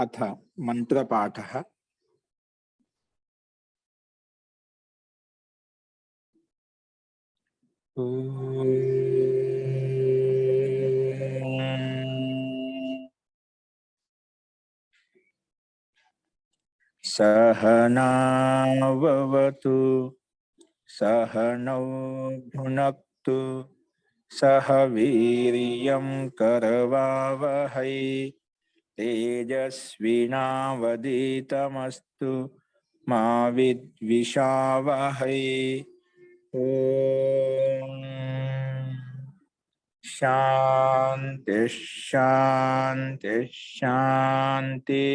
अथ मंत्रपाठः। सहनाववतु सहनौ भुनक्तु सह वीर्यं करवावहै तेजस्विनावधीतमस्तु मा विद्विषावहै। ओम शांति शांति शांति।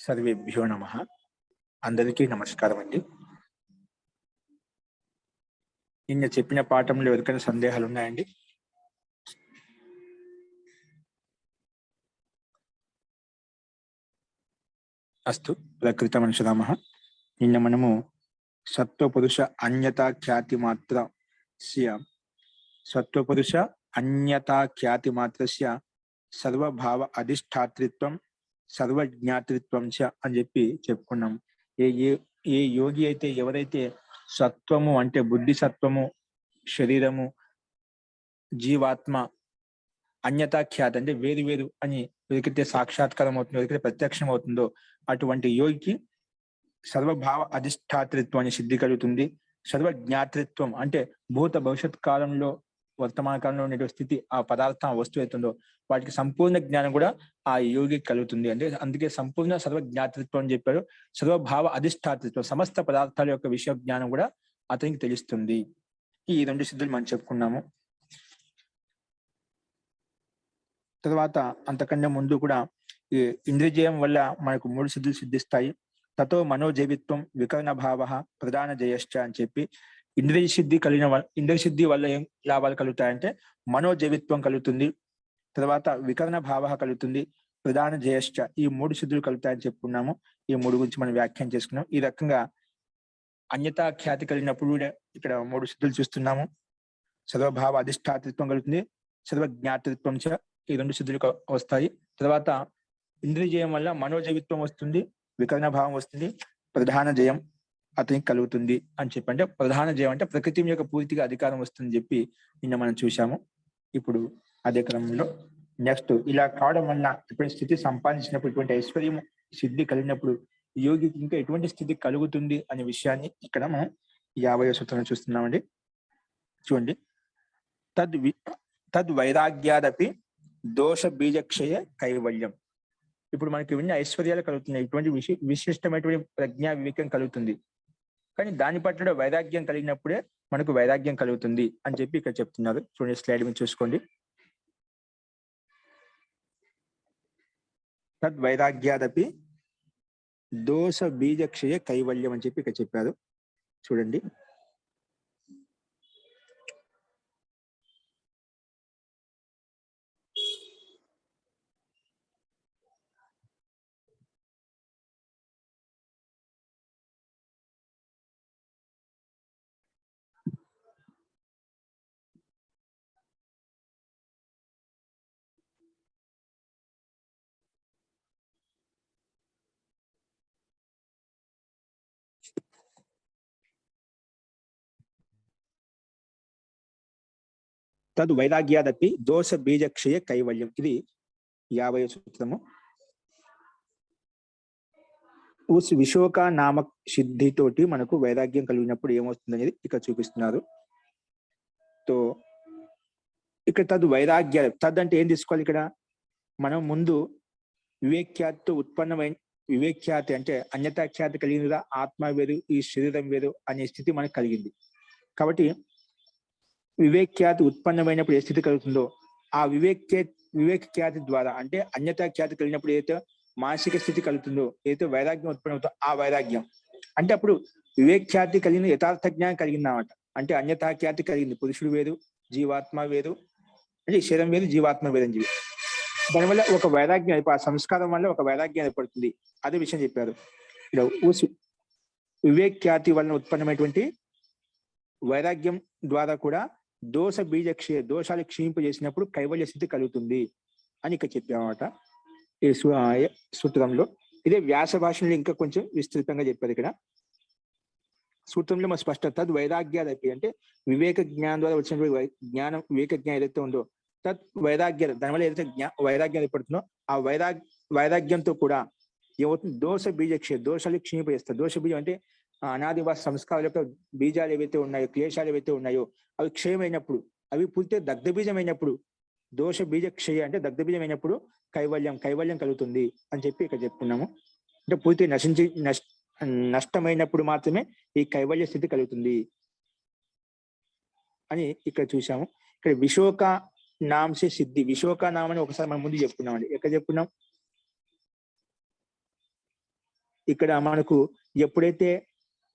सर्वेभ्यो नमः। अंदरिकी नमस्कारम अंडी। నిన్న చెప్పిన పాఠంలో ఎవరికైనా సందేహాలు ఉన్నాయండి? అస్తు ప్రకృతమనుషరామః. నిన్న మనము సత్వపురుష అన్యతా ఖ్యాతి మాత్రస్య సర్వభావ అధిష్టాత్రిత్వం సర్వజ్ఞాతృత్వం చ అని చెప్పి చెప్పుకున్నాం. ఏ యోగి అయితే ఎవరైతే సత్వము అంటే బుద్ధి సత్వము, శరీరము, జీవాత్మ, అన్యతా ఖ్యాతి అంటే వేరు వేరు అని ఎవరికైతే సాక్షాత్కారం అవుతుందో, ఎవరికైతే ప్రత్యక్షం అవుతుందో అటువంటి యోగికి సర్వభావ అధిష్టాతృత్వం అనే సిద్ధి కలుగుతుంది. సర్వజ్ఞాతృత్వం అంటే భూత భవిష్యత్ కాలంలో వర్తమాన కాలంలో ఉండే స్థితి, ఆ పదార్థం వస్తువు అవుతుందో వాటికి సంపూర్ణ జ్ఞానం కూడా ఆ యోగికి కలుగుతుంది. అంటే అందుకే సంపూర్ణ సర్వజ్ఞాతృత్వం అని చెప్పారు. సర్వభావ అధిష్టాతృత్వం, సమస్త పదార్థాల యొక్క విషయ జ్ఞానం కూడా అతనికి తెలుస్తుంది. ఈ రెండు సిద్ధులు మనం చెప్పుకున్నాము. తర్వాత అంతకన్నా ముందు కూడా ఈ ఇంద్రియజయం వల్ల మనకు 3 సిద్ధులు సిద్ధిస్తాయి. తతో మనోజైవిత్వం వికరణ భావ ప్రధాన జయశ్చ అని చెప్పి ఇంద్రియ సిద్ధి వల్ల ఏం లాభాలు కలుగుతాయంటే మనోజైవిత్వం కలుగుతుంది, తర్వాత వికరణ భావ కలుగుతుంది, ప్రధాన జయశ్చ ఈ 3 సిద్ధులు కలుగుతాయని చెప్పుకున్నాము. ఈ 3 గురించి మనం వ్యాఖ్యానం చేసుకున్నాం. ఈ రకంగా అన్యతా ఖ్యాతి కలిగినప్పుడు ఇక్కడ 3 సిద్ధులు చూస్తున్నాము. సర్వభావ అధిష్టాతృత్వం కలుగుతుంది, సర్వజ్ఞాతృత్వం చ ఈ 2 సిద్ధులు వస్తాయి. తర్వాత ఇంద్రియజయం వల్ల మనోజైవిత్వం వస్తుంది, వికరణ భావం వస్తుంది, ప్రధాన జయం అతనికి కలుగుతుంది అని చెప్పి, అంటే ప్రధాన జయం అంటే ప్రకృతి యొక్క పూర్తిగా అధికారం వస్తుందని చెప్పి నిన్న మనం చూసాము. ఇప్పుడు అదే క్రమంలో నెక్స్ట్ ఇలా కావడం వల్ల ఇప్పుడు స్థితి సంపాదించినప్పుడు, ఇటువంటి ఐశ్వర్యం సిద్ధి కలిగినప్పుడు యోగికి ఇంకా ఎటువంటి స్థితి కలుగుతుంది అనే విషయాన్ని ఇక్కడ మనం 50వ సూత్రంలో చూస్తున్నామండి. చూడండి, తద్వైరాగ్యాదపి దోష బీజక్షయ కైవల్యం. ఇప్పుడు మనకి ఇవన్నీ ఐశ్వర్యాలు కలుగుతున్నాయి, ఇటువంటి విశిష్టమైనటువంటి ప్రజ్ఞా వివేకం కలుగుతుంది. కానీ దాని పట్ల వైరాగ్యం కలిగినప్పుడే మనకు వైరాగ్యం కలుగుతుంది అని చెప్పి ఇక్కడ చెప్తున్నారు. చూడండి, స్లైడ్ మీద చూసుకోండి. తద్వైరాగ్యాదపి దోష బీజక్షయ కైవల్యం అని చెప్పి ఇక్కడ చెప్పారు. చూడండి, తద్ వైరాగ్యాదపి దోష బీజక్షయ కైవల్యం, ఇది 50వ సూత్రము. విశోక నామ సిద్ధితోటి మనకు వైరాగ్యం కలిగినప్పుడు ఏమవుతుంది అనేది ఇక్కడ చూపిస్తున్నారు. తో ఇక్కడ తద్ వైరాగ్య, తద్ అంటే ఏం తీసుకోవాలి ఇక్కడ మనం ముందు వివేక్యాతితో ఉత్పన్నమైన వివేక్యాతి అంటే అన్యతా ఖ్యాతి కలిగినదా, ఆత్మ వేరు ఈ శరీరం వేరు అనే స్థితి మనకు కలిగింది. కాబట్టి వివేక్యాతి ఉత్పన్నమైనప్పుడు ఏ స్థితి కలుగుతుందో ఆ వివేక్యాతి ద్వారా, అంటే అన్యతా ఖ్యాతి కలిగినప్పుడు ఏదైతే మానసిక స్థితి కలుగుతుందో, ఏదైతే వైరాగ్యం ఉత్పన్నవుతుందో ఆ వైరాగ్యం అంటే అప్పుడు వివేక్యాతి కలిగిన యథార్థ జ్ఞానం కలిగిందన్నమాట. అంటే అన్యతా ఖ్యాతి కలిగింది, పురుషుడు వేరు జీవాత్మ వేరు, అంటే శరీరం వేరు జీవాత్మ వేరు అని చెప్పి దానివల్ల ఒక వైరాగ్యం ఆ సంస్కారం వల్ల ఒక వైరాగ్యం ఏర్పడుతుంది. అదే విషయం చెప్పారు. ఇక్కడ వివేక్యాతి వలన ఉత్పన్నమైనటువంటి వైరాగ్యం ద్వారా కూడా దోష బీజక్షయ దోషాలు క్షీణింపజేసినప్పుడు కైవల్య స్థితి కలుగుతుంది అని ఇక్కడ చెప్పామన్నమాట ఈ సూత్రంలో. ఇదే వ్యాస భాషలో ఇంకా కొంచెం విస్తృతంగా చెప్పారు ఇక్కడ సూత్రంలో మన స్పష్టత. తద్ వైరాగ్యాలు అయిపోయి అంటే వివేక జ్ఞానం ద్వారా వచ్చినటువంటి జ్ఞానం వివేక జ్ఞానం ఏదైతే ఉందో తద్ వైరాగ్యాలు దానివల్ల ఏదైతే వైరాగ్యం ఏర్పడుతుందో ఆ వైరాగ్యంతో కూడా ఏమవుతుంది దోష బీజక్షయ దోషాలు క్షీణింపజేస్తారు. దోష బీజం అంటే అనాదివాస సంస్కారాల యొక్క బీజాలు ఏవైతే ఉన్నాయో క్లేశాలు ఏవైతే ఉన్నాయో అవి క్షయమైనప్పుడు అవి పూర్తిగా దగ్ధబీజం అయినప్పుడు దోష బీజ క్షయ అంటే దగ్ధబీజం అయినప్పుడు కైవల్యం కలుగుతుంది అని చెప్పి ఇక్కడ చెప్పుకున్నాము. అంటే పూర్తిగా నష్టమైనప్పుడు మాత్రమే ఈ కైవల్య స్థితి కలుగుతుంది అని ఇక్కడ చూసాము. ఇక్కడ విశోక నాంశ సిద్ధి విశోక నామని ఒకసారి మనం ముందు చెప్పుకున్నామండి. ఎక్కడ చెప్పుకున్నాం? ఇక్కడ మనకు ఎప్పుడైతే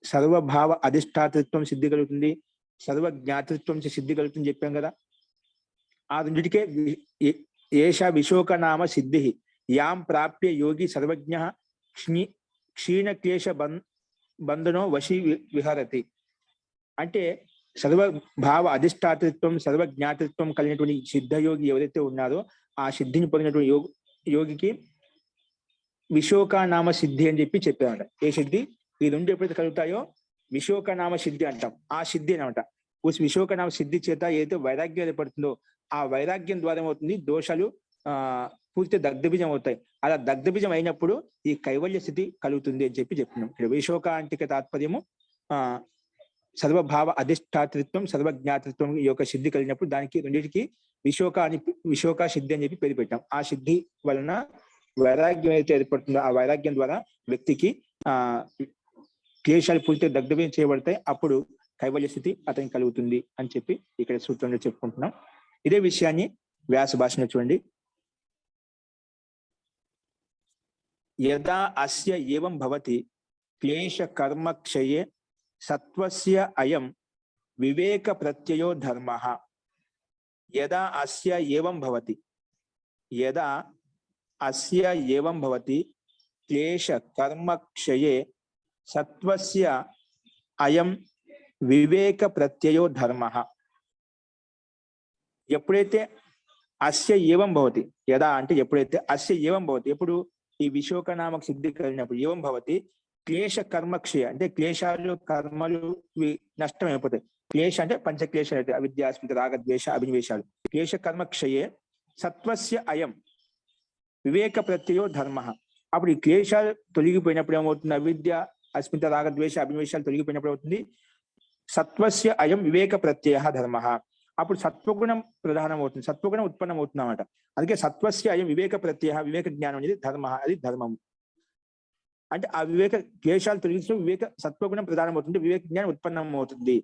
సర్వభావ అధిష్టాతృత్వం సిద్ధి కలుగుతుంది సర్వ జ్ఞాతృత్వం సిద్ధి కలుగుతుంది చెప్పాం కదా. ఆ రెండిటికే ఏషా విశోక నామ సిద్ధి యాం ప్రాప్య యోగి సర్వజ్ఞ క్షీణ క్లేశ బంధనో వశీ విహరతి. అంటే సర్వభావ అధిష్టాతృత్వం సర్వజ్ఞాతృత్వం కలిగినటువంటి సిద్ధయోగి ఎవరైతే ఉన్నారో ఆ సిద్ధిని పొందినటువంటి యోగికి విశోకనామ సిద్ధి అని చెప్పి చెప్పారట. ఏ సిద్ధి? ఈ రెండు ఎప్పుడైతే కలుగుతాయో విశోకనామ సిద్ధి అంటాం. ఆ సిద్ధి అనమాట. విశోకనామ సిద్ధి చేత ఏదైతే వైరాగ్యం ఏర్పడుతుందో ఆ వైరాగ్యం ద్వారా ఏమవుతుంది దోషాలు పూర్తి దగ్ధబీజం అవుతాయి. అలా దగ్ధబీజం అయినప్పుడు ఈ కైవల్య స్థితి కలుగుతుంది అని చెప్పి చెప్తున్నాం. ఇక్కడ విశోకాంతిక తాత్పర్యము సర్వభావ అధిష్టాతృత్వం సర్వజ్ఞాతృత్వం ఈ యొక్క సిద్ధి కలిగినప్పుడు దానికి రెండింటికి విశోక సిద్ధి అని చెప్పి పేరు పెట్టాం. ఆ సిద్ధి వలన వైరాగ్యం అయితే ఏర్పడుతుందో ఆ వైరాగ్యం ద్వారా వ్యక్తికి క్లేశాలు పూర్తిగా దగ్ధబీజం చేయబడతాయి. అప్పుడు కైవల్య స్థితి అతనికి కలుగుతుంది అని చెప్పి ఇక్కడ సూత్రంలో చెప్పుకుంటున్నాం. ఇదే విషయాన్ని వ్యాస భాషలో చూడండి. యదా అస్య ఏవం భవతి క్లేశ కర్మ క్షయే సత్వస్య అయం వివేక ప్రత్యయో ధర్మః. యదా అస్య ఏవం భవతి యదా అస్య ఏవం భవతి క్లేశ కర్మ క్షయే సత్వస్య అయం వివేక ప్రత్యయో ధర్మః. ఎప్పుడైతే అస్య ఏవం భవతి యదా అంటే ఎప్పుడైతే అస్య ఏవం భవతి ఎప్పుడు ఈ విశోకనామక సిద్ధి కలిగినప్పుడు ఏవం భవతి క్లేశ కర్మక్షయ అంటే క్లేశాలు కర్మలు నష్టం అయిపోతాయి. క్లేశ అంటే పంచక్లేశాలు అయితే అవిద్య అస్మిత రాగద్వేష అభినివేశాలు. క్లేశ కర్మక్షయే సత్వస్య అయం వివేక ప్రత్యయో ధర్మ. అప్పుడు ఈ క్లేశాలు తొలగిపోయినప్పుడు ఏమవుతుంది? అవిద్య అస్మిత రాగద్వేష అభినివేశాలు తొలగిపోయినప్పుడు అవుతుంది సత్వస్య అయం వివేక ప్రత్యయ ధర్మ. అప్పుడు సత్వగుణం ప్రధానం అవుతుంది, సత్వగుణం ఉత్పన్నం అవుతుంది అన్నమాట. అందుకే సత్వస్య అయం వివేక ప్రత్యయ వివేక జ్ఞానం అనేది ధర్మ, అది ధర్మము. అంటే ఆ వివేక క్లేశాలు తొలగించడం వివేక సత్వగుణం ప్రధానం అవుతుంది, వివేక జ్ఞానం ఉత్పన్నం అవుతుంది.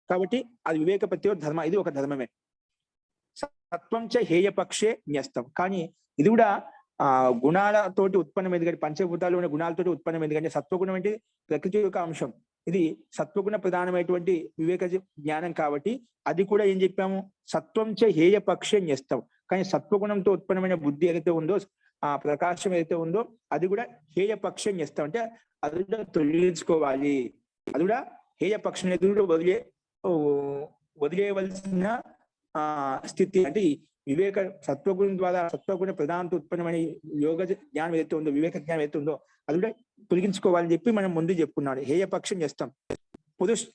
కాబట్టి అది వివేక ప్రత్యయ ధర్మ, ఇది ఒక ధర్మమే. సత్వం చ హేయపక్షే న్యస్తం. కానీ ఇది కూడా గుణాలతోటి ఉత్పన్నం ఎందుకంటే పంచభూతాలు ఉన్న గుణాలతోటి ఉత్పన్నం ఎందుకంటే సత్వగుణం అంటే ప్రకృతి యొక్క అంశం. ఇది సత్వగుణ ప్రధానమైనటువంటి వివేక జ్ఞానం కాబట్టి అది కూడా ఏం చెప్పాము? సత్వం చ హేయ పక్షే న్యస్తం. కానీ సత్వగుణంతో ఉత్పన్నమైన బుద్ధి ఏదైతే ఉందో ఆ ప్రకాశం ఏదైతే ఉందో అది కూడా హేయ పక్షే న్యస్తం. అంటే అది కూడా తొలగించుకోవాలి, అది కూడా హేయ పక్షం వదిలేయవలసిన స్థితి. అంటే వివేక సత్వగుణం ద్వారా సత్వగుణ ప్రధానంతో ఉత్పన్నమైన యోగ జ్ఞానం ఏదైతే ఉందో వివేక జ్ఞానం ఏదైతే ఉందో అది కూడా తొలగించుకోవాలని చెప్పి మనం ముందు చెప్పుకున్నాడు. హేయ పక్షం చేస్తాం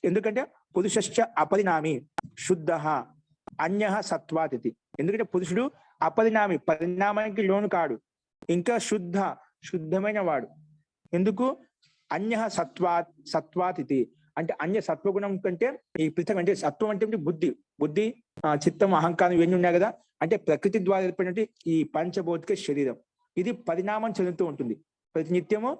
ఎందుకంటే పురుషశ్చ అపరిణామి శుద్ధ అన్య సత్వాతిథి. ఎందుకంటే పురుషుడు అపరిణామి పరిణామానికి లోను కాడు, ఇంకా శుద్ధమైన వాడు. ఎందుకు? అన్య సత్వాతిథి అంటే అన్య సత్వగుణం కంటే ఈ పృథక్. అంటే సత్వం అంటే బుద్ధి చిత్తం అహంకారం ఇవన్నీ ఉన్నాయి కదా. అంటే ప్రకృతి ద్వారా ఏర్పడినటువంటి ఈ పంచభౌతిక శరీరం ఇది పరిణామం చెందుతూ ఉంటుంది, ప్రతి నిత్యము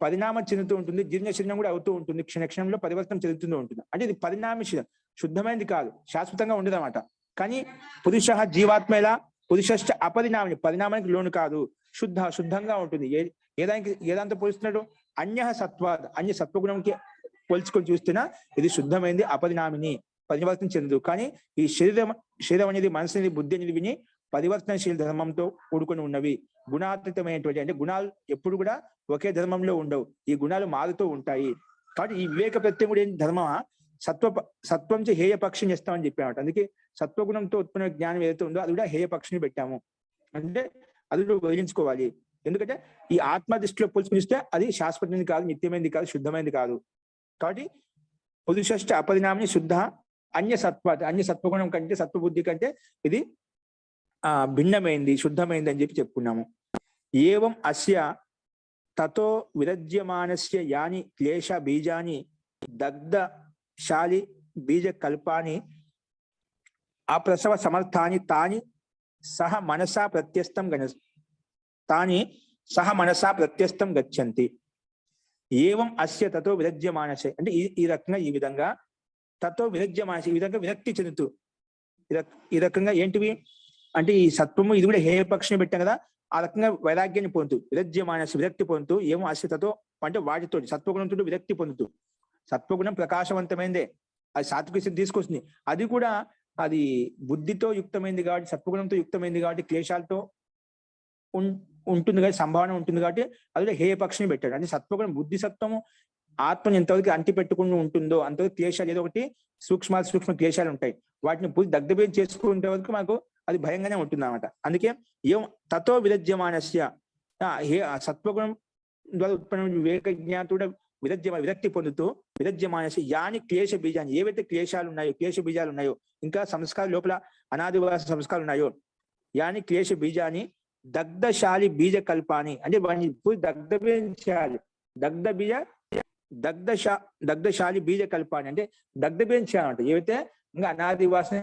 పరిణామం చెందుతూ ఉంటుంది. జీర్ణ శరీరం కూడా అవుతూ ఉంటుంది, క్షణంలో పరివర్తనం చెందుతూ ఉంటుంది. అంటే ఇది పరిణామ శరీరం, శుద్ధమైనది కాదు, శాశ్వతంగా ఉండదు అన్నమాట. కానీ పురుష జీవాత్మ ఎలా? పురుషశ్చ అపరిణామి పరిణామానికి లోను కాదు, శుద్ధంగా ఉంటుంది. ఏదాంతో పోలుస్తున్నాడు? అన్య సత్వగుణంకి పోల్చుకొని చూస్తున్నా ఇది శుద్ధమైంది, అపరిణామిని, పరివర్తన చెందదు. కానీ ఈ శరీరం అనేది మనసు అనేది బుద్ధి అనేది విని పరివర్తనశీల ధర్మంతో కూడుకొని ఉన్నవి. గుణాతీతమైనటువంటి అంటే గుణాలు ఎప్పుడు కూడా ఒకే ధర్మంలో ఉండవు, ఈ గుణాలు మారుతూ ఉంటాయి. కాబట్టి ఈ వివేక ప్రత్యయం కూడా ఏంటి ధర్మమా, సత్వం చే హేయ పక్షిని చేస్తామని చెప్పామట. అందుకే సత్వగుణంతో ఉత్పన్న జ్ఞానం ఏదైతే ఉందో అది కూడా హేయ పక్షిని పెట్టాము. అంటే అది కూడా వదిలించుకోవాలి. ఎందుకంటే ఈ ఆత్మ దృష్టిలో పోల్చుకునిస్తే అది శాశ్వతమైనది కాదు, నిత్యమైనది కాదు, శుద్ధమైనది కాదు. కాబట్టి పురుషష్ట అపరిణామిని శుద్ధ అన్య సత్వగుణం కంటే, సత్వబుద్ధి కంటే ఇది భిన్నమైంది, శుద్ధమైంది అని చెప్పి చెప్పుకున్నాము. ఏవం అస్య తతో విరజ్యమానస్య యాని క్లేశ బీజాని దగ్ధశాలి బీజ కల్పాని అప్రసవ సమర్థాని తాని సహ మనసా ప్రత్యస్తం గచ్చంతి. ఏవం అస్య తతో విరజ్యమానసే అంటే ఈ రకంగా, ఈ విధంగా తతో విరజ్యమానసే, ఈ విధంగా విరక్తి చెందుతూ, ఈ రకంగా ఏంటివి అంటే ఈ సత్వము ఇది కూడా హేయ పక్షిని పెట్టాం కదా, ఆ రకంగా వైరాగ్యాన్ని పొందుతూ విరజ్యమానస విరక్తి పొందుతూ, ఏమో అస్య తతో అంటే వాటితో సత్వగుణంతో విరక్తి పొందుతూ. సత్వగుణం ప్రకాశవంతమైందే, అది సాత్విక స్థితి తీసుకొస్తుంది. అది కూడా అది బుద్ధితో యుక్తమైంది కాబట్టి, సత్వగుణంతో యుక్తమైంది కాబట్టి, క్లేశాలతో ఉంటుంది కాబట్టి, సంభావన ఉంటుంది కాబట్టి అది హేయ పక్షిని పెట్టాడు. అంటే సత్వగుణం, బుద్ధి సత్వము ఆత్మని ఎంతవరకు అంటి పెట్టుకుని ఉంటుందో అంతవరకు క్లేశాలు, ఏదో ఒకటి సూక్ష్మ క్లేశాలు ఉంటాయి. వాటిని పూర్తి దగ్ధభేదం చేసుకునే వరకు మనకు అది భయంగానే ఉంటుంది అన్నమాట. అందుకే ఏం తతో విరజ్యమానస్య సత్వగుణం ద్వారా ఉత్పన్న వివేక జ్ఞాతుడ విరక్తి పొందుతూ విరజ్యమానస్య యాని క్లేశ బీజాన్ని, ఏవైతే క్లేశాలు ఉన్నాయో, క్లేశ బీజాలు ఉన్నాయో, ఇంకా సంస్కారం లోపల అనాదివాస సంస్కారాలు ఉన్నాయో, యాని క్లేశ బీజాన్ని దగ్ధశాలి బీజ కల్పాని అంటే వాడిని పూర్తి దగ్ధభేదం చేయాలి. దగ్ధశాలి బీజ కల్పాని అంటే దగ్ధభేదం చేయాలంట. ఏవైతే ఇంకా అనాదివాసన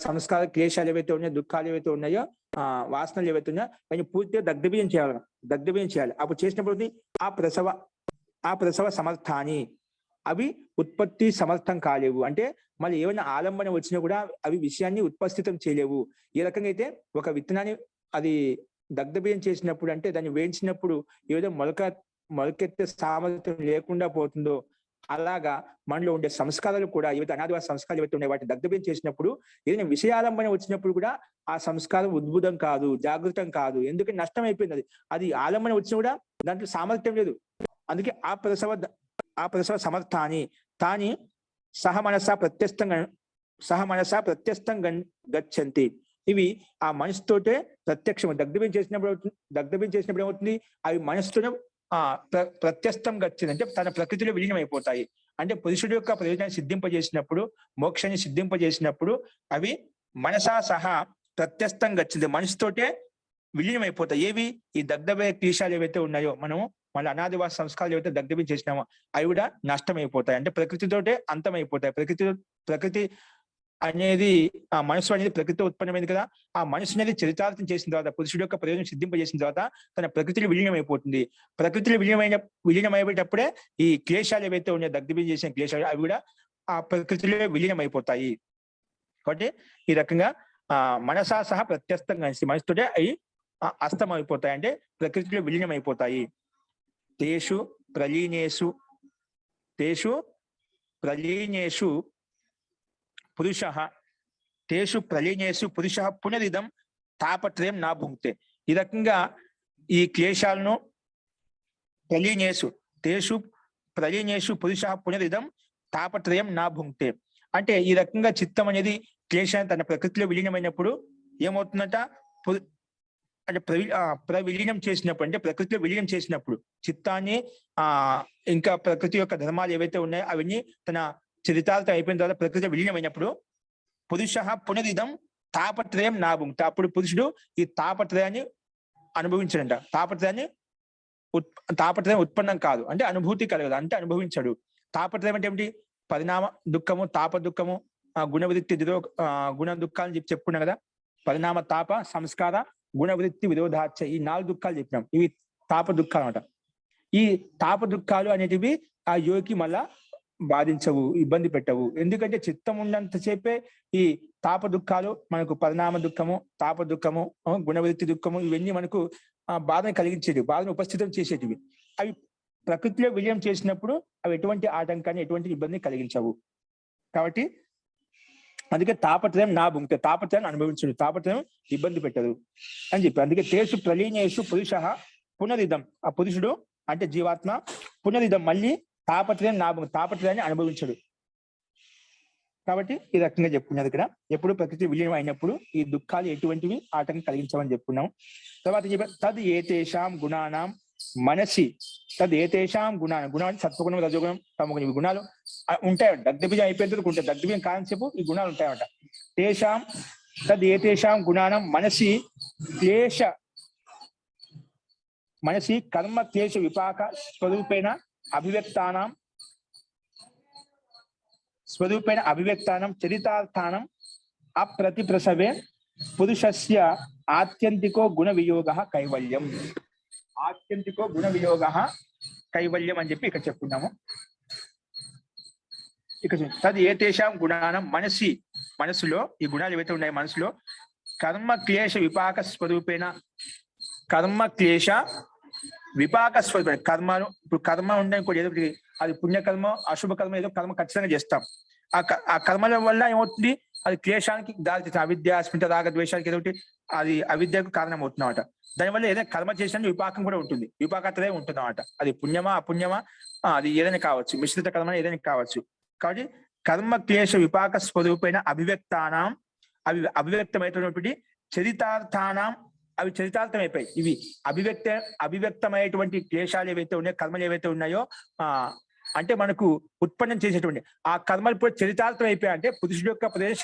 సంస్కార క్లేశాలు ఏవైతే ఉన్నాయో, దుఃఖాలు ఏవైతే ఉన్నాయో, వాసనలు ఏవైతే ఉన్నాయో వాటిని పూర్తిగా దగ్ధభేదం చేయాలి. అప్పుడు చేసినప్పుడు ఆ ప్రసవ సమర్థాన్ని, అవి ఉత్పత్తి సమర్థం కాలేవు. అంటే మళ్ళీ ఏమైనా ఆలంబన వచ్చినా కూడా అవి విషయాన్ని ఉత్పత్తితం చేయలేవు. ఈ రకంగా అయితే ఒక విత్తనాన్ని అది దగ్ధభేదం చేసినప్పుడు, అంటే దాన్ని వేయించినప్పుడు ఏదో మొలకెత్తే సామర్థ్యం లేకుండా పోతుందో, అలాగా మనలో ఉండే సంస్కారాలు కూడా, ఏవైతే అనాదివాస సంస్కారాలు ఏవైతే ఉన్నాయి వాటిని దగ్ధభేదం చేసినప్పుడు ఏదైనా విషయాలంబన వచ్చినప్పుడు కూడా ఆ సంస్కారం ఉద్భుతం కాదు, జాగృతం కాదు. ఎందుకంటే నష్టం అయిపోయింది. అది ఆలంబన వచ్చినా కూడా దాంట్లో సామర్థ్యం లేదు. అందుకే ఆ ప్రసవ సమర్థాన్ని తాని సహ మనసా ప్రత్యస్తం గచ్చంతి. ఇవి ఆ మనసుతోటే ప్రత్యక్షం దగ్ధభేదం చేసినప్పుడు ఏమవుతుంది, అవి మనసుతోనే ప్రత్యస్తం గచ్చింది అంటే తన ప్రకృతిలో విలీనం అయిపోతాయి. అంటే పురుషుడు యొక్క ప్రయోజనాన్ని సిద్ధింపజేసినప్పుడు, మోక్షాన్ని సిద్ధింపజేసినప్పుడు అవి మనసా సహా ప్రత్యస్తం గచ్చింది, మనసుతోటే విలీనం అయిపోతాయి. ఏవి ఈ దగ్ధభేద క్లేశాలు ఏవైతే ఉన్నాయో, మనము మళ్ళీ అనాదివాస సంస్కారాలు ఏవైతే దగ్ధభేదం చేసినామో అవి కూడా నష్టమైపోతాయి. అంటే ప్రకృతితోటే అంతమైపోతాయి. ప్రకృతి అనేది, ఆ మనసు అనేది ప్రకృతితో ఉత్పన్నమైంది కదా, ఆ మనసు అనేది చరితార్థం చేసిన తర్వాత, పురుషుడు యొక్క ప్రయోజనం సిద్ధింపజేసిన తర్వాత తన ప్రకృతిలో విలీనం అయిపోతుంది. ప్రకృతిలో విలీనమయ్యేటప్పుడే ఈ క్లేశాలు ఏవైతే ఉన్నాయో, దగ్ధభేదం చేసిన క్లేశాలు అవి కూడా ఆ ప్రకృతిలో విలీనం అయిపోతాయి. కాబట్టి ఈ రకంగా మనసా సహా ప్రత్యస్తంగా మనసుతోటే అవి అస్తమైపోతాయి, అంటే ప్రకృతిలో విలీనం అయిపోతాయి. తేషు ప్రలీనేషు పురుష పునరిదం తాపత్రయం నా భుంక్తే. ఈ రకంగా ఈ క్లేశాలను ప్రలీనేషు పురుష పునరిదం తాపత్రయం నా భుంక్తే అంటే ఈ రకంగా చిత్తం అనేది క్లేశాన్ని తన ప్రకృతిలో విలీనమైనప్పుడు ఏమవుతుందట, అంటే ప్రవిలీనం చేసినప్పుడు, అంటే ప్రకృతిలో విలీనం చేసినప్పుడు చిత్తాన్ని ఇంకా ప్రకృతి యొక్క ధర్మాలు ఏవైతే ఉన్నాయో అవన్నీ తన చరితార్థం అయిపోయిన తర్వాత ప్రకృతి విలీనమైనప్పుడు పురుష పునరిదం తాపత్రయం నా భుంక్తే. అప్పుడు పురుషుడు ఈ తాపత్రయాన్ని అనుభవించడంట. తాపత్రయం ఉత్పన్నం కాదు, అంటే అనుభూతి కలగదు, అంటే అనుభవించడు. తాపత్రయం అంటే ఏమిటి, పరిణామ దుఃఖము, తాప దుఃఖము, గుణవృత్తి గుణ దుఃఖాలు చెప్పుకున్నాం కదా. పరిణామ, తాప, సంస్కార, గుణవృత్తి, విరోధాచ, ఈ 4 దుఃఖాలు చెప్పినాం. ఇవి తాప దుఃఖాలు అనమాట. ఈ తాప దుఃఖాలు అనేటివి ఆ యోగికి మళ్ళా బాధించవు, ఇబ్బంది పెట్టవు. ఎందుకంటే చిత్తం ఉన్నంతసేపే ఈ తాప దుఃఖాలు మనకు పరిణామ దుఃఖము, తాప దుఃఖము, గుణవృత్తి దుఃఖము ఇవన్నీ మనకు బాధను కలిగించేవి, బాధను ఉపస్థితం చేసేటివి. అవి ప్రకృతిలో విలీనం చేసినప్పుడు అవి ఎటువంటి ఆటంకాన్ని, ఎటువంటి ఇబ్బందిని కలిగించవు. కాబట్టి అందుకే తాపత్రయం నా భుంక్తే, తాపత్రయాన్ని అనుభవించడు, తాపత్రయం ఇబ్బంది పెట్టదు అని చెప్పి. అందుకే తేషు ప్రలీనేషు పురుష పునరిదం, ఆ పురుషుడు అంటే జీవాత్మ పునరిదం మళ్ళీ తాపత్రయాన్ని అనుభవించడు. కాబట్టి ఈ రకంగా చెప్పుకున్నది ఇక్కడ. ఎప్పుడు ప్రకృతి విలీనం అయినప్పుడు ఈ దుఃఖాలు ఎటువంటివి ఆటంకం కలిగించమని చెప్పుకున్నాం. తర్వాత చెప్పారు తద్ ఏతేషాం గుణానాం మనసి, తద్ ఏతేషాం గుణాలు సత్వగుణం, రజోగుణం, తమగుణం, ఈ గుణాలు ఉంటాయంట. దగ్ధబీజం అయిపోయిన తర్వాత ఉంటాయి. దగ్ధబీజం కాలంసేపు ఈ గుణాలు ఉంటాయంట. తేషాం తద్ ఏతేషాం గుణానం మనసి కర్మ క్లేశ విపాక స్వరూపేణ అభివ్యక్తానం చరితార్థానం అప్రతిప్రసవే పురుషస్య ఆత్యంతికో గుణ వియోగ కైవల్యం. ఆత్యంతికో గుణ వియోగ కైవల్యం అని చెప్పి ఇక్కడ చెప్పుకున్నాము. ఇక్కడ తది ఏతేషాం గుణానం మనసులో ఈ గుణాలు ఏవైతే ఉన్నాయో మనసులో కర్మ క్లేశ విపాక స్వరూపేణ కర్మను ఇప్పుడు కర్మ ఉండని ఏదో అది పుణ్యకర్మ అశుభ కర్మ ఏదో కర్మ ఖచ్చితంగా చేస్తాం. ఆ కర్మల వల్ల ఏమవుతుంది, అది క్లేశానికి దారితీస్తుంది. అవిద్య అస్మిత రాగ ద్వేషానికి ఏదో అది అవిద్యకు కారణం అవుతుందన్నమాట. దానివల్ల ఏదైనా కర్మ చేసిన విపాకం కూడా ఉంటుంది, విపాకతలే ఉంటుంది అన్నమాట. అది పుణ్యమా అపుణ్యమా అది ఏదైనా కావచ్చు, మిశ్రిత కర్మ ఏదైనా కావచ్చు. కాబట్టి కర్మ క్లేశ విపాక స్వరూపైన అభివ్యక్తమైనటువంటి చరితార్థానం, అవి చరితార్థం అయిపోయాయి. ఇవి అభివ్యక్తమైనటువంటి క్లేశాలు ఏవైతే ఉన్నాయో, కర్మలు ఏవైతే ఉన్నాయో అంటే మనకు ఉత్పన్నం చేసేటువంటి ఆ కర్మలు ఇప్పుడు చరితార్థం అయిపోయాయి. అంటే పురుషుడు యొక్క ప్రయోజనం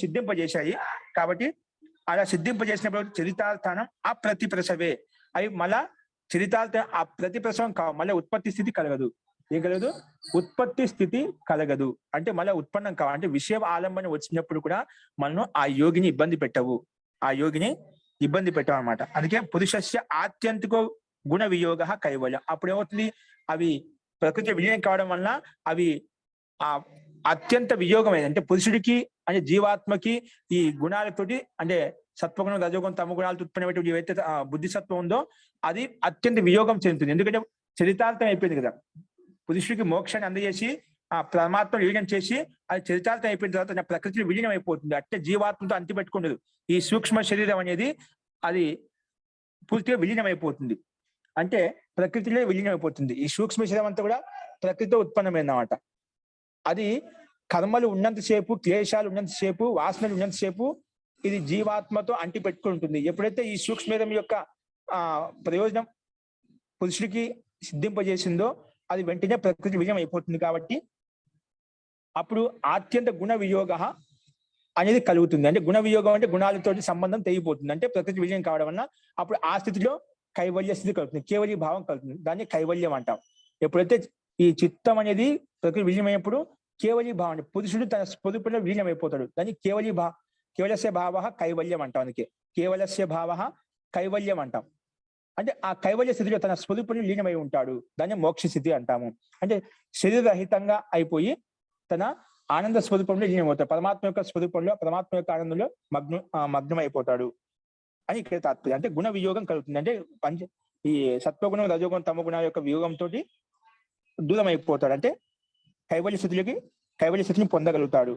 సిద్ధింపజేశాయి. కాబట్టి అలా సిద్ధింపజేసినప్పుడు చరితార్థానం అప్రతిప్రసవే, అవి మళ్ళా చరితార్థ ఆ ప్రతిప్రసవం కావు, మళ్ళీ ఉత్పత్తి స్థితి కలగదు. ఏం కలగదు? ఉత్పత్తి స్థితి కలగదు. అంటే మళ్ళీ ఉత్పన్నం కావాలి. అంటే విషయ ఆలంబన వచ్చినప్పుడు కూడా మనం ఆ యోగిని ఇబ్బంది పెట్టవు అన్నమాట. అందుకే పురుషస్య ఆత్యంతికో గుణ వియోగ కైవల్యం. అప్పుడు ఏమవుతుంది, అవి ప్రకృతి విలీనం కావడం వలన అవి ఆ అత్యంత వియోగమైనది. అంటే పురుషుడికి అంటే జీవాత్మకి ఈ గుణాలతోటి అంటే సత్వగుణం, రజోగుణం, తమ గుణాలతో ఉత్పన్నమైనటువంటి ఏవైతే బుద్ధిసత్వం ఉందో అది అత్యంత వియోగం చెందుతుంది. ఎందుకంటే చరితార్థం అయిపోయింది కదా. పురుషుడికి మోక్షాన్ని అందజేసి ఆ పరమాత్మ విలీనం చేసి అది చరితార్థం అయిపోయిన తర్వాత ప్రకృతిలో విలీనం అయిపోతుంది. అంటే జీవాత్మతో అంతి పెట్టుకుండదు. ఈ సూక్ష్మ శరీరం అనేది అది పూర్తిగా విలీనం అయిపోతుంది. అంటే ప్రకృతిలో విలీనం అయిపోతుంది. ఈ సూక్ష్మ శరీరం అంతా కూడా ప్రకృతితో ఉత్పన్నమైందన్నమాట. అది కర్మలు ఉన్నంతసేపు, క్లేశాలు ఉన్నంతసేపు, వాసనలు ఉన్నంతసేపు ఇది జీవాత్మతో అంటి పెట్టుకుంటుంది. ఎప్పుడైతే ఈ సూక్ష్మం యొక్క ప్రయోజనం పురుషుడికి సిద్ధింపజేసిందో అది వెంటనే ప్రకృతి విలీనం అయిపోతుంది. కాబట్టి అప్పుడు ఆత్యంత గుణ వియోగ అనేది కలుగుతుంది. అంటే గుణ వియోగం అంటే గుణాలతోటి సంబంధం తెగిపోతుంది. అంటే ప్రకృతి విలీనం కావడం వల్ల అప్పుడు ఆ స్థితిలో కైవల్య స్థితి కలుగుతుంది, కేవలీ భావం కలుగుతుంది. దాన్ని కైవల్యం అంటాం. ఎప్పుడైతే ఈ చిత్తం అనేది ప్రకృతి విలీనమైనప్పుడు కేవలీ భావం అంటే పురుషుడు తన స్వరూపంలో విలీనమైపోతాడు. దాన్ని కేవలస్య భావ కైవల్యం అంటాం. అందుకే కేవలస్య భావ కైవల్యం అంటాం. అంటే ఆ కైవల్య స్థితిలో తన స్వరూపంలో లీనమై ఉంటాడు. దాన్ని మోక్ష స్థితి అంటాము. అంటే శరీరరహితంగా అయిపోయి తన ఆనంద స్వరూపంలో లీనమవుతాడు. పరమాత్మ యొక్క స్వరూపంలో, పరమాత్మ యొక్క ఆనందంలో మగ్నం అయిపోతాడు అని ఇక్కడ తాత్పర్యం. అంటే గుణ వియోగం కలుగుతుంది. అంటే ఈ సత్వగుణం, రజోగుణం, తమ గుణాల యొక్క వియోగంతో దూరం అయిపోతాడు. అంటే కైవల్య స్థితిని పొందగలుగుతాడు.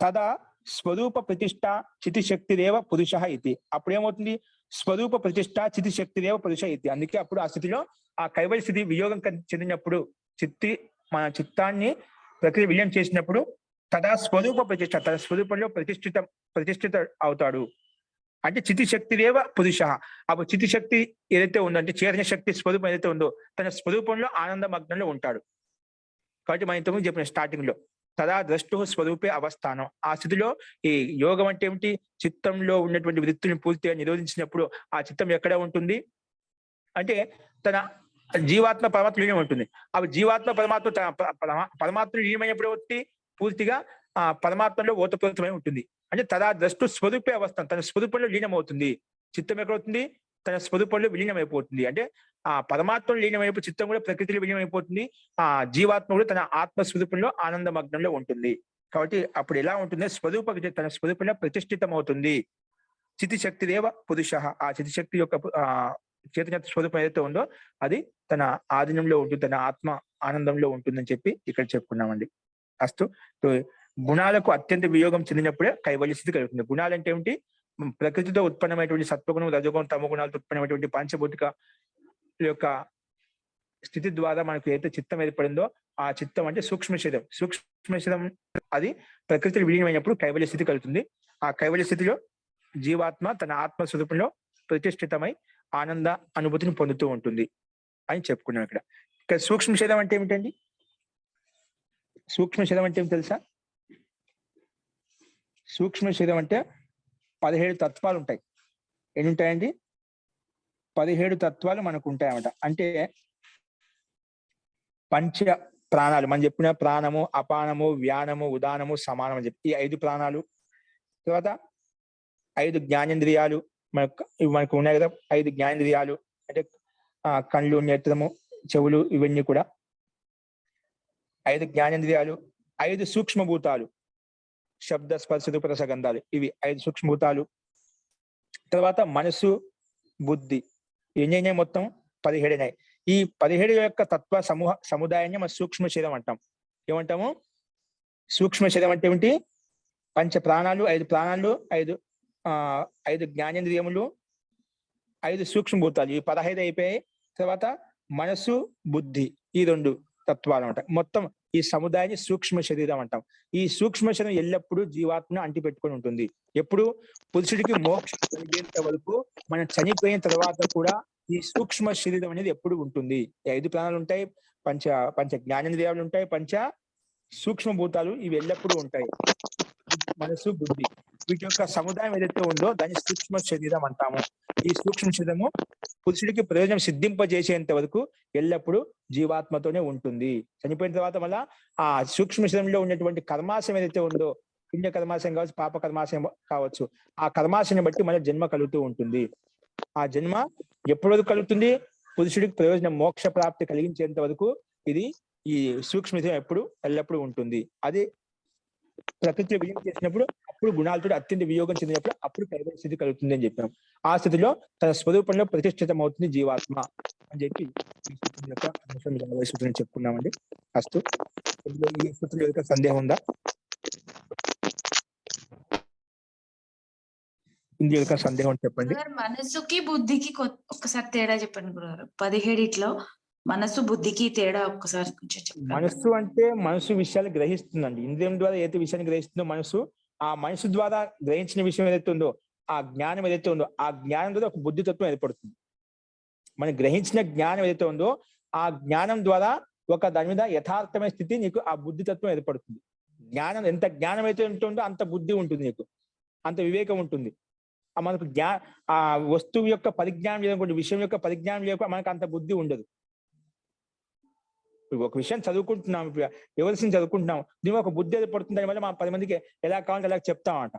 తదా స్వరూప ప్రతిష్ట చితిశక్తిరేవ పురుష ఇది. అప్పుడు ఏమవుతుంది, స్వరూప ప్రతిష్ట చితిశక్తిరేవ పురుష ఇది. అందుకే అప్పుడు ఆ స్థితిలో ఆ కైవల్య స్థితి వియోగం చెందినప్పుడు మన చిత్తాన్ని ప్రక్రియ విలీనం చేసినప్పుడు తదా స్వరూప ప్రతిష్ట, తన స్వరూపంలో ప్రతిష్ఠిత అవుతాడు. అంటే చితిశక్తిరేవ పురుష. అప్పుడు చితిశక్తి ఏదైతే ఉందో అంటే చైతన్య శక్తి స్వరూపం ఏదైతే ఉందో తన స్వరూపంలో ఆనంద మగ్నంలో ఉంటాడు. కాబట్టి మనం ఇంతకుముందు చెప్పిన స్టార్టింగ్ లో తదా ద్రష్టు స్వరూపే అవస్థానం. ఆ స్థితిలో ఈ యోగం అంటే ఏమిటి, చిత్తంలో ఉన్నటువంటి వృత్తిని పూర్తిగా నిరోధించినప్పుడు ఆ చిత్తం ఎక్కడ ఉంటుంది అంటే తన జీవాత్మ పరమాత్మ లీనం ఉంటుంది. అవి జీవాత్మ పరమాత్మ పరమాత్మ లీనమైనప్పుడు పూర్తిగా ఆ పరమాత్మలో ఓతప్రోతమై ఉంటుంది. అంటే తదా ద్రష్టు స్వరూపే అవస్థానం, తన స్వరూపంలో లీనమవుతుంది. చిత్తం ఎక్కడవుతుంది, తన స్వరూపంలో విలీనమైపోతుంది. అంటే ఆ పరమాత్మలో లీనమైపు చిత్తం కూడా ప్రకృతిలో విలీనమైపోతుంది. ఆ జీవాత్మ కూడా తన ఆత్మస్వరూపంలో ఆనంద మగ్నంలో ఉంటుంది. కాబట్టి అప్పుడు ఎలా ఉంటుంది, తన స్వరూపంలో ప్రతిష్ఠితం అవుతుంది. చితిశక్తిరేవ పురుష. ఆ చితిశక్తి యొక్క చైతన్య స్వరూపం ఏదైతే ఉందో అది తన ఆధీనంలో ఉంటుంది, తన ఆత్మ ఆనందంలో ఉంటుందని చెప్పి ఇక్కడ చెప్పుకున్నామండి. అస్తు. గుణాలకు అత్యంత వియోగం చెందినప్పుడే కైవల్య స్థితి కలుగుతుంది. గుణాలు అంటే ఏమిటి, ప్రకృతితో ఉత్పన్నమైనటువంటి సత్వగుణం, రజోగుణం, తమ గుణాలతో ఉత్పన్నమైనటువంటి పంచభౌతిక యొక్క స్థితి ద్వారా మనకు ఏదైతే చిత్తం ఏర్పడిందో ఆ చిత్తం అంటే సూక్ష్మ శరీరం. సూక్ష్మ శరీరం అది ప్రకృతిలో విలీనమైనప్పుడు కైవల్య స్థితి కలుగుతుంది. ఆ కైవల్య స్థితిలో జీవాత్మ తన ఆత్మ స్వరూపంలో ప్రతిష్ఠితమై ఆనంద అనుభూతిని పొందుతూ ఉంటుంది అని చెప్పుకున్నాం ఇక్కడ. ఇక్కడ సూక్ష్మ శరీరం అంటే ఏమిటండి? సూక్ష్మ శరీరం అంటే ఏమి తెలుసా? సూక్ష్మ శరీరం అంటే 17 తత్వాలు ఉంటాయి. ఎన్ని ఉంటాయండి? 17 తత్వాలు మనకు ఉంటాయన్నమాట. అంటే పంచ ప్రాణాలు మనం చెప్పిన ప్రాణము, అపానము, వ్యానము, ఉదానము, సమానం అని చెప్పి ఈ 5 ప్రాణాలు. తర్వాత 5 జ్ఞానేంద్రియాలు మనకు ఉన్నాయి కదా. 5 జ్ఞానేంద్రియాలు అంటే కళ్ళు, నేత్రము, చెవులు, ఇవన్నీ కూడా 5 జ్ఞానేంద్రియాలు. 5 సూక్ష్మభూతాలు, శబ్ద, స్పర్శ, రూప, రస, గంధాలు, ఇవి 5 సూక్ష్మభూతాలు. తర్వాత మనసు, బుద్ధి, ఎన్ని మొత్తం 17. ఈ 17 యొక్క తత్వ సముదాయాన్ని మన సూక్ష్మ శరీరం అంటాం. ఏమంటాము? సూక్ష్మ శరీరం అంటే ఏమిటి? పంచ ప్రాణాలు, 5 ప్రాణాలు, 5 జ్ఞానేంద్రియములు, 5 సూక్ష్మభూతాలు, ఈ 15 అయిపోయాయి. తర్వాత మనసు, బుద్ధి, ఈ 2 తత్వాలు అంటాం. మొత్తం ఈ సముదాయాన్ని సూక్ష్మ శరీరం అంటాం. ఈ సూక్ష్మ శరీరం ఎల్లప్పుడూ జీవాత్మను అంటిపెట్టుకొని ఉంటుంది. ఎప్పుడు? పురుషుడికి మోక్షం కలిగేంత వరకు, మనం చనిపోయిన తర్వాత కూడా ఈ సూక్ష్మ శరీరం అనేది ఎప్పుడు ఉంటుంది. 5 ప్రాణాలు ఉంటాయి, పంచ జ్ఞానేంద్రియాలు ఉంటాయి, పంచ సూక్ష్మభూతాలు, ఇవి ఎల్లప్పుడూ ఉంటాయి. మనసు, బుద్ధి, వీటి యొక్క సముదాయం ఏదైతే ఉందో దాన్ని సూక్ష్మ శరీరం అంటాము. ఈ సూక్ష్మ శరీరము పురుషుడికి ప్రయోజనం సిద్ధింపజేసేంత వరకు ఎల్లప్పుడూ జీవాత్మతోనే ఉంటుంది. చనిపోయిన తర్వాత మళ్ళా ఆ సూక్ష్మ శరీరంలో ఉన్నటువంటి కర్మాశయం ఏదైతే ఉందో, పుణ్య కర్మాశయం కావచ్చు, పాప కర్మాశయం కావచ్చు, ఆ కర్మాశయాన్ని బట్టి మళ్ళీ జన్మ కలుగుతూ ఉంటుంది. ఆ జన్మ ఎప్పటి కలుగుతుంది? పురుషుడికి ప్రయోజనం మోక్ష ప్రాప్తి కలిగించేంత వరకు ఇది ఈ సూక్ష్మ శరీరం ఎప్పుడు ఎల్లప్పుడూ ఉంటుంది. అది ప్రకృతిలో విలీనం చేసినప్పుడు, అప్పుడు గుణాలతో అత్యంత వియోగం చెందినప్పుడు అప్పుడు కైవల్య స్థితి కలుగుతుంది అని చెప్పాం. ఆ స్థితిలో తన స్వరూపంలో ప్రతిష్ఠితం అవుతుంది జీవాత్మ అని చెప్పి ఈ స్థితి యొక్క సూత్రం చెప్పుకున్నామండి. అస్తు. ఈ స్థితిలో యొక్క సందేహం ఉందా? ఇందులో యొక్క సందేహం చెప్పండి. మనసుకి బుద్ధికి ఒక్కసారి తేడా చెప్పండి గురుగారు. 17 మనసు, బుద్ధికి తేడా ఒక్కసారి చెప్పండి. మనస్సు అంటే మనసు విషయాలు గ్రహిస్తుందండి. ఇంద్రియం ద్వారా ఏదైతే విషయాన్ని గ్రహిస్తుందో మనసు, ఆ మనసు ద్వారా గ్రహించిన విషయం ఏదైతే ఉందో, ఆ జ్ఞానం ఏదైతే ఉందో, ఆ జ్ఞానం ద్వారా ఒక బుద్ధితత్వం ఏర్పడుతుంది. మనం గ్రహించిన జ్ఞానం ఏదైతే ఉందో, ఆ జ్ఞానం ద్వారా ఒక దాని మీద యథార్థమైన స్థితి నీకు ఆ బుద్ధితత్వం ఏర్పడుతుంది. జ్ఞానం ఎంత జ్ఞానం అయితే ఉంటుందో అంత బుద్ధి ఉంటుంది, నీకు అంత వివేకం ఉంటుంది. మనకు ఆ వస్తువు యొక్క పరిజ్ఞానం లేకుండా, విషయం యొక్క పరిజ్ఞానం లేకుండా మనకు అంత బుద్ధి ఉండదు. ఒక విషయం చదువుకుంటున్నాం, ఎవరిని చదువుకుంటున్నాం, దీని ఒక బుద్ధి ఏర్పడుతుంది. దాని వల్ల మనం 10 మందికి ఎలా కావాలంటే అలా చెప్తామన్నమాట.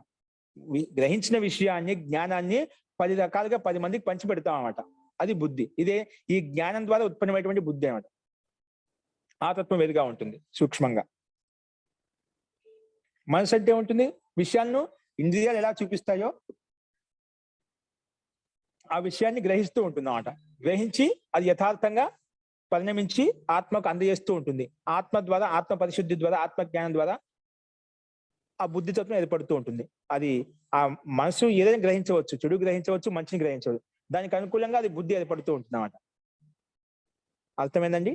గ్రహించిన విషయాన్ని, జ్ఞానాన్ని 10 రకాలుగా 10 మందికి పంచి పెడతాం అన్నమాట. అది బుద్ధి. ఇదే ఈ జ్ఞానం ద్వారా ఉత్పన్నమైనటువంటి బుద్ధి అన్నమాట. ఆ తత్వం వేరుగా ఉంటుంది సూక్ష్మంగా. మనసు అంటే ఉంటుంది, విషయాలను ఇంద్రియాలు ఎలా చూపిస్తాయో ఆ విషయాన్ని గ్రహిస్తూ ఉంటుంది అన్నమాట. గ్రహించి అది యథార్థంగా పరిణమించి ఆత్మకు అందజేస్తూ ఉంటుంది. ఆత్మ ద్వారా, ఆత్మ పరిశుద్ధి ద్వారా, ఆత్మ జ్ఞానం ద్వారా ఆ బుద్ధితత్వం ఏర్పడుతూ ఉంటుంది. అది ఆ మనసు ఏదైనా గ్రహించవచ్చు, చెడు గ్రహించవచ్చు, మంచిని గ్రహించవచ్చు. దానికి అనుకూలంగా అది బుద్ధి ఏర్పడుతూ ఉంటుంది అన్నమాట. అర్థమైందండి?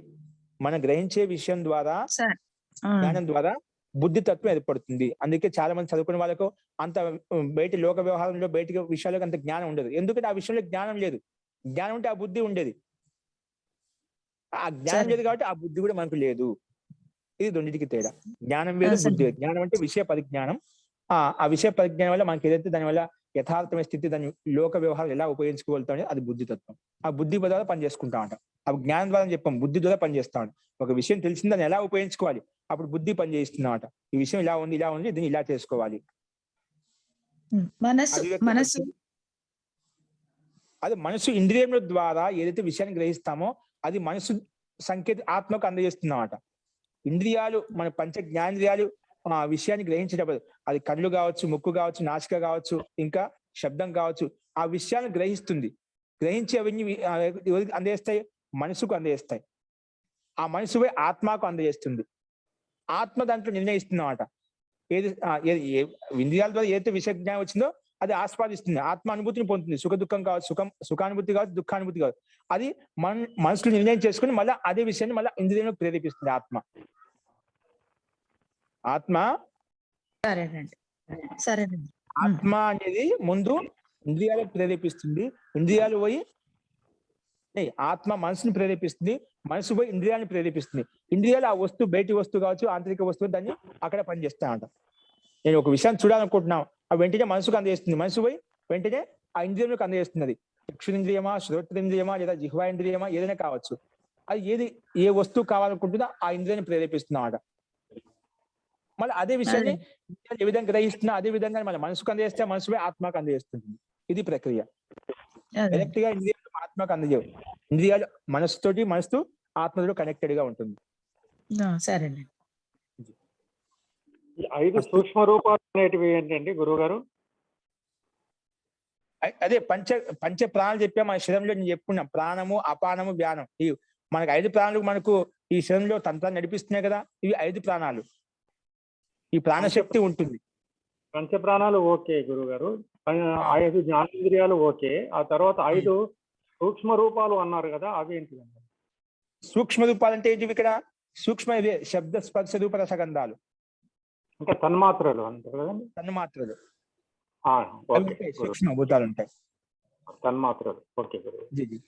మనం గ్రహించే విషయం ద్వారా, జ్ఞానం ద్వారా బుద్ధితత్వం ఏర్పడుతుంది. అందుకే చాలా మంది చదువుకునే వాళ్ళకు అంత బయట లోక వ్యవహారంలో, బయట విషయాలకు అంత జ్ఞానం ఉండదు. ఎందుకంటే ఆ విషయంలో జ్ఞానం లేదు. జ్ఞానం ఉంటే ఆ బుద్ధి ఉండేది. ఆ జ్ఞానం లేదు కాబట్టి ఆ బుద్ధి కూడా మనకు లేదు. ఇది రెండింటికి తేడా. జ్ఞానం వేరు, బుద్ధి వేరు. జ్ఞానం అంటే విషయ పరిజ్ఞానం. ఆ విషయ పరిజ్ఞానం వల్ల మనకి ఏదైతే దాని వల్ల యథార్థమైన స్థితి, దాని లోక వ్యవహారం ఎలా ఉపయోగించుకోగలుగుతామని అది బుద్ధితత్వం. ఆ బుద్ధి ద్వారా పనిచేసుకుంటా ఉంటాం. ఆ జ్ఞానం ద్వారా చెప్పాం, బుద్ధి ద్వారా పనిచేస్తా ఉంటాం. ఒక విషయం తెలిసింది, దాన్ని ఎలా ఉపయోగించుకోవాలి, అప్పుడు బుద్ధి పనిచేస్తున్నమాట. ఈ విషయం ఇలా ఉంది, ఇలా ఉంది, దీన్ని ఇలా చేసుకోవాలి. అది మనసు ఇంద్రియముల ద్వారా ఏదైతే విషయాన్ని గ్రహిస్తామో అది మనసు సంకేత ఆత్మకు అందజేస్తున్నమాట. ఇంద్రియాలు, మన పంచ జ్ఞానేంద్రియాలు ఆ విషయాన్ని గ్రహించేటప్పుడు, అది కళ్ళు కావచ్చు, ముక్కు కావచ్చు, నాసిక కావచ్చు, ఇంకా శబ్దం కావచ్చు, ఆ విషయాన్ని గ్రహిస్తుంది. గ్రహించి అవన్నీ ఎవరికి అందజేస్తాయి? మనసుకు అందజేస్తాయి. ఆ మనసు ఆత్మకు అందజేస్తుంది. ఆత్మ దాంట్లో నిర్ణయిస్తున్నమాట. ఇంద్రియాల ద్వారా ఏదైతే విషయ జ్ఞానం వచ్చిందో అది ఆస్వాదిస్తుంది, ఆత్మ అనుభూతిని పొందుతుంది. సుఖ దుఃఖం కావచ్చు, సుఖానుభూతి కావచ్చు, దుఃఖానుభూతి కావచ్చు. అది మనసులో నిర్ణయం చేసుకుని మళ్ళీ అదే విషయాన్ని మళ్ళీ ఇంద్రియంలో ప్రేరేపిస్తుంది ఆత్మ. ఆత్మ సరేనండి. సరేనండి. ఆత్మ అనేది ముందు ఇంద్రియాలకు ప్రేరేపిస్తుంది. ఇంద్రియాలు పోయి ఆత్మ మనసుని ప్రేరేపిస్తుంది. మనసు పోయి ఇంద్రియాలను ప్రేరేపిస్తుంది. ఇంద్రియాలు ఆ వస్తువు, బయటి వస్తువు కావచ్చు, ఆంతరిక వస్తువు, దాన్ని అక్కడ పనిచేస్తాయంట. నేను ఒక విషయాన్ని చూడాలనుకుంటున్నాను, ఆ వెంటనే మనసుకు అందజేస్తుంది. మనసు పోయి వెంటనే ఆ ఇంద్రియంలోకి అందజేస్తుంది. అది చక్షురింద్రియమా, శ్రోత్రేంద్రియమా, లేదా జిహ్వాయింద్రియమా, ఏదైనా కావచ్చు. అది ఏ వస్తువు కావాలనుకుంటుందో ఆ ఇంద్రియాన్ని ప్రేరేపిస్తున్నమాట. మళ్ళీ అదే విషయాన్ని ఏ విధంగా గ్రహిస్తున్నా అదే విధంగా మన మనసుకు అందజేస్తే మనసు పోయి ఆత్మకు అందజేస్తుంది. ఇది ప్రక్రియ. డైరెక్ట్ గా ఇంద్రియాలు ఆత్మకు అందజేయవు. ఇంద్రియాలు మనసుతో ఆత్మతో కనెక్టెడ్ గా ఉంటుంది. సరేనండి. ఈ 5 సూక్ష్మ రూపాలు అనేటివి ఏంటండి గురువుగారు? అదే పంచ ప్రాణాలు చెప్పా మన శరీరంలో. నేను చెప్పుకున్నాం, ప్రాణము, అపానము, వ్యానం. ఈ మనకు 5 ప్రాణాలు మనకు ఈ శరీరంలో తంత్రాన్ని నడిపిస్తున్నాయి కదా. ఇవి 5 ప్రాణాలు. ఈ ప్రాణశక్తి ఉంటుంది. పంచ ప్రాణాలు ఓకే గురువుగారు. 5 జ్ఞానేంద్రియాలు ఓకే. ఆ తర్వాత 5 సూక్ష్మ రూపాలు అన్నారు కదా, అవి ఏంటిదండి? సూక్ష్మ రూపాలు అంటే ఏంటివి? ఇక్కడ సూక్ష్మ ఇవే శబ్ద, స్పర్శ, రూప, రసగంధాలు. అంటే తన్మాత్రలు అంటారు కదండి. తన్మాత్రలు ఓకే, సూక్ష్మ భూతాలు ఉంటాయి. తన్మాత్రలు. ఓకే గురువు.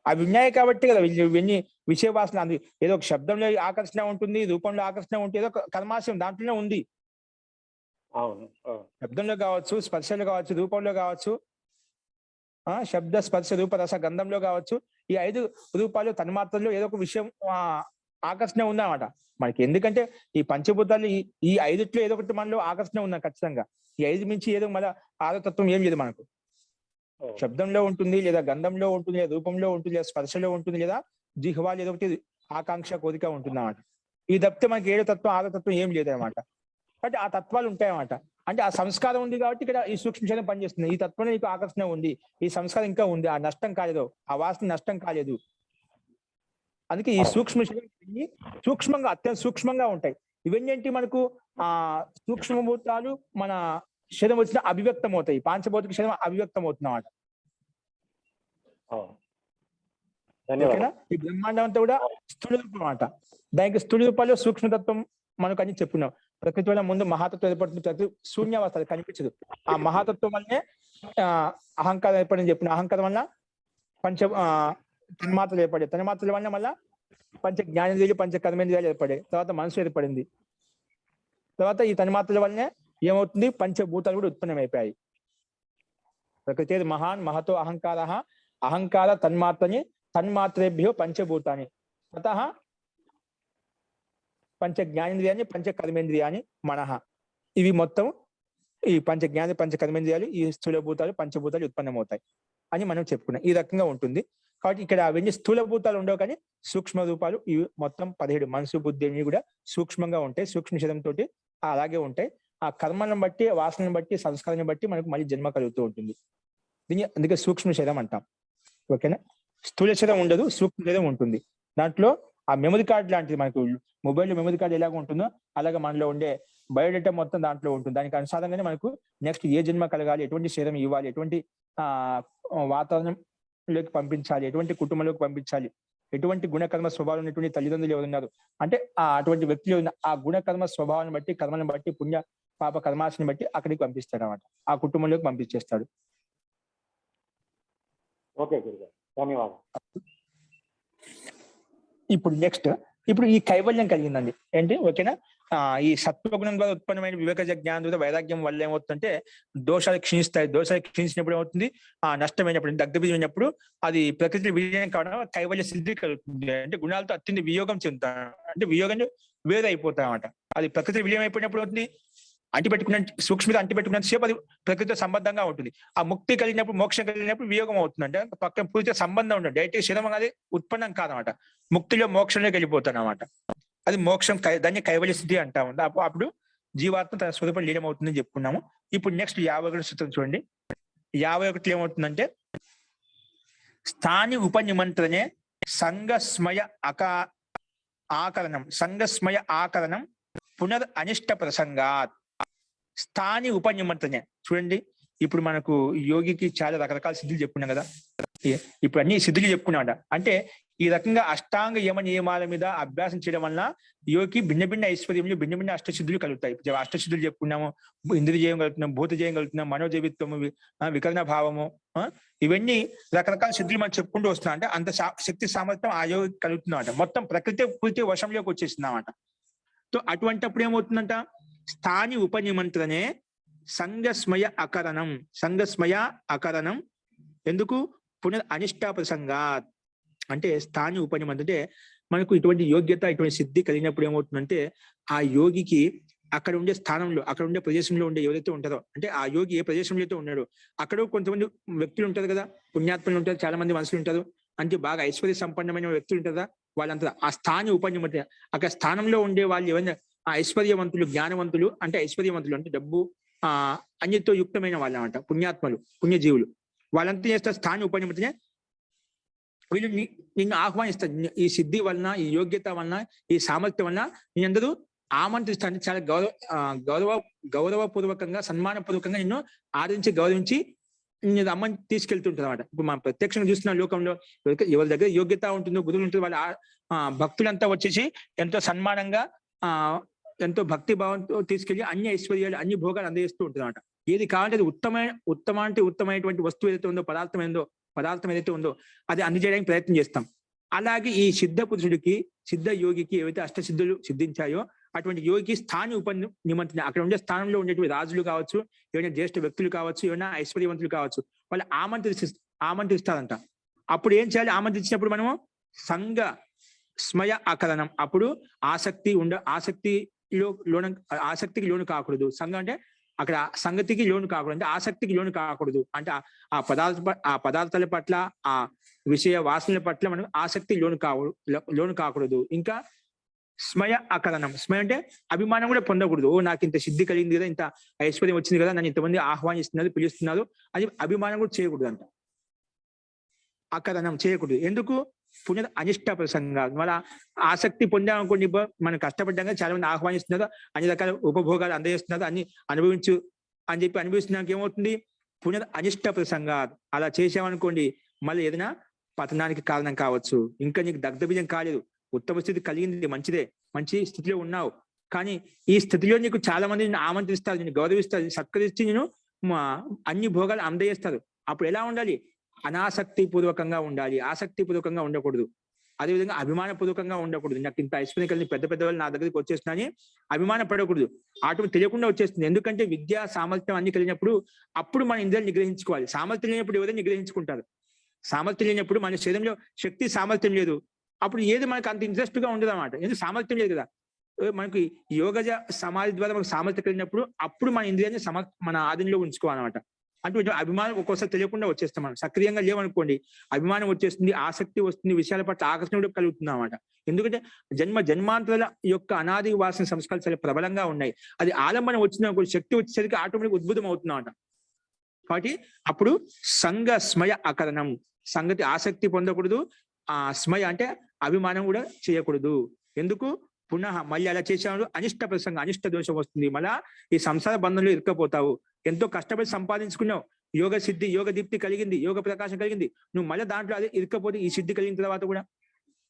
అవి ఉన్నాయి కాబట్టి కదా ఇవన్నీ విషయ వాసన. అది ఏదో ఒక శబ్దంలో ఆకర్షణ ఉంటుంది, రూపంలో ఆకర్షణ ఉంటుంది, ఏదో కర్మాశయం దాంట్లోనే ఉంది. అవును. శబ్దంలో కావచ్చు, స్పర్శలో కావచ్చు, రూపంలో కావచ్చు, శబ్ద, స్పర్శ, రూప, రస, గంధంలో కావచ్చు. ఈ 5 రూపాలు తన్మాత్రల్లో ఏదో ఒక విషయం ఆకర్షణ ఉందన్నమాట మనకి. ఎందుకంటే ఈ పంచభూతాలు ఈ 5లో ఏదో ఒకటి మనలో ఆకర్షణ ఉందా ఖచ్చితంగా. ఈ 5 మించి ఏదో మన ఆరోతత్వం ఏం లేదు మనకు. శబ్దంలో ఉంటుంది, లేదా గంధంలో ఉంటుంది, లేదా రూపంలో ఉంటుంది, లేదా స్పర్శలో ఉంటుంది, లేదా జిహ్వాలు ఏదో ఒకటి ఆకాంక్ష, కోరిక ఉంటుంది అన్నమాట. ఈ తప్పితే మనకి 7 తత్వం, 6 తత్వం ఏం లేదన్నమాట. కాబట్టి ఆ తత్వాలు ఉంటాయన్నమాట. అంటే ఆ సంస్కారం ఉంది కాబట్టి ఇక్కడ ఈ సూక్ష్మ శరీరం పనిచేస్తుంది. ఈ తత్వంలో నీకు ఆకర్షణ ఉంది, ఈ సంస్కారం ఇంకా ఉంది, ఆ నష్టం కాలేదు, ఆ వాసన నష్టం కాలేదు. అందుకే ఈ సూక్ష్మ శరీరం సూక్ష్మంగా, అత్యంత సూక్ష్మంగా ఉంటాయి. ఇవన్నీ ఏంటి మనకు ఆ సూక్ష్మభూతాలు మన శరీరం వచ్చిన అభివ్యక్తం అవుతాయి. పాంచభౌతిక శరీరం అభివ్యక్తం అవుతున్నమాట. ఈ బ్రహ్మాండం అంతా కూడా స్థూల రూపం అన్నమాట. దానికి స్థూల రూపాల్లో సూక్ష్మతత్వం మనకు అని చెప్పుకున్నాం. ప్రకృతి వల్ల ముందు మహాతత్వం ఏర్పడుతుంది. ప్రకృతి శూన్యావస్థ, అది కనిపించదు. ఆ మహాతత్వం వల్లనే అహంకారం ఏర్పడింది చెప్పిన. అహంకారం వల్ల తన్మాత్రలు ఏర్పడే, తన్మాత్రల వల్ల మళ్ళా పంచ జ్ఞానేంద్రియాలు, పంచ కర్మేంద్రియాలు ఏర్పడే, తర్వాత మనసు ఏర్పడింది. తర్వాత ఈ తన్మాత్రల వల్లనే ఏమవుతుంది, పంచభూతాలు కూడా ఉత్పన్నమైపోయాయి. ప్రకృతి మహాన్ మహతో అహంకార, అహంకార తన్మాత్రని, తన్మాత్రేభ్యో పంచభూతాన్ని, అతః పంచ జ్ఞానేంద్రియాన్ని, పంచ కర్మేంద్రియాన్ని, మనః. ఇవి మొత్తం ఈ పంచ జ్ఞాన, పంచ కర్మేంద్రియాలు, ఈ స్థూల భూతాలు, పంచభూతాలు ఉత్పన్నమవుతాయి అని మనం చెప్పుకున్నాం. ఈ రకంగా ఉంటుంది. కాబట్టి ఇక్కడ అవన్నీ స్థూల భూతాలు ఉండవు, కానీ సూక్ష్మ రూపాలు ఇవి మొత్తం 17. మనసు, బుద్ధి అన్ని కూడా సూక్ష్మంగా ఉంటాయి. సూక్ష్మ శరీరంతో అలాగే ఉంటాయి. ఆ కర్మలను బట్టి, వాసనను బట్టి, సంస్కారాన్ని బట్టి మనకు మళ్ళీ జన్మ కలుగుతూ ఉంటుంది. దీన్ని అందుకే సూక్ష్మ శరీరం అంటాం. ఓకేనా? స్థూల శరీరం ఉండదు, సూక్ష్మ శరీరం ఉంటుంది. దాంట్లో ఆ మెమరీ కార్డ్ లాంటిది, మనకు మొబైల్లో మెమరీ కార్డ్ ఎలాగ ఉంటుందో అలాగే మనలో ఉండే బయోడేటా మొత్తం దాంట్లో ఉంటుంది. దానికి అనుసారంగానే మనకు నెక్స్ట్ ఏ జన్మ కలగాలి, ఎటువంటి శరీరం ఇవ్వాలి, ఎటువంటి వాతావరణంలోకి పంపించాలి, ఎటువంటి కుటుంబంలోకి పంపించాలి, ఎటువంటి గుణకర్మ స్వభావం ఉన్నటువంటి తల్లిదండ్రులు ఎవరున్నారు అంటే అటువంటి వ్యక్తులు ఆ గుణకర్మ స్వభావాన్ని బట్టి, కర్మలను బట్టి, పుణ్య పాప కర్మాశని బట్టి అక్కడికి పంపిస్తాడు అన్నమాట. ఆ కుటుంబంలోకి పంపించేస్తాడు. ఓకే గురుగారు, ధన్యవాదాలు. ఇప్పుడు నెక్స్ట్, ఇప్పుడు ఈ కైవల్యం కలిగిందండి ఏంటి? ఓకేనా? ఈ సత్వగుణం ద్వారా ఉత్పన్నమైన వివేక జ్ఞానం ద్వారా వైరాగ్యం వల్ల ఏమవుతుందంటే దోషాలు క్షీణిస్తాయి. దోషాలు క్షీణించినప్పుడు ఏమవుతుంది, దష్టమైనప్పుడు, దగ్ధబీజమైనప్పుడు అది ప్రకృతి విజయం కావడం కైవల్య సిద్ధి కలుగుతుంది. అంటే గుణాలతో అత్యంత వియోగం చెందుతాయి, అంటే వియోగం వేరే అయిపోతాయి అన్నమాట. అది ప్రకృతి విజయం అయిపోయినప్పుడు అవుతుంది, అంటిపెట్టుకున్న సూక్ష్మత అంటిపెట్టుకున్నంత సేపు అది ప్రకృతితో సంబంధంగా ఉంటుంది. ఆ ముక్తి కలిగినప్పుడు, మోక్షం కలిగినప్పుడు వియోగం అవుతుంది. అంటే పక్కన పూర్తిగా సంబంధం ఉండదు, డైరెక్ట్ శరీరం అది ఉత్పన్నం కాదనమాట. ముక్తిలో మోక్షంలోకి వెళ్ళిపోతాను అనమాట. అది మోక్షం, దాన్ని కైవల్య స్థితి అంటాము. అప్పుడు జీవాత్మ తన స్వరూపం లీనమవుతుందని చెప్పుకున్నాము. ఇప్పుడు నెక్స్ట్ 51 సూత్రం చూడండి. 51 ఏమవుతుందంటే స్థాని ఉపనిమంత్రణే సంగస్మయ ఆకరణం, సంగస్మయ ఆకరణం పునర్ అనిష్ట ప్రసంగాత్. స్థాని ఉపనిమంత్రణే చూడండి, ఇప్పుడు మనకు యోగికి చాలా రకరకాల సిద్ధులు చెప్పుకున్నాం కదా. ఇప్పుడు అన్ని సిద్ధులు చెప్పుకున్నామట. అంటే ఈ రకంగా అష్టాంగ యమ నియమాల మీద అభ్యాసం చేయడం వల్ల యోగికి భిన్న భిన్న ఐశ్వర్యములు, భిన్న భిన్న అష్టసిద్ధులు కలుగుతాయి. అష్టసిద్ధులు చెప్పుకున్నాము, ఇంద్రియజయం కలుగుతున్నాం, భూతజయం కలుగుతున్నాం, మనోజీవిత్వము, వికరణ భావము, ఇవన్నీ రకరకాల సిద్ధులు మనం చెప్పుకుంటూ వస్తున్నాం. అంటే అంత శక్తి సామర్థ్యం ఆ యోగి కలుగుతుందన్నమాట. మొత్తం ప్రకృతి పూర్తి వశంలోకి వచ్చేసిందన్నమాట. సో అటువంటిప్పుడు ఏమవుతుందంట, స్థాని ఉపనిమంత్రనే సంగస్మయ అకరణం. సంగస్మయ అకరణం ఎందుకు? పునర్ అనిష్టా ప్రసంగాత్. అంటే స్థాని ఉపనిమంత్రం అంటే మనకు ఇటువంటి యోగ్యత, ఇటువంటి సిద్ధి కలిగినప్పుడు ఏమవుతుందంటే ఆ యోగికి అక్కడ ఉండే స్థానంలో, అక్కడ ఉండే ప్రదేశంలో ఉండే ఎవరైతే ఉంటారో, అంటే ఆ యోగి ఏ ప్రదేశంలో అయితే ఉన్నాడో అక్కడ కొంతమంది వ్యక్తులు ఉంటారు కదా, పుణ్యాత్మలు ఉంటారు, చాలా మంది మనుషులు ఉంటారు, అంటే బాగా ఐశ్వర్య సంపన్నమైన వ్యక్తులు ఉంటారు కదా, వాళ్ళంతా ఆ స్థాని ఉపనిమంత్రం. అక్కడ స్థానంలో ఉండే వాళ్ళు ఎవరైనా ఆ ఐశ్వర్యవంతులు, జ్ఞానవంతులు, అంటే ఐశ్వర్యవంతులు అంటే డబ్బు అన్నితో యుక్తమైన వాళ్ళు అన్నమాట, పుణ్యాత్మలు, పుణ్యజీవులు. వాళ్ళంతా చేస్తారు స్థాని ఉపనిమంత్రనే. వీళ్ళు నిన్ను ఆహ్వానిస్తారు. ఈ సిద్ధి వలన, ఈ యోగ్యత వలన, ఈ సామర్థ్యం వలన నేనందరూ ఆమంత్రిస్తాను. చాలా గౌరవపూర్వకంగా, సన్మానపూర్వకంగా నిన్ను ఆదరించి, గౌరవించి నేను అమ్మని తీసుకెళ్తుంటారు అనమాట. ఇప్పుడు మనం ప్రత్యక్షంగా చూస్తున్న లోకంలో ఎవరి దగ్గర యోగ్యత ఉంటుందో, గురువులు ఉంటుందో, వాళ్ళ భక్తులంతా వచ్చేసి ఎంతో సన్మానంగా, ఎంతో భక్తి భావంతో తీసుకెళ్లి అన్ని ఐశ్వర్యాలు, అన్ని భోగాలు అందజేస్తూ ఉంటుంది అనమాట. ఏది కావాలంటే అది ఉత్తమమైనటువంటి వస్తువు ఏదైతే ఉందో, పదార్థం ఏదైతే ఉందో అది అందజేయడానికి ప్రయత్నం చేస్తాం. అలాగే ఈ సిద్ధ పురుషుడికి, సిద్ధ యోగికి ఏవైతే అష్టసిద్ధులు సిద్ధించాయో అటువంటి యోగికి స్థాని ఉపనిమంత్రణ, అక్కడ ఉండే స్థానంలో ఉండేటువంటి రాజులు కావచ్చు, ఏమైనా జ్యేష్ఠ వ్యక్తులు కావచ్చు, ఏమైనా ఐశ్వర్యవంతులు కావచ్చు, వాళ్ళు ఆమంత్రిస్తారంట. అప్పుడు ఏం చేయాలి? ఆమంత్రించినప్పుడు మనము సంఘ స్మయ అకరణం. అప్పుడు ఆసక్తికి లోను కాకూడదు. సంఘం అంటే అక్కడ సంగతికి లోను కాకూడదు, అంటే ఆసక్తికి లోను కాకూడదు. అంటే ఆ పదార్థాల పట్ల, ఆ విషయ వాసనల పట్ల మనం ఆసక్తి లోను కాకూడదు. ఇంకా స్మయ అకరణం. స్మయ అంటే అభిమానం కూడా పొందకూడదు. నాకు ఇంత సిద్ధి కలిగింది కదా, ఇంత ఐశ్వర్యం వచ్చింది కదా, నన్ను ఇంతమంది ఆహ్వానిస్తున్నారు, పిలుస్తున్నారు, అది అభిమానం కూడా చేయకూడదు అంట. అకరణం చేయకూడదు. ఎందుకు? పునర్ అనిష్ట ప్రసంగా. మళ్ళా ఆసక్తి పొందామనుకోండి, మనం కష్టపడ్డాక చాలా మంది ఆహ్వానిస్తున్నారు, అన్ని రకాల ఉపభోగాలు అందజేస్తున్నారు, అన్ని అనుభవించు అని చెప్పి అనుభవిస్తున్నాక ఏమవుతుంది? పునర్ అనిష్ట ప్రసంగా. అలా చేసామనుకోండి మళ్ళీ ఏదైనా పతనానికి కారణం కావచ్చు. ఇంకా నీకు దగ్ధబీజం కాలేదు, ఉత్తమ స్థితి కలిగింది, మంచిదే, మంచి స్థితిలో ఉన్నావు, కానీ ఈ స్థితిలో నీకు చాలా మంది నిన్ను ఆమంత్రిస్తారు, నేను గౌరవిస్తారు, సత్కరించి నేను అన్ని భోగాలు అందజేస్తారు. అప్పుడు ఎలా ఉండాలి? అనాసక్తి పూర్వకంగా ఉండాలి, ఆసక్తి పూర్వకంగా ఉండకూడదు. అదేవిధంగా అభిమానపూర్వకంగా ఉండకూడదు. నాకు ఇంత ఐశ్వర్యం కలిగి పెద్ద వాళ్ళు నా దగ్గరికి వచ్చేస్తున్నాని అభిమాన పడకూడదు. ఆటోమేటిక్ తెలియకుండా వచ్చేస్తుంది. ఎందుకంటే విద్య, సామర్థ్యం అన్ని కలిగినప్పుడు అప్పుడు మన ఇంద్రియాలు నిగ్రహించుకోవాలి. సామర్థ్యం లేనప్పుడు ఎవరైనా నిగ్రహించుకుంటారు. సామర్థ్యం లేనప్పుడు మన శరీరంలో శక్తి, సామర్థ్యం లేదు, అప్పుడు ఏది మనకు అంత ఇంట్రెస్ట్ గా ఉండదు అన్నమాట. ఎందుకు? సామర్థ్యం లేదు కదా. మనకి యోగజ సమాధి ద్వారా మనకు సామర్థ్యం కలిగినప్పుడు అప్పుడు మన ఇంద్రియాన్ని మన ఆధీనంలో ఉంచుకోవాలన్నమాట. అటువంటి అభిమానం ఒక్కోసారి తెలియకుండా వచ్చేస్తాం. మనం సక్రియంగా లేవనుకోండి, అభిమానం వచ్చేస్తుంది, ఆసక్తి వస్తుంది, విషయాల పట్ల ఆకర్షణ కూడా కలుగుతుంది అన్నమాట. ఎందుకంటే జన్మాంతరాల యొక్క అనాది వాసన సంస్కారాలు చాలా ప్రబలంగా ఉన్నాయి. అది ఆలంబన వచ్చిన శక్తి వచ్చేసరికి ఆటోమేటిక్ ఉద్భుతం అవుతుందన్నమాట. కాబట్టి అప్పుడు సంఘ స్మయ అకరణం. సంగతి ఆసక్తి పొందకూడదు, ఆ స్మయ అంటే అభిమానం కూడా చేయకూడదు. ఎందుకు? పునః మళ్ళీ అలా చేసాడు అనిష్ట ప్రసంగం, అనిష్ట దోషం వస్తుంది. మళ్ళా ఈ సంసార బంధంలో ఇరుక్కపోతావు. ఎంతో కష్టపడి సంపాదించుకున్నావు, యోగ సిద్ధి, యోగ దీప్తి కలిగింది, యోగ ప్రకాశం కలిగింది, నువ్వు మళ్ళీ దాంట్లో అదే ఇరుక్కపోతే ఈ సిద్ధి కలిగిన తర్వాత కూడా,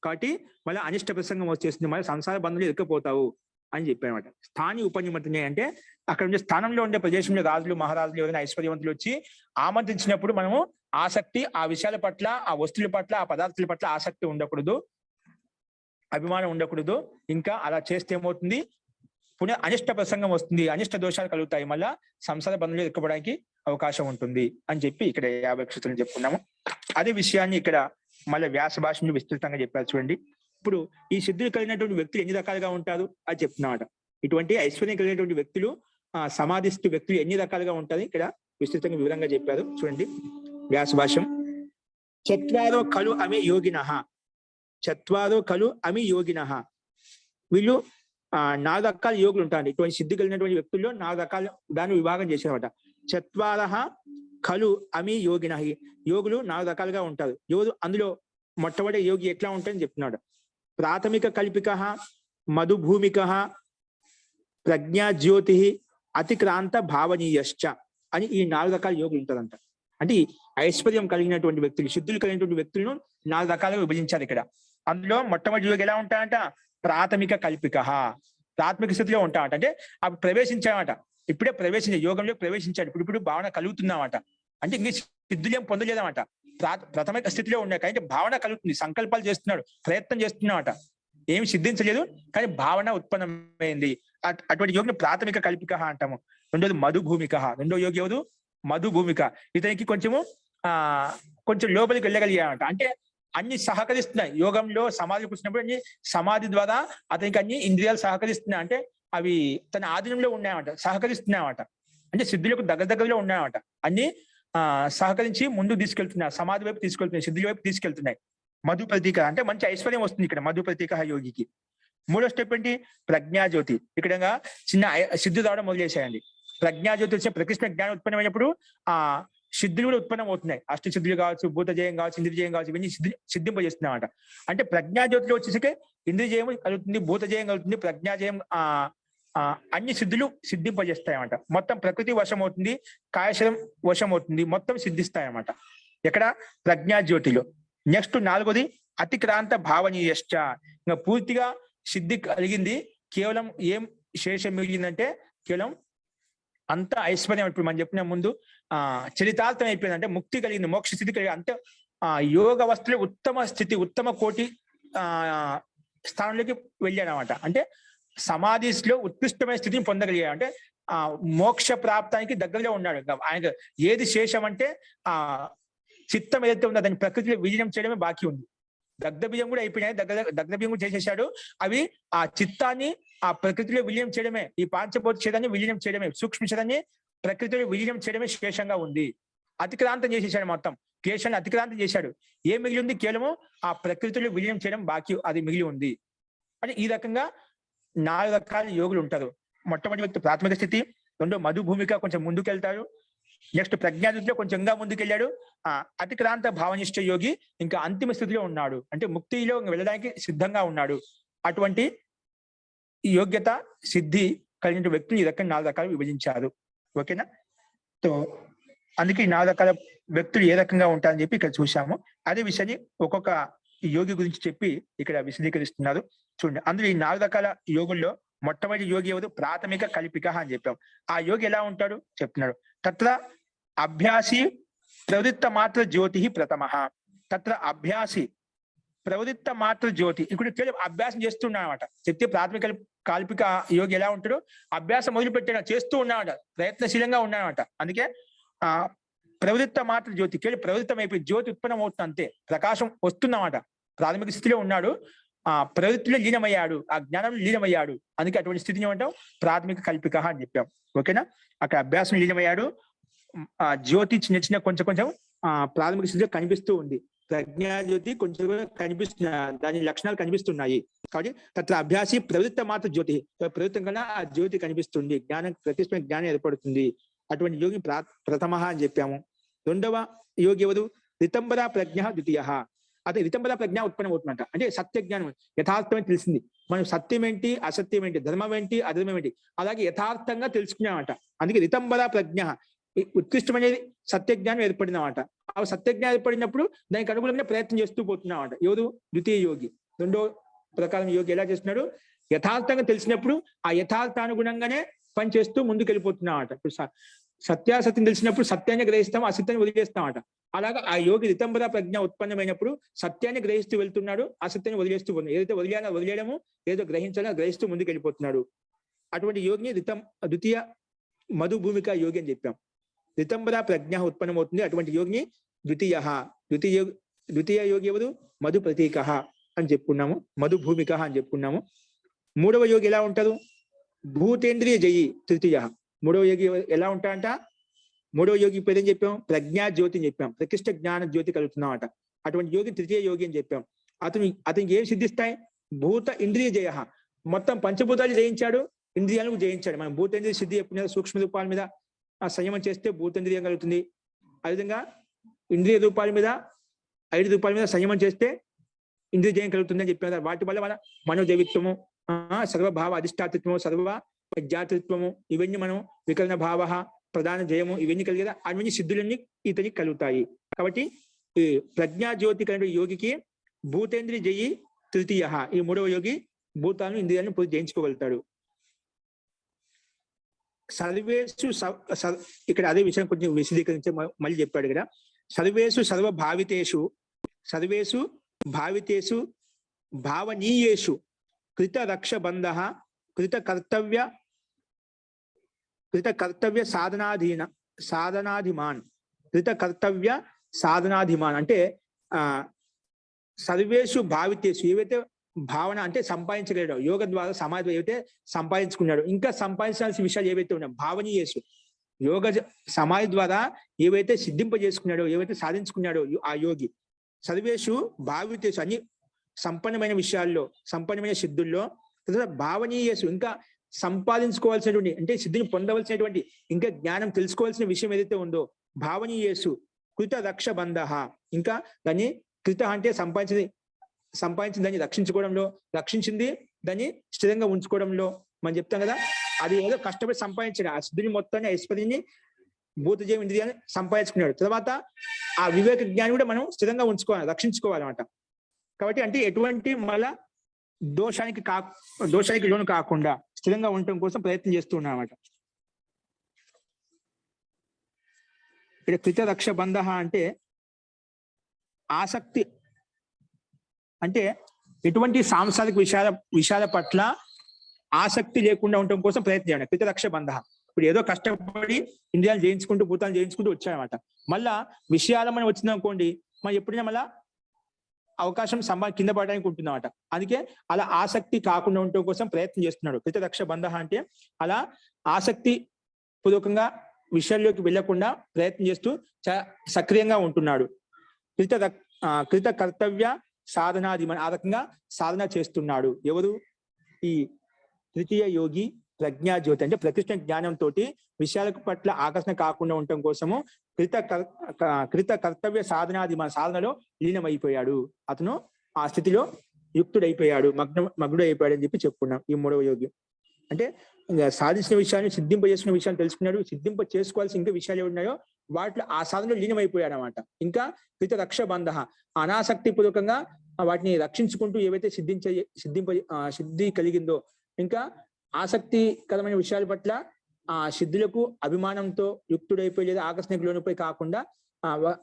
కాబట్టి మళ్ళీ అనిష్ట ప్రసంగం వచ్చేస్తుంది, మళ్ళీ సంసార బంధంలో ఇరుక్కపోతావు అని చెప్పారన్నమాట. స్థాని ఉపనిమంత్రణ అంటే అక్కడ ఉండే స్థానంలో ఉండే ప్రదేశంలో రాజులు, మహారాజులు, ఎవరైనా ఐశ్వర్యవంతులు వచ్చి ఆమంత్రించినప్పుడు మనము ఆసక్తి, ఆ విషయాల పట్ల, ఆ వస్తువుల పట్ల, ఆ పదార్థాల పట్ల ఆసక్తి ఉండకూడదు, అభిమానం ఉండకూడదు. ఇంకా అలా చేస్తే ఏమవుతుంది? పునః అనిష్ట ప్రసంగం వస్తుంది, అనిష్ట దోషాలు కలుగుతాయి, మళ్ళా సంసార బంధంలో ఇరుక్కోవడానికి అవకాశం ఉంటుంది అని చెప్పి ఇక్కడ 50 క్షేత్రాలు చెప్పుకున్నాము. అదే విషయాన్ని ఇక్కడ మళ్ళీ వ్యాస భాషను విస్తృతంగా చెప్పారు. చూడండి, ఇప్పుడు ఈ సిద్ధులు కలిగినటువంటి వ్యక్తులు ఎన్ని రకాలుగా ఉంటారు అది చెప్తున్నమాట. ఇటువంటి ఐశ్వర్యం కలిగినటువంటి వ్యక్తులు, సమాధిస్తు వ్యక్తులు ఎన్ని రకాలుగా ఉంటారు ఇక్కడ విస్తృతంగా వివరంగా చెప్పారు. చూడండి వ్యాస భాష్యం. చత్వారో ఖలు అమి యోగినః, చత్వారో ఖలు అమి యోగినః. వీళ్ళు 4 రకాల యోగులు ఉంటారు. ఇటువంటి సిద్ధి కలిగినటువంటి వ్యక్తుల్లో 4 రకాల దాన్ని విభాగం చేశారన్నమాట. చత్వారః ఖలు అమి యోగినః. యోగులు 4 రకాలుగా ఉంటారు. అందులో మొట్టమొదటి యోగి ఎట్లా ఉంటాయని చెప్తున్నాడు. ప్రాథమిక కల్పిక, మధుభూమిక, ప్రజ్ఞా జ్యోతి, అతిక్రాంత భావనీయశ్చ. అని ఈ 4 రకాల యోగులు ఉంటారంట. అంటే ఈ ఐశ్వర్యం కలిగినటువంటి వ్యక్తులు, సిద్ధులు కలిగినటువంటి వ్యక్తులను 4 రకాలుగా విభజించారు ఇక్కడ. అందులో మొట్టమొదటి యోగి ఎలా ఉంటాయంట? ప్రాథమిక కల్పిక, ప్రాథమిక స్థితిలో ఉంటామంట. అంటే అవి ప్రవేశించామట, ఇప్పుడే యోగంలో ప్రవేశించాడు, ఇప్పుడు భావన కలుగుతున్నామట. అంటే ఇంక సిద్ధులేం పొందలేదన్నమాట, ప్రాథమిక స్థితిలో ఉన్నాయి. కానీ భావన కలుగుతుంది, సంకల్పాలు చేస్తున్నాడు, ప్రయత్నం చేస్తున్నామట, ఏమి సిద్ధించలేదు కానీ భావన ఉత్పన్నమైంది. అటువంటి యోగిని ప్రాథమిక కల్పిక అంటాము. రెండోది మధుభూమిక, రెండో యోగి ఎవరు? మధుభూమిక. ఇతనికి కొంచెం లోపలికి వెళ్ళగలిగామంట. అంటే అన్ని సహకరిస్తున్నాయి యోగంలో. సమాధి కూర్చున్నప్పుడు అన్ని సమాధి ద్వారా అతనికి అన్ని ఇంద్రియాలు సహకరిస్తున్నాయి. అంటే అవి తన ఆధీనంలో ఉన్నాయన్నమాట, సహకరిస్తున్నాయన్నమాట. అంటే సిద్ధులకు దగ్గరలో ఉన్నాయన్నమాట. అన్ని సహకరించి ముందుకు తీసుకెళ్తున్నాయి, సమాధి వైపు తీసుకెళ్తున్నాయి, సిద్ధుల వైపు తీసుకెళ్తున్నాయి. మధు ప్రతీక అంటే మంచి ఐశ్వర్యం వస్తుంది ఇక్కడ మధు ప్రతీక యోగికి. మూడో స్టెప్ ఏంటి? ప్రజ్ఞాజ్యోతి. ఇక్కడ చిన్న సిద్ధి రావడం మొదలేసాయండి. ప్రజ్ఞాజ్యోతి వచ్చే ప్రకృష్ణ జ్ఞానం ఉత్పన్నమైనప్పుడు ఆ సిద్ధులు కూడా ఉత్పన్నం అవుతున్నాయి. అష్టసిద్ధులు కావచ్చు, భూతజయం కావచ్చు, ఇంద్రియజయం కావచ్చు, ఇవన్నీ సిద్ధింపజేస్తున్నామట. అంటే ప్రజ్ఞాజ్యోతిలో వచ్చేసరికి ఇంద్రియజయం కలుగుతుంది, భూతజయం కలుగుతుంది, ప్రజ్ఞాజయం అన్ని సిద్ధులు సిద్ధింపజేస్తాయన్నమాట. మొత్తం ప్రకృతి వశం అవుతుంది, కాయశరం వశం అవుతుంది, మొత్తం సిద్ధిస్తాయన్నమాట ఎక్కడ? ప్రజ్ఞాజ్యోతిలో. నెక్స్ట్ 4వది అతిక్రాంత భావనీయశ్చ. ఇంకా పూర్తిగా సిద్ధి కలిగింది, కేవలం ఏం శేషం మిగిలిందంటే కేవలం అంత ఐశ్వర్యం. ఇప్పుడు మనం చెప్పిన ముందు చరితార్థం అయిపోయింది, అంటే ముక్తి కలిగింది, మోక్ష స్థితి కలిగింది. అంటే యోగ అవస్థలో ఉత్తమ స్థితి, ఉత్తమ కోటి స్థానంలోకి వెళ్ళాడనమాట. అంటే సమాధిలో ఉత్కృష్టమైన స్థితిని పొందగలిగాడు. అంటే మోక్ష ప్రాప్తానికి దగ్గరలో ఉన్నాడు. ఆయన ఏది శేషం అంటే చిత్తం ఏదైతే ఉందో దాన్ని ప్రకృతిలో విలీనం చేయడమే బాకీ ఉంది. దగ్ధబియ్యం కూడా అయిపోయినాయి, దగ్ధబియ్యం కూడా చేసేసాడు. అవి ఆ చిత్తాన్ని ఆ ప్రకృతిలో విలీనం చేయడమే, ఈ పాంచభౌతిక శరీరాన్ని విలీనం చేయడమే, సూక్ష్మ శరీరాన్ని ప్రకృతిలో విలీనం చేయడమే శేషంగా ఉంది. అతిక్రాంతం చేసేసాడు, మొత్తం క్లేశాన్ని అతిక్రాంతం చేశాడు. ఏం మిగిలి ఉంది? కేవలము ఆ ప్రకృతిలో విలీనం చేయడం బాకీ, అది మిగిలి ఉంది. అంటే ఈ రకంగా 4 రకాల యోగులు ఉంటారు. మొట్టమొదటి వ్యక్తి ప్రాథమిక స్థితి, రెండో మధుభూమిక, కొంచెం ముందుకెళ్తాడు. నెక్స్ట్ ప్రజ్ఞాదిలో కొంచెంగా ముందుకెళ్ళాడు. అతిక్రాంత భావనిష్ట యోగి ఇంకా అంతిమ స్థితిలో ఉన్నాడు, అంటే ముక్తిలో వెళ్ళడానికి సిద్ధంగా ఉన్నాడు. అటువంటి యోగ్యత సిద్ధి కలిగిన వ్యక్తులు ఈ రకంగా 4 రకాలు విభజించారు. ఓకేనా? సో అందుకే ఈ 4 రకాల వ్యక్తులు ఏ రకంగా ఉంటారని చెప్పి ఇక్కడ చూసాము. అదే విషయాన్ని ఒక్కొక్క యోగి గురించి చెప్పి ఇక్కడ విశదీకరిస్తున్నారు. చూడండి, అందులో ఈ 4 రకాల యోగుల్లో మొట్టమొదటి యోగి ఎవరు? ప్రాథమిక కల్పిక అని చెప్పాం. ఆ యోగి ఎలా ఉంటాడు చెప్తున్నాడు. తత్ర అభ్యాసి ప్రవృత్త మాత్ర జ్యోతి ప్రథమ. తత్ర అభ్యాసి ప్రవృత్త మాత్ర జ్యోతి. ఇప్పుడు కేవలం అభ్యాసం చేస్తున్నాడనమాట. చెప్తే ప్రాథమిక కాల్పిక యోగి ఎలా ఉంటాడు? అభ్యాసం మొదలు పెట్టాడు, చేస్తూ ఉన్నాడట, ప్రయత్నశీలంగా ఉన్నాడనమాట. అందుకే ప్రవృత్త మాత్ర జ్యోతి, కేవలం ప్రవృత్తం అయిపోయి జ్యోతి ఉత్పన్నం అవుతుంది, అంతే, ప్రకాశం వస్తుందన్నమాట. ప్రాథమిక స్థితిలో ఉన్నాడు, ప్రవృత్తిలో లీనమయ్యాడు, ఆ జ్ఞానంలో లీనమయ్యాడు. అందుకే అటువంటి స్థితిని ఏమంటాం? ప్రాథమిక కల్పిక అని చెప్పాం. ఓకేనా? అక్కడ అభ్యాసం లీనమయ్యాడు, ఆ జ్యోతి చిన్న కొంచెం ప్రాథమిక స్థితిలో కనిపిస్తూ ఉంది. ప్రజ్ఞాజ్యోతి కొంచెం కనిపిస్తున్న దాని లక్షణాలు కనిపిస్తున్నాయి. కాబట్టి తత్ర అభ్యాసి ప్రవృత్త మాత్ర జ్యోతి, ప్రవృత్తం కన్నా ఆ జ్యోతి కనిపిస్తుంది, జ్ఞానం ప్రతిష్ట జ్ఞానం ఏర్పడుతుంది. అటువంటి యోగి ప్రథమ అని చెప్పాము. రెండవ యోగి ఎవరు? రితంబర ప్రజ్ఞ ద్వితీయ. అదే రితంబర ప్రజ్ఞ ఉత్పన్నం అవుతుందంట. అంటే సత్య జ్ఞానం యథార్థమే తెలిసింది, మనం సత్యం ఏంటి అసత్యం ఏంటి, ధర్మం ఏంటి అధర్మం ఏంటి అలాగే యథార్థంగా తెలుసుకున్నామంట. అందుకే రితంబర ప్రజ్ఞ, ఉత్కృష్టమైనది సత్యజ్ఞానం ఏర్పడినమాట. ఆ సత్యజ్ఞానం ఏర్పడినప్పుడు దానికి అనుగుణంగా ప్రయత్నం చేస్తూ పోతున్నామంట. ఎవరు? ద్వితీయ యోగి. రెండో ప్రకారం యోగి ఎలా చేస్తున్నాడు? యథార్థంగా తెలిసినప్పుడు ఆ యథార్థానుగుణంగానే పని చేస్తూ ముందుకు వెళ్ళిపోతున్నామట. ఇప్పుడు సత్యాసత్యం తెలిసినప్పుడు సత్యాన్ని గ్రహిస్తాం, అసత్యాన్ని వదిలేస్తామట. అలాగా ఆ యోగి రితంబర ప్రజ్ఞ ఉత్పన్నమైనప్పుడు సత్యాన్ని గ్రహిస్తూ వెళ్తున్నాడు, అసత్యాన్ని వదిలేస్తూ పోతున్నాడు. ఏదైతే వదిలేయడము, ఏదో గ్రహించాలో గ్రహిస్తూ ముందుకు వెళ్ళిపోతున్నాడు. అటువంటి యోగిని ద్వితీయ మధుభూమిక యోగి అని చెప్పాం. రితంబర ప్రజ్ఞ ఉత్పన్నమవుతుంది, అటువంటి యోగిని ద్వితీయ యోగి ఎవరు? మధు ప్రతీక అని చెప్పుకున్నాము, మధుభూమిక అని చెప్పుకున్నాము. మూడవ యోగి ఎలా ఉంటారు? భూతేంద్రియ జయి తృతీయ. మూడవ యోగి ఎలా ఉంటాడంట? మూడవ యోగి పేరు ఏం చెప్పాం? ప్రజ్ఞా జ్యోతి అని చెప్పాం, ప్రతిష్ట జ్ఞాన జ్యోతి కలుగుతున్నామట. అటువంటి యోగి తృతీయ యోగి అని చెప్పాం. అతనికి ఏం సిద్ధిస్తాయి? భూత ఇంద్రియ జయ, మొత్తం పంచభూతాలు జయించాడు, ఇంద్రియాలను జయించాడు. మనం భూతేంద్రియ సిద్ధి ఎప్పుడు సూక్ష్మ రూపాల మీద సంయమం చేస్తే భూతేంద్రియం కలుగుతుంది. అదేవిధంగా ఇంద్రియ రూపాల మీద 5 రూపాయల మీద సంయమం చేస్తే ఇంద్రియ జయం కలుగుతుంది అని చెప్పారు. వాటి వల్ల మన మనోజైవిత్వము, సర్వభావ అధిష్టాతృత్వము, సర్వ జాతృత్వము, ఇవన్నీ మనం వికరణ భావ, ప్రధాన జయము ఇవన్నీ కలిగి అవన్నీ సిద్ధులన్నీ ఇతనికి కలుగుతాయి. కాబట్టి ఈ ప్రజ్ఞాజ్యోతి కలిగిన యోగికి భూతేంద్రియ జయి తృతీయ, ఈ మూడవ యోగి భూతాలను ఇంద్రియాలను పూర్తి జయించుకోగలుగుతాడు. సర్వేషు ఇక్కడ అదే విషయం కొంచెం విశదీకరించి మళ్ళీ చెప్పాడు ఇక్కడ. సర్వేషు భావితేషు భావనీయేషు కృత రక్షబంధ కృత కర్తవ్య సాధనాధిమాన్ అంటే సర్వేషు భావితేషు ఏవైతే భావన అంటే సంపాదించగలడు, యోగ ద్వారా సమాధి ఏవైతే సంపాదించుకున్నాడు, ఇంకా సంపాదించాల్సిన విషయాలు ఏవైతే ఉన్నాయో భావనీయేషు యోగ సమాధి ద్వారా ఏవైతే సిద్ధింపజేసుకున్నాడో, ఏవైతే సాధించుకున్నాడో ఆ యోగి, సర్వేషు భావితేషు అన్ని సంపన్నమైన విషయాల్లో, సంపన్నమైన సిద్ధుల్లో, భావనీయేషు ఇంకా సంపాదించుకోవాల్సినటువంటి అంటే సిద్ధిని పొందవలసినటువంటి ఇంకా జ్ఞానం తెలుసుకోవాల్సిన విషయం ఏదైతే ఉందో భావనీయేషు కృత రక్షబంధ, ఇంకా దాన్ని కృత అంటే సంపాదించిన దాన్ని రక్షించుకోవడంలో, రక్షించింది దాన్ని స్థిరంగా ఉంచుకోవడంలో మనం చెప్తాం కదా, అది ఏదో కష్టపడి సంపాదించాడు ఆ సిద్ధిని మొత్తాన్ని, ఐశ్వర్యాన్ని, భూతజయం ఇంద్రియాన్ని సంపాదించుకున్నాడు. తర్వాత ఆ వివేక జ్ఞానం కూడా మనం స్థిరంగా ఉంచుకోవాలి, రక్షించుకోవాలన్నమాట. కాబట్టి అంటే ఎటువంటి మళ్ళా దోషానికి లోను కాకుండా స్థిరంగా ఉండటం కోసం ప్రయత్నం చేస్తూ ఉన్నాం అన్నమాట. ఇక్కడ కృత రక్ష బంధ అంటే ఆసక్తి, అంటే ఎటువంటి సాంసారిక విషయాల పట్ల ఆసక్తి లేకుండా ఉండటం కోసం ప్రయత్నం చేయండి. కృత రక్ష బంధ. ఇప్పుడు ఏదో కష్టపడి ఇంద్రియాలు జయించుకుంటూ భూతాలు జయించుకుంటూ వచ్చాయన్నమాట. మళ్ళా విషయాలమని వచ్చిందనుకోండి, మనం ఎప్పుడైనా మళ్ళా అవకాశం కింద పడడానికి ఉంటుందన్నమాట. అందుకే అలా ఆసక్తి కాకుండా ఉండటం కోసం ప్రయత్నం చేస్తున్నాడు. కృత రక్ష బంధ అంటే అలా ఆసక్తి పూర్వకంగా విషయాల్లోకి వెళ్లకుండా ప్రయత్నం చేస్తూ సక్రియంగా ఉంటున్నాడు. కృత కర్తవ్య సాధనాది ఆ రకంగా సాధన చేస్తున్నాడు. ఎవరు? ఈ తృతీయ యోగి ప్రజ్ఞాజ్యోతి అంటే ప్రకృష్ణ జ్ఞానంతో విషయాల పట్ల ఆకర్షణ కాకుండా ఉండటం కోసము కృత కర్తవ్య సాధనాది సాధనలో లీనమైపోయాడు. అతను ఆ స్థితిలో యుక్తుడైపోయాడు, మగ్నుడు అయిపోయాడు అని చెప్పి చెప్పుకున్నాం. ఈ మూడవ యోగి అంటే సాధించిన విషయాన్ని, సిద్ధింపజేసుకున్న విషయాన్ని తెలుసుకున్నాడు. సిద్ధింప చేసుకోవాల్సిన ఇంకా విషయాలు ఉన్నాయో వాటిలో ఆ సాధనలో లీనమైపోయాడు అన్నమాట. ఇంకా కృత రక్ష బంధ అనాసక్తి పూర్వకంగా వాటిని రక్షించుకుంటూ ఏవైతే సిద్ధి కలిగిందో, ఇంకా ఆసక్తికరమైన విషయాల పట్ల ఆ సిద్ధులకు అభిమానంతో యుక్తుడైపోయి లేదా ఆకర్షణకు లోనిపోయి కాకుండా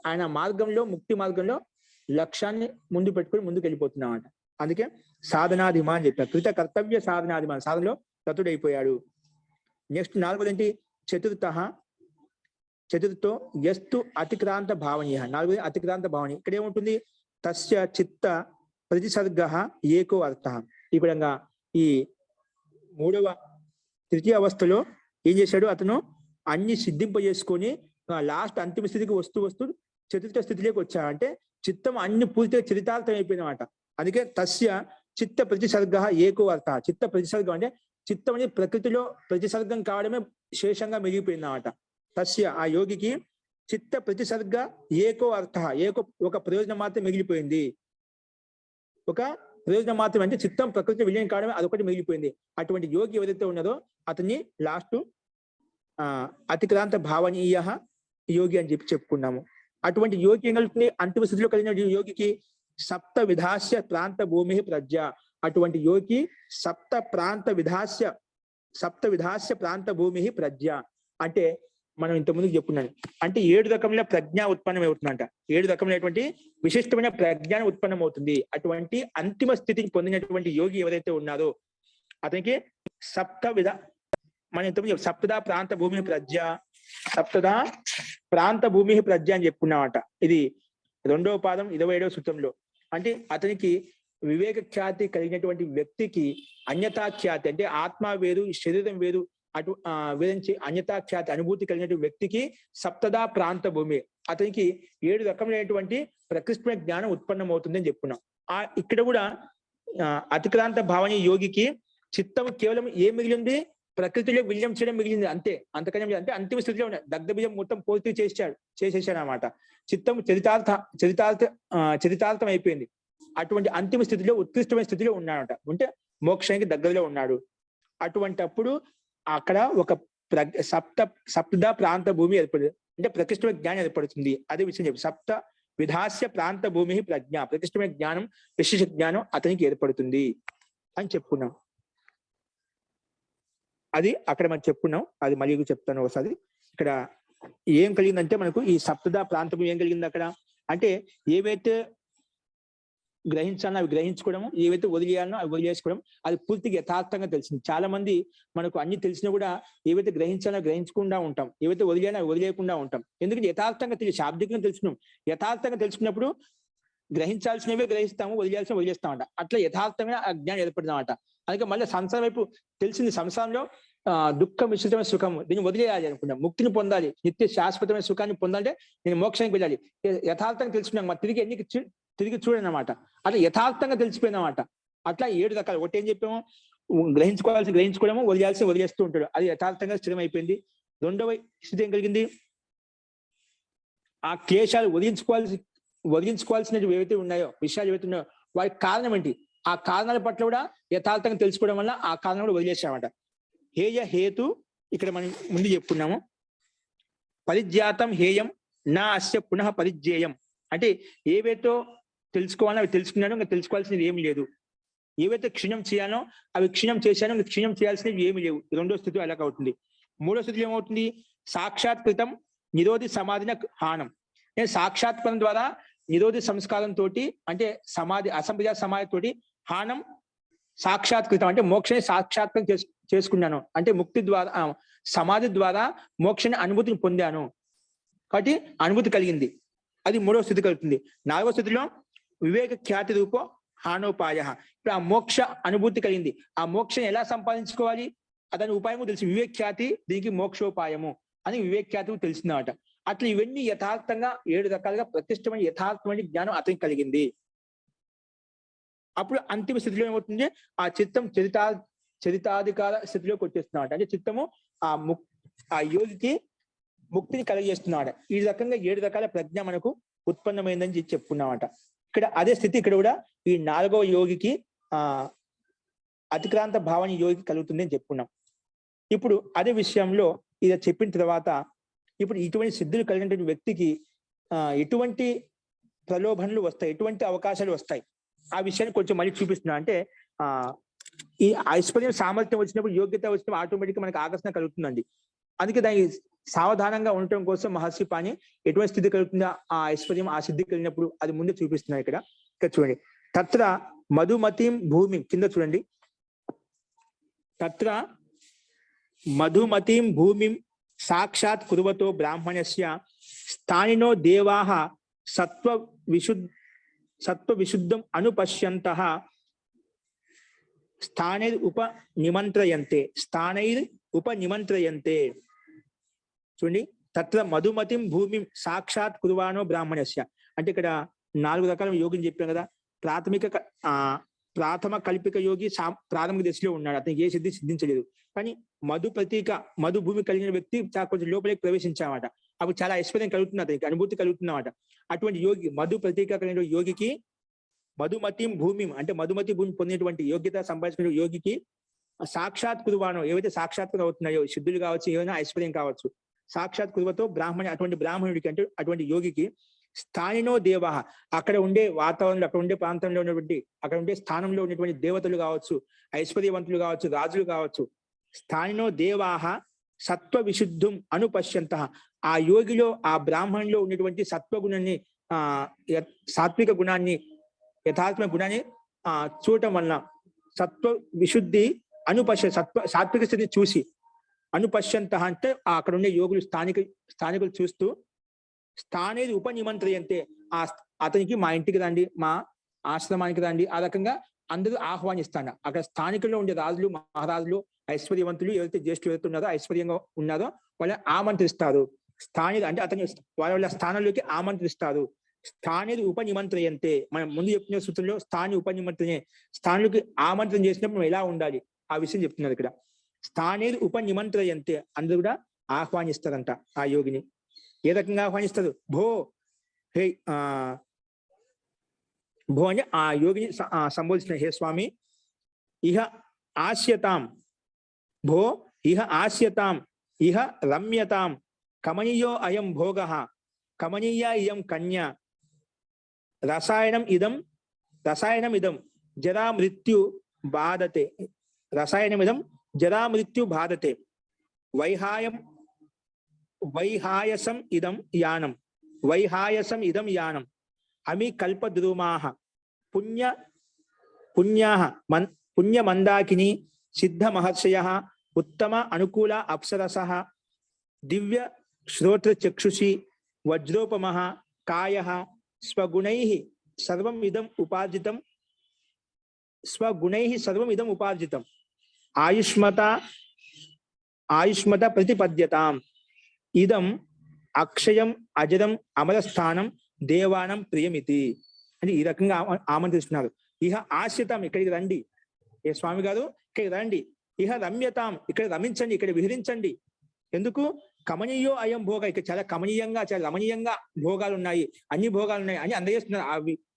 ఆయన మార్గంలో, ముక్తి మార్గంలో లక్ష్యాన్ని ముందు పెట్టుకుని ముందుకు వెళ్ళిపోతున్నమాట. అందుకే సాధనాధిమా అని చెప్పారు. కృత కర్తవ్య సాధనాధిమా సాధనలో తతుడైపోయాడు. నెక్స్ట్ నాలుగోది ఏంటి? చతుర్థో యస్తు అతిక్రాంత భావనీయ. నాలుగోది అతిక్రాంత భావనీయ. ఇక్కడ ఏముంటుంది? తస్య చిత్త ప్రతిసర్గ ఏకో అర్థ. ఈ విధంగా ఈ తృతీయ అవస్థలో ఏం చేశాడు? అతను అన్ని సిద్ధింపజేసుకొని లాస్ట్ అంతిమ స్థితికి వస్తూ చతుర్థ స్థితిలోకి వచ్చా. అంటే చిత్తం అన్ని పూర్తిగా చరితార్థం అయిపోయిందన్నమాట. అందుకే తస్య చిత్త ప్రతిసర్గ ఏకో అర్థ. చిత్త ప్రతిసర్గం అంటే చిత్తం అనేది ప్రకృతిలో ప్రతిసర్గం కావడమే శేషంగా మిగిలిపోయింది అన్నమాట. తస్య ఆ యోగికి చిత్త ప్రతిసర్గ ఏకో అర్థ, ఒక ప్రయోజనం మాత్రం మిగిలిపోయింది. ఒక ప్రయోజనం మాత్రం అంటే చిత్తం ప్రకృతి విలీనం కావడమే అదొకటి మిగిలిపోయింది. అటువంటి యోగి ఎవరైతే ఉన్నదో అతన్ని లాస్ట్ అతిక్రాంత భావనీయ యోగి అని చెప్పి చెప్పుకున్నాము. అటువంటి యోగి ఏం కలుగుతుంది? అంతిమ స్థితిలో కలిగిన యోగికి సప్త విధాస్య ప్రాంత భూమి ప్రజ్ఞ. అటువంటి యోగి సప్త విధాస్య ప్రాంత భూమి ప్రజ్ఞ అంటే మనం ఇంతకుముందు చెప్పుకున్నాను. అంటే 7 రకముల ప్రజ్ఞ ఉత్పన్నం అవుతుందంట. 7 రకములైనటువంటి విశిష్టమైన ప్రజ్ఞానం ఉత్పన్నం అవుతుంది. అటువంటి అంతిమ స్థితిని పొందినటువంటి యోగి ఎవరైతే ఉన్నారో అతనికి మనం ఇంతకుముందు సప్తదా ప్రాంత భూమి ప్రజ్ఞ అని చెప్పుకున్నామట. ఇది 2వ పాదం 27వ సూత్రంలో. అంటే అతనికి వివేక ఖ్యాతి కలిగినటువంటి వ్యక్తికి అన్యతా ఖ్యాతి అంటే ఆత్మ వేరు, శరీరం వేరు, వేరించి అన్యతా ఖ్యాతి అనుభూతి కలిగినటువంటి వ్యక్తికి సప్తదా ప్రాంత భూమి, అతనికి 7 రకములైనటువంటి ప్రకృష్ణ జ్ఞానం ఉత్పన్నం అవుతుంది అని చెప్పుకున్నాం. ఇక్కడ కూడా అతిక్రాంత భావన యోగికి చిత్తం కేవలం ఏం మిగిలింది? ప్రకృతిలో విలీనం చేయడం మిగిలింది, అంతే. అంతకన్నా అంటే అంతిమ స్థితిలో దగ్ధ బీజం మొత్తం పూర్తి చేసేసాడు అనమాట. చిత్తం చరితార్థం అయిపోయింది. అటువంటి అంతిమ స్థితిలో ఉత్కృష్టమైన స్థితిలో ఉన్నాడట. అంటే మోక్షానికి దగ్గరలో ఉన్నాడు. అటువంటి అప్పుడు అక్కడ ఒక సప్త ప్రాంత భూమి ఏర్పడుతుంది, అంటే ప్రకృష్టమైన జ్ఞానం ఏర్పడుతుంది. అదే విషయం చెప్పి సప్త విధాస్య ప్రాంత భూమి ప్రజ్ఞ, ప్రకృష్టమైన జ్ఞానం విశేష జ్ఞానం అతనికి ఏర్పడుతుంది అని చెప్పుకున్నాం. అది అక్కడ మనం చెప్పుకున్నాం, అది మళ్ళీ చెప్తాను ఒకసారి. ఇక్కడ ఏం కలిగిందంటే మనకు ఈ సప్తద ప్రాంతం ఏం కలిగింది అక్కడ అంటే ఏవైతే గ్రహించాలో అవి గ్రహించుకోవడం, ఏవైతే వదిలేయాలనో అవి వదిలేసుకోవడం, అది పూర్తిగా యథార్థంగా తెలిసింది. చాలా మంది మనకు అన్ని తెలిసినా కూడా ఏవైతే గ్రహించాలో గ్రహించకుండా ఉంటాం, ఏవైతే వదిలేయాలో అవి వదిలేయకుండా ఉంటాం. ఎందుకంటే యథార్థంగా తెలిసి శాబ్దికంగా తెలుసుకున్నాం. యథార్థంగా తెలుసుకున్నప్పుడు గ్రహించాల్సినవే గ్రహిస్తాము, వదిలేయాల్సిన వదిలేస్తామంట. అట్లా యథార్థంగా ఆ జ్ఞానం ఏర్పడదామంట. అందుకే మళ్ళీ సంసారం వైపు తెలిసింది, సంసారంలో దుఃఖం మిశ్రితమైన సుఖం, దీన్ని వదిలేయాలి అనుకున్నాం. ముక్తిని పొందాలి, నిత్య శాశ్వతమైన సుఖాన్ని పొందాలంటే నేను మోక్షానికి వెళ్ళాలి. యథార్థంగా తెలుసుకున్నాం, మరి తిరిగి ఎన్నికి తిరిగి చూడనమాట. అట్లా యథార్థంగా తెలిసిపోయిందన్నమాట. అట్లా 7 రకాలు. ఒకటి ఏం చెప్పాము, గ్రహించుకోవడము, వదిలేయాల్సి వదిలేస్తూ ఉంటాడు. అది యథార్థంగా స్థిరమైపోయింది. రెండవ స్థితి ఏం కలిగింది, ఆ క్లేశాలు వదిలించుకోవాల్సినవి ఏవైతే ఉన్నాయో, విషయాలు ఏవైతే ఉన్నాయో వాటి కారణం ఏంటి, ఆ కారణాల పట్ల కూడా యథార్థంగా తెలుసుకోవడం వల్ల ఆ కారణం కూడా వదిలేసామట. హేయ హేతు ఇక్కడ మనం ముందు చెప్పుకున్నాము. పరిజ్ఞాతం హేయం నా అస్య పునః పరిజ్ఞేయం, అంటే ఏవైతే తెలుసుకోవాలో అవి తెలుసుకున్నానో ఇంకా తెలుసుకోవాల్సినది ఏమి లేదు. ఏవైతే క్షీణం చేయాలో అవి క్షీణం చేశానో ఇంకా క్షీణం చేయాల్సినవి ఏమి లేవు. రెండో స్థితి అలాగ అవుతుంది. మూడో స్థితిలో ఏమవుతుంది, సాక్షాత్కృతం నిరోధి సమాధిన హానం. నేను సాక్షాత్కరణ ద్వారా నిరోధి సంస్కారంతో అంటే సమాధి అసంప్రదాయ సమాధితోటి హానం సాక్షాత్కృతం అంటే మోక్షాన్ని సాక్షాత్కరం చేసుకున్నాను, అంటే ముక్తి ద్వారా సమాధి ద్వారా మోక్షాన్ని అనుభూతిని పొందాను కాబట్టి అనుభూతి కలిగింది. అది మూడవ స్థితి కలుగుతుంది. నాలుగవ స్థితిలో వివేక ఖ్యాతి రూప హానోపాయ. ఇప్పుడు ఆ మోక్ష అనుభూతి కలిగింది. ఆ మోక్షం ఎలా సంపాదించుకోవాలి అతని ఉపాయము తెలిసి వివేక్ ఖ్యాతి, దీనికి మోక్షోపాయము అని వివేక్ ఖ్యాతి తెలిసిందన్నమాట. అట్లా ఇవన్నీ యథార్థంగా 7 రకాలుగా ప్రతిష్టమైన యథార్థమైన జ్ఞానం అతనికి కలిగింది. అప్పుడు అంతిమ స్థితిలో ఏమవుతుంది, ఆ చిత్తం చరితాధికార స్థితిలోకి వచ్చేస్తున్నాడు. అంటే చిత్తము ఆ యోగికి ముక్తిని కలిగజేస్తున్నాడు. ఈ రకంగా 7 రకాల ప్రజ్ఞ మనకు ఉత్పన్నమైందని చెప్పుకున్నామట. ఇక్కడ అదే స్థితి ఇక్కడ కూడా ఈ 4వ యోగికి అతిక్రాంత భావన యోగికి కలుగుతుంది అని చెప్పుకున్నాం. ఇప్పుడు అదే విషయంలో ఇది చెప్పిన తర్వాత ఇప్పుడు ఇటువంటి సిద్ధులు కలిగినటువంటి వ్యక్తికి ఎటువంటి ప్రలోభనలు వస్తాయి, ఎటువంటి అవకాశాలు వస్తాయి, ఆ విషయాన్ని కొంచెం మళ్ళీ చూపిస్తున్నా. అంటే ఈ ఐశ్వర్యం సామర్థ్యం వచ్చినప్పుడు, యోగ్యత వచ్చినప్పుడు ఆటోమేటిక్గా మనకి ఆకర్షణ కలుగుతుందండి. అందుకే దానికి సావధానంగా ఉండటం కోసం మహర్షి పాణి ఎటువంటి స్థితి కలుగుతుందో ఆ ఐశ్వర్యం ఆ సిద్ధి కలిగినప్పుడు అది ముందే చూపిస్తున్నాయి. ఇక్కడ చూడండి, తత్ర మధుమతిం భూమి, కింద చూడండి, తత్ర మధుమతిం భూమిం సాక్షాత్ కుర్వతో బ్రాహ్మణస్య స్థానినో దేవాః సత్వవిశుద్ధం అనుపశ్యంతః స్థానైర్ ఉపనిమంత్రయంతే. చూడండి, తత్ర మధుమతిం భూమిం సాక్షాత్ కుర్వాణో బ్రాహ్మణస్య అంటే ఇక్కడ 4 రకాల యోగిని చెప్పాం కదా. ప్రాథమ కల్పిక యోగి ప్రాథమిక దశలో ఉన్నాడు, అతనికి ఏ సిద్ధి సిద్ధించలేదు. కానీ మధు భూమి కలిగిన వ్యక్తి కొంచెం లోపలికి ప్రవేశించామట. అప్పుడు చాలా ఐశ్వర్యం కలుగుతుంది, అతనికి అనుభూతి కలుగుతున్నమాట. అటువంటి యోగి మధు ప్రతీక కలిగిన యోగికి మధుమతిం భూమి అంటే మధుమతి భూమి పొందినటువంటి యోగ్యత సంపాదించిన యోగికి సాక్షాత్ కుర్వాణో ఏవైతే సాక్షాత్కరం అవుతున్నాయో, సిద్ధులు కావచ్చు, ఏమైనా ఐశ్వర్యం కావచ్చు, సాక్షాత్ కుర్వతో బ్రాహ్మణ అటువంటి బ్రాహ్మణుడికి అంటే అటువంటి యోగికి స్థానినో దేవాః అక్కడ ఉండే వాతావరణంలో, అక్కడ ఉండే ప్రాంతంలో ఉన్నటువంటి, అక్కడ ఉండే స్థానంలో ఉన్నటువంటి దేవతలు కావచ్చు, ఐశ్వర్యవంతులు కావచ్చు, రాజులు కావచ్చు, స్థానినో దేవాః సత్వ విశుద్ధం అనుపశ్యంతః ఆ యోగిలో ఆ బ్రాహ్మణులో ఉన్నటువంటి సత్వగుణాన్ని సాత్విక గుణాన్ని యథాత్మ గుణాన్ని చూడటం వలన సత్వ విశుద్ధి సాత్విక స్థితిని చూసి అనుపశ్యంత అంటే అక్కడ ఉండే యోగులు స్థానికులు చూస్తూ స్థానేది ఉపనిమంత్రయంతే అతనికి మా ఇంటికి రండి, మా ఆశ్రమానికి రండి, ఆ రకంగా అందరూ ఆహ్వానిస్తాడు. అక్కడ స్థానికుల్లో ఉండే రాజులు మహారాజులు ఐశ్వర్యవంతులు ఎవరైతే జ్యేష్ఠులు ఎవరైతే ఉన్నారో ఐశ్వర్యంగా ఉన్నారో వాళ్ళని ఆమంత్రిస్తారు. స్థానిక అంటే అతని వాళ్ళ స్థానంలోకి ఆమంత్రిస్తారు. స్థానిక ఉపనిమంత్రయంతే మనం ముందు చెప్తున్న సూత్రంలో స్థాని ఉపనిమంత్రనే స్థానులకి ఆమంత్రణ చేసినప్పుడు మనం ఎలా ఉండాలి ఆ విషయం చెప్తున్నారు ఇక్కడ. స్థానేది ఉపనిమంత్రయంతే అందరూ కూడా ఆహ్వానిస్తారంట ఆ యోగిని. ఏ రకంగా ఆహ్వానిస్తారు, భో హే భో అని ఆ యోగిని సంబోధించిన, హే స్వామి ఇహ ఆస్యతాం, భో ఇహ ఆస్యతాం ఇహ రమ్యతాం కమనీయో అయం భోగ కమనీయ ఇయం కన్య రసాయనం ఇదం జరా మృత్యు బాధతే రసాయనమిదం జరా మృత్యు బాధతే వైహాయసం ఇదం యానం అమి కల్పద్రుమాః పుణ్యమందాకిని సిద్ధ మహర్షయః ఉత్తమ అనుకూల అప్సరసః దివ్య శ్రోత్ర చక్షుషి వజ్రోపమః కాయః స్వగుణైః సర్వం ఇదం ఉపార్జితం ఆయుష్మత ప్రతిపద్యతాం ఇదం అక్షయం అజరం అమరస్థానం దేవానం ప్రియమితి అని ఈ రకంగా ఆమంత్రిస్తున్నారు. ఇహ ఆశ్రితం ఇక్కడికి రండి, ఏ స్వామి గారు ఇక్కడికి రండి. ఇహ రమ్యతాం ఇక్కడ రమించండి, ఇక్కడ విహరించండి. ఎందుకు? కమనీయో అయం భోగ, ఇక్కడ చాలా కమనీయంగా చాలా రమణీయంగా భోగాలు ఉన్నాయి, అన్ని భోగాలు ఉన్నాయి అని అందజేస్తున్నారు. ఆ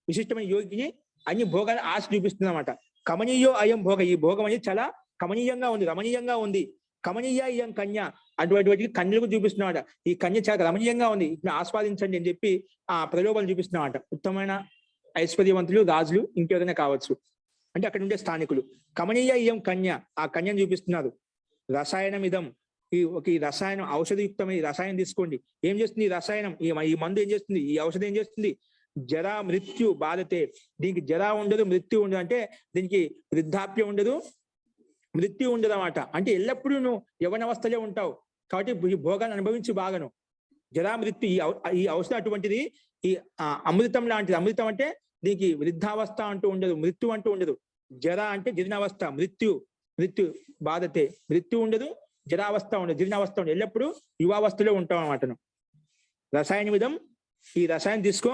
విశిష్టమైన యోగిని అన్ని భోగాలు ఆశ చూపిస్తుందన్నమాట. కమనీయో అయం భోగ, ఈ భోగం అనేది చాలా కమనీయంగా ఉంది, రమణీయంగా ఉంది. కమనీయ ఇయం కన్య, అటువంటి కన్యలకు చూపిస్తున్నమాట. ఈ కన్య చాలా రమణీయంగా ఉంది, ఇప్పుడు ఆస్వాదించండి అని చెప్పి ఆ ప్రలోభాలు చూపిస్తున్నమాట. ఉత్తమమైన ఐశ్వర్యవంతులు, రాజులు, ఇంకెవరైనా కావచ్చు, అంటే అక్కడ ఉండే స్థానికులు. కమనీయ ఇయం కన్య, ఆ కన్యను చూపిస్తున్నారు. రసాయనం ఇదం, ఈ రసాయనం ఔషధయుక్తమైన ఈ రసాయనం తీసుకోండి. ఏం చేస్తుంది ఈ రసాయనం? ఈ మందు ఏం చేస్తుంది? ఈ ఔషధం ఏం చేస్తుంది? జరా మృత్యు బాధతే, దీనికి జరా ఉండదు, మృత్యు ఉండదు. అంటే దీనికి వృద్ధాప్యం ఉండదు, మృత్యు ఉండదు అన్నమాట. అంటే ఎల్లప్పుడూ నువ్వు యవనవస్థలే ఉంటావు. కాబట్టి ఈ భోగాన్ని అనుభవించి బాగాను. జరా మృత్యు, ఈ ఔషధం అటువంటిది, ఈ అమృతం లాంటిది. అమృతం అంటే దీనికి వృద్ధావస్థ అంటూ ఉండదు, మృత్యు అంటూ ఉండదు. జర అంటే జీర్ణావస్థ, మృత్యు బాధతే, మృత్యు ఉండదు, జరావస్థ ఉండదు, జీర్ణావస్థ ఉండదు, ఎల్లప్పుడూ యువావస్థలో ఉంటాం అన్నమాట. రసాయన విధం, ఈ రసాయనం తీసుకో.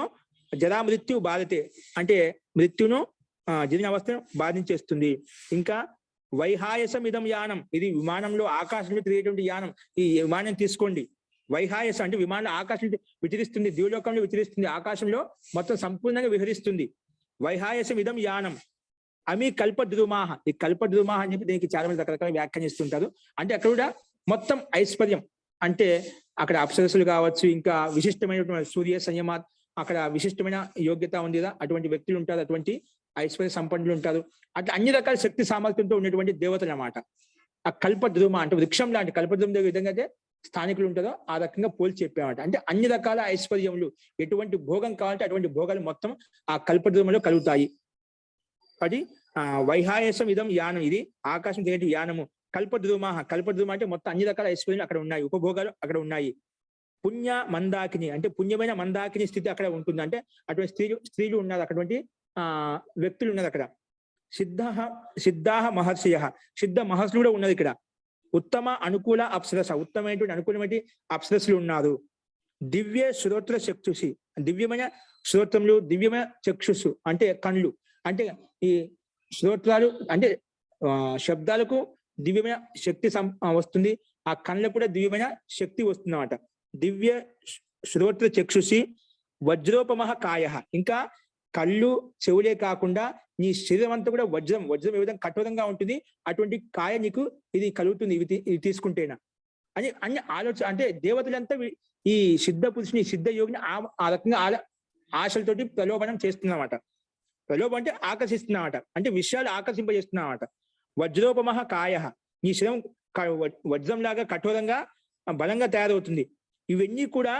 జరా మృత్యు బాధతే అంటే మృత్యును, జీర్ణావస్థను బాధించేస్తుంది. ఇంకా వైహాయసం ఇదం యానం, ఇది విమానంలో ఆకాశంలో తిరిగేటువంటి యానం. ఈ విమానం తీసుకోండి. వైహాయసం అంటే విమానంలో ఆకాశంలో విచరిస్తుంది, ద్యూలోకంలో విచరిస్తుంది, ఆకాశంలో మొత్తం సంపూర్ణంగా విహరిస్తుంది. వైహాయసం ఇదం యానం అమి కల్పద్రుమాహ, ఈ కల్పద్రుమాహ అని చెప్పి దీనికి చాలా మంది రకరకాల వ్యాఖ్యానిస్తుంటారు. అంటే అక్కడ కూడా మొత్తం ఐశ్వర్యం, అంటే అక్కడ అప్సరసులు కావచ్చు, ఇంకా విశిష్టమైనటువంటి సూర్య సంయమాత్, అక్కడ విశిష్టమైన యోగ్యత ఉంది కదా, అటువంటి వ్యక్తులు ఉంటారు, అటువంటి ఐశ్వర్య సంపన్నులు ఉంటారు. అట్లా అన్ని రకాల శక్తి సామర్థ్యంతో ఉన్నటువంటి దేవతలు అన్నమాట. ఆ కల్పద్రుమ అంటే వృక్షం లాంటి, కల్పద్రుమ విధంగా అయితే స్థానికులు ఉంటారో ఆ రకంగా పోల్చి చెప్పామట. అంటే అన్ని రకాల ఐశ్వర్యములు, ఎటువంటి భోగం కావాలంటే అటువంటి భోగాలు మొత్తం ఆ కల్పద్రుమలో కలుగుతాయి. అది వైహాయసం ఇదం యానం, ఇది ఆకాశం తిరిగే యానము. కల్పద్రుమ అంటే మొత్తం అన్ని రకాల ఐశ్వర్యాలు అక్కడ ఉన్నాయి, ఉపభోగాలు అక్కడ ఉన్నాయి. పుణ్య మందాకిని అంటే పుణ్యమైన మందాకిని స్థితి అక్కడ ఉంటుంది. అంటే అటువంటి స్త్రీలు ఉన్నారు, అటువంటి వ్యక్తులు ఉన్నారు అక్కడ. సిద్ధాహ మహర్షయ, సిద్ధ మహర్షులు కూడా ఉన్నది ఇక్కడ. ఉత్తమ అనుకూల అప్సరస, ఉత్తమైనటువంటి అనుకూలమైన అప్సరసులు ఉన్నారు. దివ్య శ్రోత్ర చక్షుషి, దివ్యమైన శ్రోత్రములు, దివ్యమైన చక్షుషు అంటే కళ్ళు. అంటే ఈ శ్రోత్రాలు అంటే శబ్దాలకు దివ్యమైన శక్తి వస్తుంది, ఆ కళ్ళకు కూడా దివ్యమైన శక్తి వస్తుంది అన్నమాట. దివ్య శ్రోత్ర చక్షుషి వజ్రోపమః కాయ, ఇంకా కళ్ళు చెవులే కాకుండా నీ శరీరం అంతా కూడా వజ్రం ఏ విధంగా కఠోరంగా ఉంటుంది, అటువంటి కాయ నీకు ఇది కలుగుతుంది ఇవి తీసుకుంటేనా అని అన్ని ఆలోచన. అంటే దేవతలంతా ఈ సిద్ధ పురుషుని, సిద్ధ యోగిని ఆ రకంగా ఆశలతోటి ప్రలోభనం చేస్తున్నమాట. ప్రలోభం అంటే ఆకర్షిస్తున్నమాట, అంటే విషయాలు ఆకర్షింపజేస్తున్నమాట. వజ్రోపమః కాయ, నీ శరీరం వజ్రం లాగా కఠోరంగా బలంగా తయారవుతుంది. ఇవన్నీ కూడా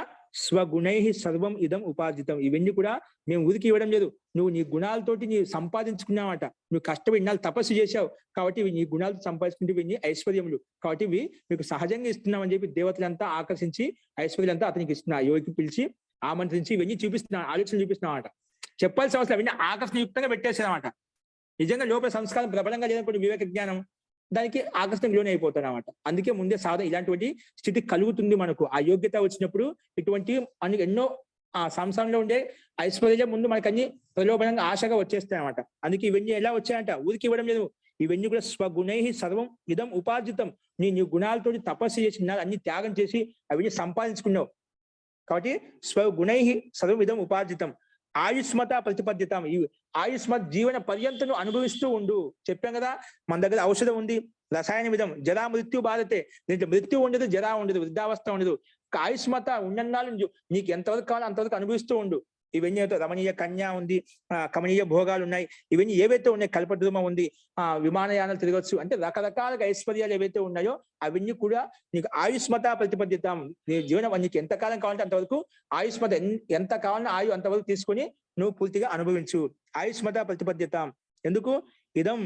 స్వగుణై సర్వం ఇదం ఉపార్జితం, ఇవన్నీ కూడా మేము ఊరికి ఇవ్వడం లేదు, నువ్వు నీ గుణాలతోటి నీ సంపాదించుకున్నావట. నువ్వు కష్టపడి ఇన్నాళ్ళు తపస్సు చేశావు కాబట్టి ఇవి నీ గుణాలతో సంపాదించుకుంటే ఇవన్నీ ఐశ్వర్యములు, కాబట్టి ఇవి మీకు సహజంగా ఇస్తున్నామని చెప్పి దేవతలంతా ఆకర్షించి ఐశ్వర్యంతా అతనికి ఇస్తున్నా, యోగికి పిలిచి ఆమంత్రించి ఇవన్నీ చూపిస్తున్నా, ఆలోచన చూపిస్తున్నామట. చెప్పాల్సిన అవసరం అవన్నీ ఆకర్షణయుక్తంగా పెట్టేసారన్నమాట. నిజంగా లోపల సంస్కారం ప్రబలంగా లేనప్పుడు వివేక జ్ఞానం దానికి ఆకర్షణ లోనే అయిపోతాడు అన్నమాట. అందుకే ముందే సాధన ఇలాంటి స్థితి కలుగుతుంది మనకు. ఆ యోగ్యత వచ్చినప్పుడు ఇటువంటి ఎన్నో ఆ సంసారంలో ఉండే ఐశ్వర్యం ముందు మనకు అన్ని ప్రలోభనంగా ఆశగా వచ్చేస్తాయి అన్నమాట. అందుకే ఇవన్నీ ఎలా వచ్చాయంట, ఊరికి ఇవ్వడం లేదు. ఇవన్నీ కూడా స్వగుణై సర్వం ఇదం ఉపార్జితం, నీ గుణాలతో తపస్సు చేసి అన్ని త్యాగం చేసి అవన్నీ సంపాదించుకున్నావు కాబట్టి స్వగుణై సర్వం ఇదం ఉపార్జితం. ఆయుష్మత ప్రతిపద్యత, ఈ ఆయుష్మత్ జీవన పర్యంతను అనుభవిస్తూ ఉండు. చెప్పాం కదా, మన దగ్గర ఔషధం ఉంది, రసాయన విధం, జరా మృత్యు బాధతే, దీంట్లో మృత్యు ఉండదు, జరా ఉండదు, వృద్ధావస్థ ఉండదు. ఆయుష్మత ఉన్నన్నాళ్ళు నీకు ఎంతవరకు కావాలో అంతవరకు అనుభవిస్తూ ఉండు. ఇవన్నీ రమణీయ కన్యా ఉంది, కమనీయ భోగాలు ఉన్నాయి, ఇవన్నీ ఏవైతే ఉన్నాయి, కల్పద్రుమ ఉంది, విమానయానాలు తిరగచ్చు, అంటే రకరకాల ఐశ్వర్యాలు ఏవైతే ఉన్నాయో అవన్నీ కూడా నీకు ఆయుష్మత ప్రతిపద్యత. నీ జీవనం నీకు ఎంతకాలం కావాలంటే అంతవరకు ఆయుష్మత, ఎంత కావాలన్నా ఆయు అంతవరకు తీసుకొని నువ్వు పూర్తిగా అనుభవించు. ఆయుష్మత ప్రతిపద్యత. ఎందుకు? ఇదం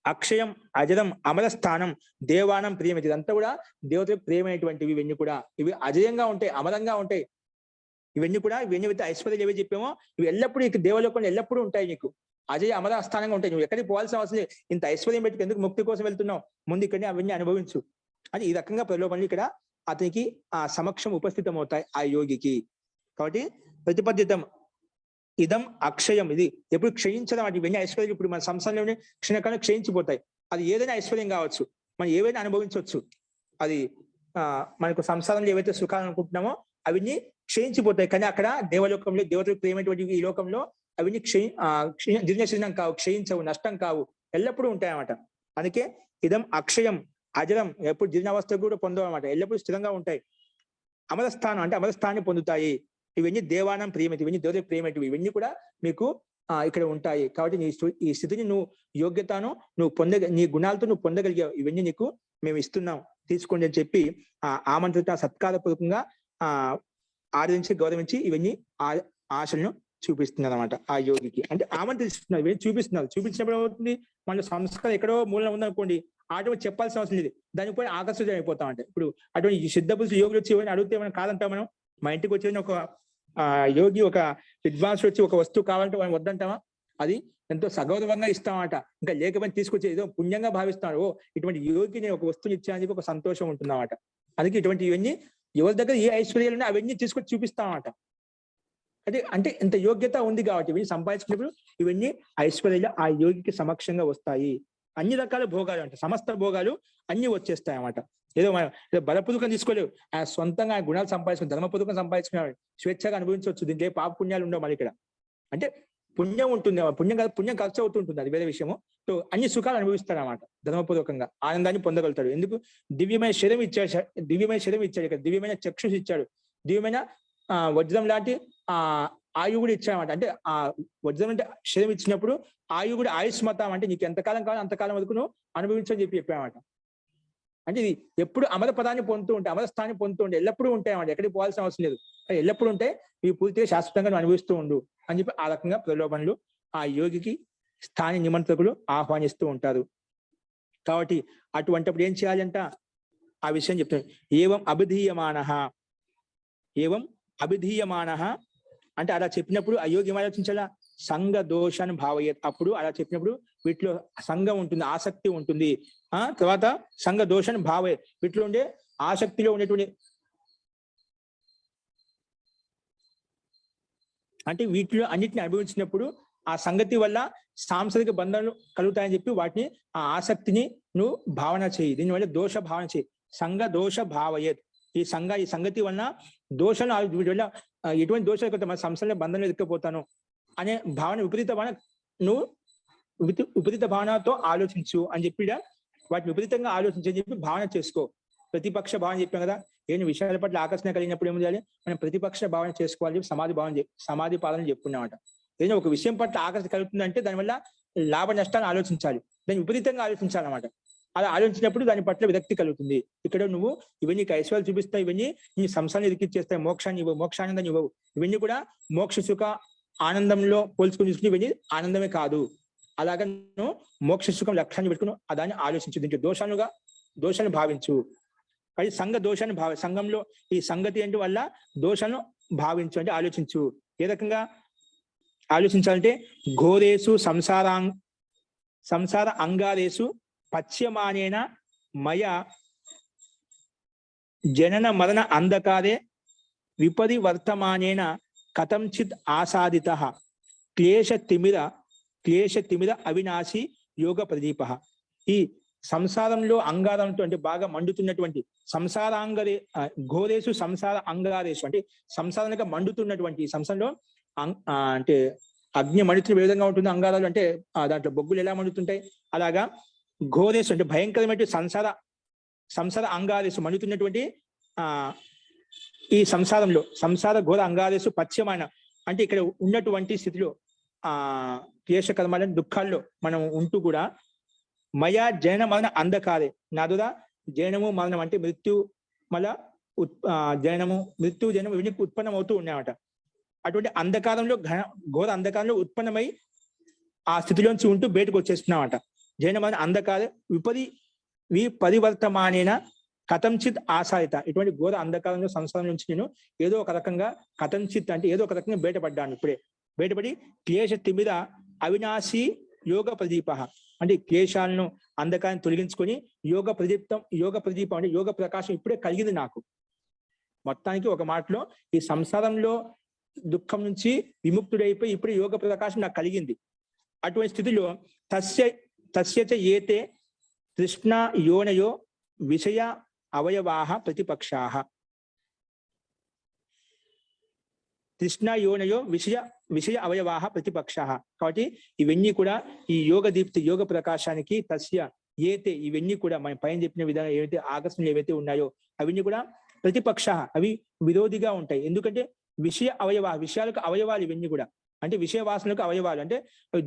అక్షయం అజరం అమర స్థానం దేవానం ప్రియం. ఇదంతా కూడా దేవతలకు ప్రియమైనటువంటివి. ఇవన్నీ కూడా ఇవి అజయంగా ఉంటాయి, అమరంగా ఉంటాయి. ఇవన్నీ కూడా ఇవన్నీ ఐశ్వర్యాలు ఏవైతే చెప్పామో ఇవి ఎల్లప్పుడూ నీకు దేవలోకంలో ఎల్లప్పుడూ ఉంటాయి. నీకు అజయ అమర స్థానంగా ఉంటాయి. నువ్వు ఎక్కడికి పోవాల్సిన అవసరం లేదు. ఇంత ఐశ్వర్యం పెట్టుకు ఎందుకు ముక్తి కోసం వెళ్తున్నావు? ముందు ఇక్కడనే అవన్నీ అనుభవించు అని ఈ రకంగా ప్రలోభనలు ఇక్కడ అతనికి ఆ సమక్షం ఉపస్థితం అవుతాయి ఆ యోగికి. కాబట్టి ప్రతిపద్యతం ఇదం అక్షయం, ఇది ఎప్పుడు క్షయించడం. అంటే ఇవన్నీ ఐశ్వర్యం ఇప్పుడు మన సంసారంలోనే క్షణకాలం క్షయించిపోతాయి. అది ఏదైనా ఐశ్వర్యం కావచ్చు, మనం ఏవైనా అనుభవించవచ్చు. అది మనకు సంసారంలో ఏవైతే సుఖాలు అనుకుంటున్నామో అవన్నీ క్షయించిపోతాయి. కానీ అక్కడ దేవలోకంలో దేవతలకు ప్రేమైనటువంటి ఈ లోకంలో అవన్నీ జీర్ణశీర్ణం కావు, క్షయించవు, నష్టం కావు, ఎల్లప్పుడూ ఉంటాయన్నమాట. అందుకే ఇదం అక్షయం అజరం, ఎప్పుడు జీర్ణావస్థ కూడా పొందవు అనమాట, ఎల్లప్పుడూ స్థిరంగా ఉంటాయి. అమరస్థానం అంటే అమరస్థానాన్ని పొందుతాయి. ఇవన్నీ దేవానం ప్రియమైనవి, ఇవన్నీ దేవతలకు ప్రియమైనవి, ఇవన్నీ కూడా మీకు ఇక్కడ ఉంటాయి. కాబట్టి ఈ స్థితిని నువ్వు యోగ్యతను నువ్వు నీ గుణాలతో నువ్వు పొందగలిగావు. ఇవన్నీ నీకు మేము ఇస్తున్నాం, తీసుకోండి అని చెప్పి ఆమంత్రిత సత్కారపూర్వకంగా ఆదరించి గౌరవించి ఇవన్నీ ఆశలను చూపిస్తున్నారు అనమాట ఆ యోగికి. అంటే ఆమంత్రిస్తున్నారు, ఇవన్నీ చూపిస్తున్నారు. చూపించినప్పుడు ఏమవుతుంది, మన సంస్కారం ఎక్కడో మూలన ఉందనుకోండి, అటువంటి చెప్పాల్సిన అవసరం లేదు, దానికి పోయి ఆకర్షితం అయిపోతాం. అంటే ఇప్పుడు అటువంటి సిద్ధ పురుషులు యోగులు వచ్చి ఏమైనా అడిగితే మనం కాదంటాం. మనం మా ఇంటికి వచ్చి ఒక యోగి, ఒక విద్వాంసుడు వచ్చి ఒక వస్తువు కావాలంటే మనం వద్దంటామా? అది ఎంతో సగౌరవంగా ఇస్తామట. ఇంకా లేకపోతే తీసుకొచ్చి ఏదో పుణ్యంగా భావిస్తాడు. ఓ ఇటువంటి యోగి నేను ఒక వస్తువుని ఇచ్చానని చెప్పి ఒక సంతోషం ఉంటుందన్నమాట. అందుకే ఇటువంటి ఇవన్నీ ఎవరి దగ్గర ఏ ఐశ్వర్యాలు ఉన్నాయో అవన్నీ తీసుకొచ్చి చూపిస్తామట. అంటే ఇంత యోగ్యత ఉంది కాబట్టి ఇవన్నీ సంపాదించుకున్నప్పుడు ఇవన్నీ ఐశ్వర్యాలు ఆ యోగికి సమక్షంగా వస్తాయి. అన్ని రకాల భోగాలు అంటే సమస్త భోగాలు అన్ని వచ్చేస్తాయి అన్నమాట. ఏదో బలపూర్వకం తీసుకోలేవు, ఆ సొంతంగా ఆ గుణాలు సంపాదించుకుని ధర్మపూర్వకం సంపాదించుకున్నాడు, స్వేచ్ఛగా అనుభవించవచ్చు. దీంట్లో పాప పుణ్యాలు ఉండవు. మళ్ళీ ఇక్కడ అంటే పుణ్యం ఉంటుంది, పుణ్యం ఖర్చు అవుతుంటుంది, అది వేరే విషయము. సో అన్ని సుఖాలు అనుభవిస్తాడు అన్నమాట ధర్మపూర్వకంగా, ఆనందాన్ని పొందగలుగుతాడు. ఎందుకు? దివ్యమైన శరీరం ఇచ్చాడు ఇక్కడ, దివ్యమైన చక్షుష్ ఇచ్చాడు, దివ్యమైన వజ్రం లాంటి ఆయు కూడా ఇచ్చాడన్నమాట. అంటే ఆ వజ్రం అంటే శరీరం ఇచ్చినప్పుడు ఆయు కూడా ఆయుష్మతం, అంటే నీకు ఎంతకాలం కావాలో అంతకాలం వరకు నువ్వు అనుభవించని చెప్పామన్నమాట. అంటే ఇది ఎప్పుడు అమర పదాన్ని పొందుతూ ఉంటే, అమర స్థాన్ని పొందుతూ ఉంటే ఎల్లప్పుడూ ఉంటాయన్నమాట. ఎక్కడికి పోవాల్సిన అవసరం లేదు, ఎల్లప్పుడూ ఉంటే ఇవి పూర్తిగా శాశ్వతంగా అనుభవిస్తూ ఉండు అని చెప్పి ఆ రకంగా ప్రలోభనలు ఆ యోగికి స్థాని నిమంత్రకులు ఆహ్వానిస్తూ ఉంటారు. కాబట్టి అటువంటిప్పుడు ఏం చేయాలంట ఆ విషయం చెప్తున్నాడు. ఏవం అభిధీయమానః అంటే అలా చెప్పినప్పుడు ఆ యోగి ఏం ఆలోచించాలా? సంఘ దోషాన్ని భావయ్యేది. అప్పుడు అలా చెప్పినప్పుడు వీటిలో సంఘం ఉంటుంది, ఆసక్తి ఉంటుంది. తర్వాత సంఘ దోషాన్ని భావయ్యేది, వీటిలో ఉండే ఆసక్తిలో ఉండేటువంటి అంటే వీటిలో అన్నిటిని అనుభవించినప్పుడు ఆ సంగతి వల్ల సాంసారిక బంధాలు కలుగుతాయని చెప్పి వాటిని ఆ ఆసక్తిని నువ్వు భావన చేయి. దీనివల్ల దోష భావన చేయి. సంఘ దోష భావయ్యేది. ఈ సంగతి వలన దోషాలు, వీటి వల్ల ఎటువంటి దోషాలు కొత్త మన సంసారంలో బంధంలో ఎక్కపోతాను అనే భావన, విపరీత భావనతో ఆలోచించు అని చెప్పి వాటిని విపరీతంగా ఆలోచించని చెప్పి భావన చేసుకో. ప్రతిపక్ష భావన చెప్పాం కదా, ఏమి విషయాల పట్ల ఆకర్షణ కలిగినప్పుడు ఏం చేయాలి? మనం ప్రతిపక్ష భావన చేసుకోవాలని చెప్పి సమాధి పాలన చెప్పుకున్నామట. ఏదైనా ఒక విషయం పట్ల ఆకర్షణ కలుగుతుందంటే దానివల్ల లాభ నష్టాన్ని ఆలోచించాలి, దాన్ని విపరీతంగా ఆలోచించాలన్నమాట. అలా ఆలోచించినప్పుడు దాని పట్ల విరక్తి కలుగుతుంది. ఇక్కడ నువ్వు ఇవన్నీ ఐశ్వర్యాలు చూపిస్తాయి, ఇవన్నీ నీ సంసారాన్ని ఇరికిచ్చేస్తాయి, మోక్షానందాన్ని ఇవ్వవు. ఇవన్నీ కూడా మోక్ష సుఖ ఆనందంలో పోల్చుకుని చూసుకుని ఇవన్నీ ఆనందమే కాదు. అలాగా నువ్వు మోక్ష సుఖం లక్ష్యాన్ని పెట్టుకుని దాన్ని ఆలోచించు. దీంట్లో దోషాలను భావించు. అది సంఘ దోషాన్ని సంఘంలో ఈ సంగతి ఏంటి వల్ల దోషాలను భావించు అంటే ఆలోచించు. ఏ రకంగా ఆలోచించాలంటే ఘోరేసు సంసార అంగారేసు పశ్యమానేన మయ జనన మరణ అంధకారే విపరివర్తమానేన కథంచిత్ ఆసాదితః క్లేశ తిమిర అవినాశి యోగ ప్రదీప. ఈ సంసారంలో అంగారంతో అంటే బాగా మండుతున్నటువంటి ఘోరేసు సంసార అంగారేసు అంటే సంసారంగా మండుతున్నటువంటి సంసారంలో అంటే అగ్ని మండుతున్న ఏ విధంగా ఉంటుంది అంగారాలు అంటే దాంట్లో బొగ్గులు ఎలా మండుతుంటాయి అలాగా ఘోరేశు అంటే భయంకరమైన సంసార అంగారేసు మండుతున్నటువంటి ఈ సంసార ఘోర అంగారేసు పశ్చిమాన అంటే ఇక్కడ ఉన్నటువంటి స్థితిలో క్లేశకరమైన దుఃఖాల్లో మనం ఉంటూ కూడా మయా జనన మరణ అంధకారే నాదురా జననము మరణం అంటే మృత్యు మళ్ళా జననము మృత్యు జననం ఇవన్నీ ఉత్పన్నం అవుతూ ఉన్నాయన్నమాట. అటువంటి అంధకారంలో ఘోర అంధకారంలో ఉత్పన్నమై ఆ స్థితిలోంచి ఉంటూ బయటకు వచ్చేస్తున్నామట. జైన మరణ అంధకార విపరివర్తమానేన కథంచిత్ ఆశాయిత. ఇటువంటి ఘోర అంధకారంలో సంసారం నుంచి నేను ఏదో ఒక రకంగా కథంచిత్ అంటే ఏదో ఒక రకంగా బయటపడ్డాను. ఇప్పుడే బయటపడి క్లేశ తిమిర అవినాశి యోగ ప్రదీప అంటే క్లేశాలను అంధకారాన్ని తొలగించుకొని యోగ ప్రదీపం అంటే యోగ ప్రకాశం ఇప్పుడే కలిగింది నాకు. మొత్తానికి ఒక మాటలో ఈ సంసారంలో దుఃఖం నుంచి విముక్తుడైపోయి ఇప్పుడే యోగ ప్రకాశం నాకు కలిగింది. అటువంటి స్థితిలో తస్యచ ఏతే తృష్ణ యోనయో విషయ అవయవాహ ప్రతిపక్షాః. తృష్ణ యోనయో విషయ అవయవాహ ప్రతిపక్షాః. కాబట్టి ఇవన్నీ కూడా ఈ యోగ దీప్తి యోగ ప్రకాశానికి తస్య ఏతే ఇవన్నీ కూడా మనం పైన చెప్పిన విధానం ఏవైతే ఆకర్షణలు ఏవైతే ఉన్నాయో అవన్నీ కూడా ప్రతిపక్ష అవి విరోధిగా ఉంటాయి. ఎందుకంటే విషయ విషయాలకు అవయవాలు ఇవన్నీ కూడా అంటే విషయ వాసనలకు అవయవాలు అంటే అవి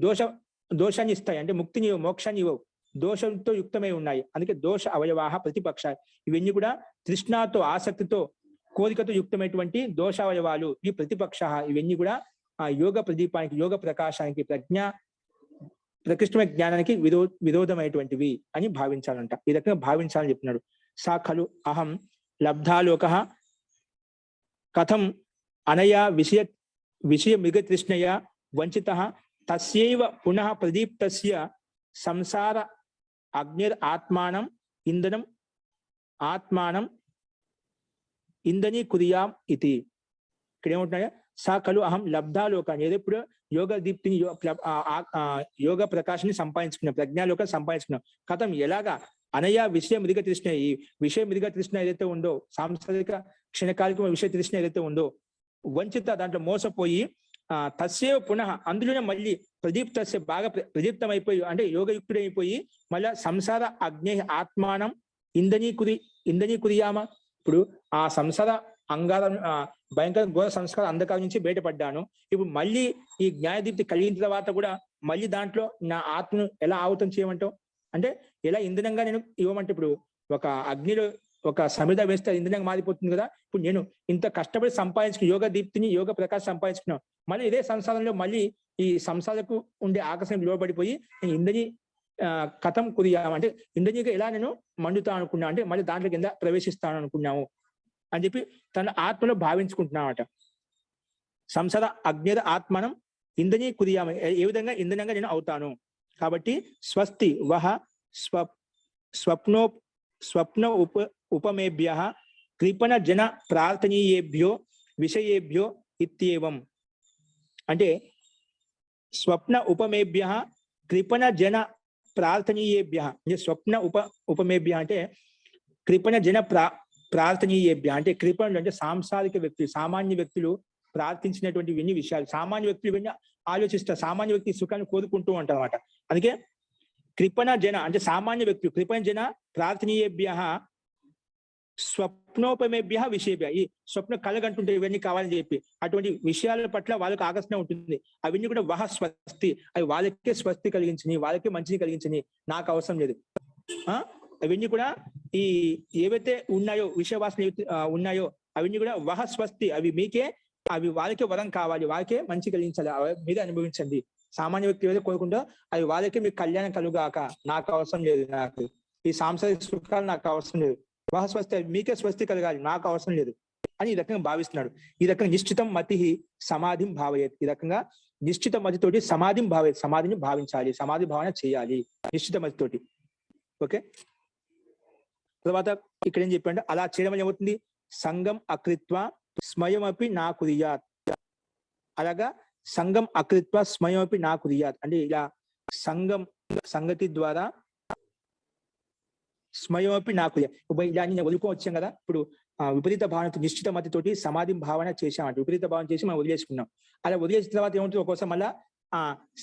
దోషాన్ని ఇస్తాయి అంటే ముక్తిని మోక్షాన్ని ఇవ్వవు, దోషంతో యుక్తమై ఉన్నాయి. అందుకే దోష అవయవాహ ప్రతిపక్ష ఇవన్నీ కూడా తృష్ణతో ఆసక్తితో కోరికతో యుక్తమైనటువంటి దోషావయవాలు ఈ ప్రతిపక్ష ఇవన్నీ కూడా ఆ యోగ ప్రదీపానికి యోగ ప్రకాశానికి ప్రకృష్టమైన జ్ఞానానికి విరోధమైనటువంటివి అని భావించాలంట. ఈ రకంగా భావించాలని చెప్తున్నాడు. సా ఖలు అహం లబ్ధాలోక కథం అనయా విషయ మృగతృష్ణయా వంచిత తస్యైవ పునః ప్రదీప్తస్య సంసార అగ్నిర్ ఆత్మానం ఇందని కురియాం ఇది. ఇక్కడ ఏమంటున్నాయా సా ఖలు అహం లబ్ధాలోకాన్ని ఏదెప్పుడు యోగ దీప్తిని యోగ ప్రకాశాన్ని సంపాదించుకున్నాం, ప్రజ్ఞాలోకాన్ని సంపాదించుకున్నాం. కథం ఎలాగా అనయా విషయ మృగ తృష్ణ ఈ విషయ మృగ తృష్ణ ఏదైతే ఉందో సాంసారిక క్షణకాలిక విషయ తృష్ణ ఏదైతే ఉందో వంచిత దాంట్లో మోసపోయి తస్యే పునః అందులోనే మళ్ళీ ప్రదీప్తస్య బాగా ప్రదీప్తమైపోయి అంటే యోగయుక్తుడైపోయి మళ్ళా సంసార అగ్ని ఆత్మానం ఇందని కురియామ. ఇప్పుడు ఆ సంసార అంగారం భయంకర ఘోర సంస్కార అంధకారం నుంచి బయటపడ్డాను. ఇప్పుడు మళ్ళీ ఈ జ్ఞానదీప్తి కలిగిన తర్వాత కూడా మళ్ళీ దాంట్లో నా ఆత్మను ఎలా ఆవుతం చేయమంటావు అంటే ఎలా ఇంధనంగా నేను ఇవ్వమంటే ఇప్పుడు ఒక అగ్నిలో ఒక సమిధ వేస్తే ఇంధనంగా మారిపోతుంది కదా. ఇప్పుడు నేను ఇంత కష్టపడి సంపాదించుకున్న యోగ దీప్తిని యోగ ప్రకాశం సంపాదించుకున్నాను, మళ్ళీ ఇదే సంసారంలో మళ్ళీ ఈ సంసారకు ఉండే ఆకర్షణ లోబడిపోయి నేను ఇంధని కథం కురియాము అంటే ఇంధనిగా ఎలా నేను మండుతా అనుకున్నా అంటే మళ్ళీ దాంట్లో కింద ప్రవేశిస్తాను అనుకున్నాము అని చెప్పి తన ఆత్మలో భావించుకుంటున్నామట. సంసార అగ్నిద ఆత్మనం ఇంధని కురియామ ఏ విధంగా ఇంధనంగా నేను అవుతాను. కాబట్టి స్వస్తి వహ స్వప్న ఉపమేభ్య కృపణ జన ప్రార్థనీయేభ్యో విషయేభ్యో ఇత్యేవం. అంటే స్వప్న ఉపమేభ్య కృపణ జన ప్రార్థనీయేభ్య అంటే స్వప్న ఉపమేభ్య అంటే కృపణ జన ప్రార్థనీయేభ్య అంటే కృపణలు అంటే సాంసారిక వ్యక్తులు సామాన్య వ్యక్తులు ప్రార్థించినటువంటి ఇవన్నీ విషయాలు సామాన్య వ్యక్తులు ఇవన్నీ ఆలోచిస్తారు. సామాన్య వ్యక్తి సుఖాన్ని కోరుకుంటూ ఉంటారు అన్నమాట. అందుకే కృపణ జన అంటే సామాన్య వ్యక్తులు కృపణ జన ప్రార్థనీయేభ్య స్వప్నోపమేభ్య విషయేభ్య ఈ స్వప్న కలగంటుంటే ఇవన్నీ కావాలని చెప్పి అటువంటి విషయాల పట్ల వాళ్ళకి ఆకర్షణ ఉంటుంది. అవన్నీ కూడా వహ స్వస్తి అవి వాళ్ళకే స్వస్తి కలిగించినాయి, వాళ్ళకే మంచిని కలిగించినాయి, నాకు అవసరం లేదు. అవన్నీ కూడా ఈ ఏవైతే ఉన్నాయో విషయవాసన ఉన్నాయో అవన్నీ కూడా వహ స్వస్తి అవి మీకే అవి వాళ్ళకే వరం కావాలి, వాళ్ళకే మంచి కలిగించాలి, మీరే అనుభవించండి. సామాన్య వ్యక్తి ఏదైతే కోరుకుంటో అవి వాళ్ళకే మీకు కళ్యాణం కలుగాక, నాకు అవసరం లేదు, నాకు ఈ సాంసారిక సుఖాలు నాకు అవసరం లేదు, వహ స్వస్తి మీకే స్వస్తి కలగాలి, నాకు అవసరం లేదు అని ఈ రకంగా భావిస్తున్నాడు. ఈ రకంగా నిశ్చితం మతి సమాధిం భావయేత్. ఈ రకంగా నిశ్చిత మతితోటి సమాధిం భావయేత్ సమాధిని భావించాలి, సమాధి భావన చేయాలి నిశ్చిత మతితోటి. ఓకే, తర్వాత ఇక్కడ ఏం చెప్పండి అలా చేయడం వల్ల ఏమవుతుంది సంగం అకృత్వ స్మయమపి నా కురియాత్. అలాగా సంగం అకృత్వ స్మయమపి నా కురియాత్ అంటే ఇలా సంగతి ద్వారా స్మయమపి నా కురియాత్. ఇలా నేను వదులుకొని వచ్చాం కదా, ఇప్పుడు విపరీత భావనతో నిశ్చిత మతితోటి సమాధి భావన చేశామంట. విపరీత భావన చేసి మనం వదిలేసుకున్నాం. అలా వదిలేసిన తర్వాత ఏముంటుంది, ఒక్కోసారి మళ్ళా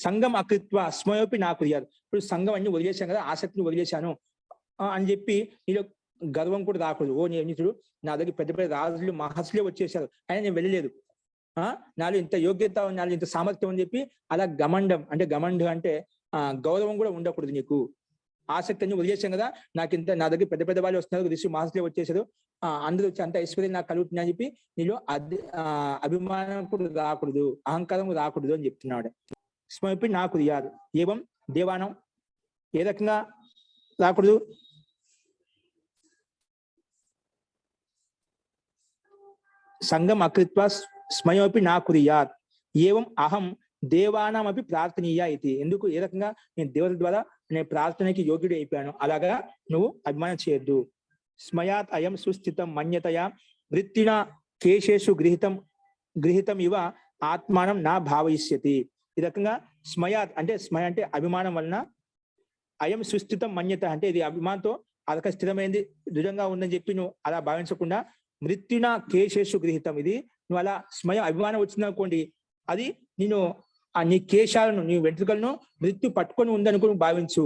సంఘం అకృత్వ స్మయోపి నాకు ఇయ్యారు. ఇప్పుడు సంఘం అన్ని వదిలేశాను కదా, ఆసక్తిని వదిలేశాను అని చెప్పి నీలో గర్వం కూడా రాకూడదు. ఓ నేను నా దగ్గర పెద్ద పెద్ద రాజులు మహర్షులే వచ్చేసారు, అయినా నేను వెళ్ళలేదు. నాలో ఇంత యోగ్యత, నాలో ఇంత సామర్థ్యం అని చెప్పి అలా గమండం అంటే గౌరవం కూడా ఉండకూడదు. నీకు ఆసక్తిని వదిలేసాం కదా, నా దగ్గర పెద్ద పెద్ద వాళ్ళు వస్తున్నారు, ఋషి మహర్షులే వచ్చేసారు, అందరూ వచ్చి అంత ఐశ్వర్యం నాకు కలుగుతుంది అని చెప్పి నీలో అభిమానం కూడా రాకూడదు, అహంకారం రాకూడదు అని చెప్తున్నాడు. స్మృతి నాకు రియాదు ఏవం దేవానం ఏ రకంగా రాకూడదు, సంఘం అకృత్వ స్మయోపి నా కురియాత్ ఏవం అహం దేవానం అపి ప్రార్థనీయ ఇది. ఎందుకు, ఏ రకంగా నేను దేవత ద్వారా నేను ప్రార్థనకి యోగ్యుడు అయిపోయాను, అలాగా నువ్వు అభిమానం చేయొద్దు. స్మయాత్ అయం సుస్థితం మన్యతయా వృత్తిన కేశేషు గృహీతం ఇవ ఆత్మానం నా భావయిష్యతి. ఈ రకంగా స్మయాత్ స్మయ అంటే అభిమానం వలన, అయం సుస్థితం మన్యత అంటే ఇది అభిమానంతో అదొక స్థిరమైంది దృఢంగా ఉందని చెప్పి నువ్వు అలా భావించకుండా, మృత్యున కేశేషు గృహీతం, ఇది నువ్వు అలా స్మయం అభిమానం వచ్చిందనుకోండి, అది నేను నీ కేశాలను, నీ వెంట్రుకలను మృత్యు పట్టుకొని ఉందనుకో భావించు.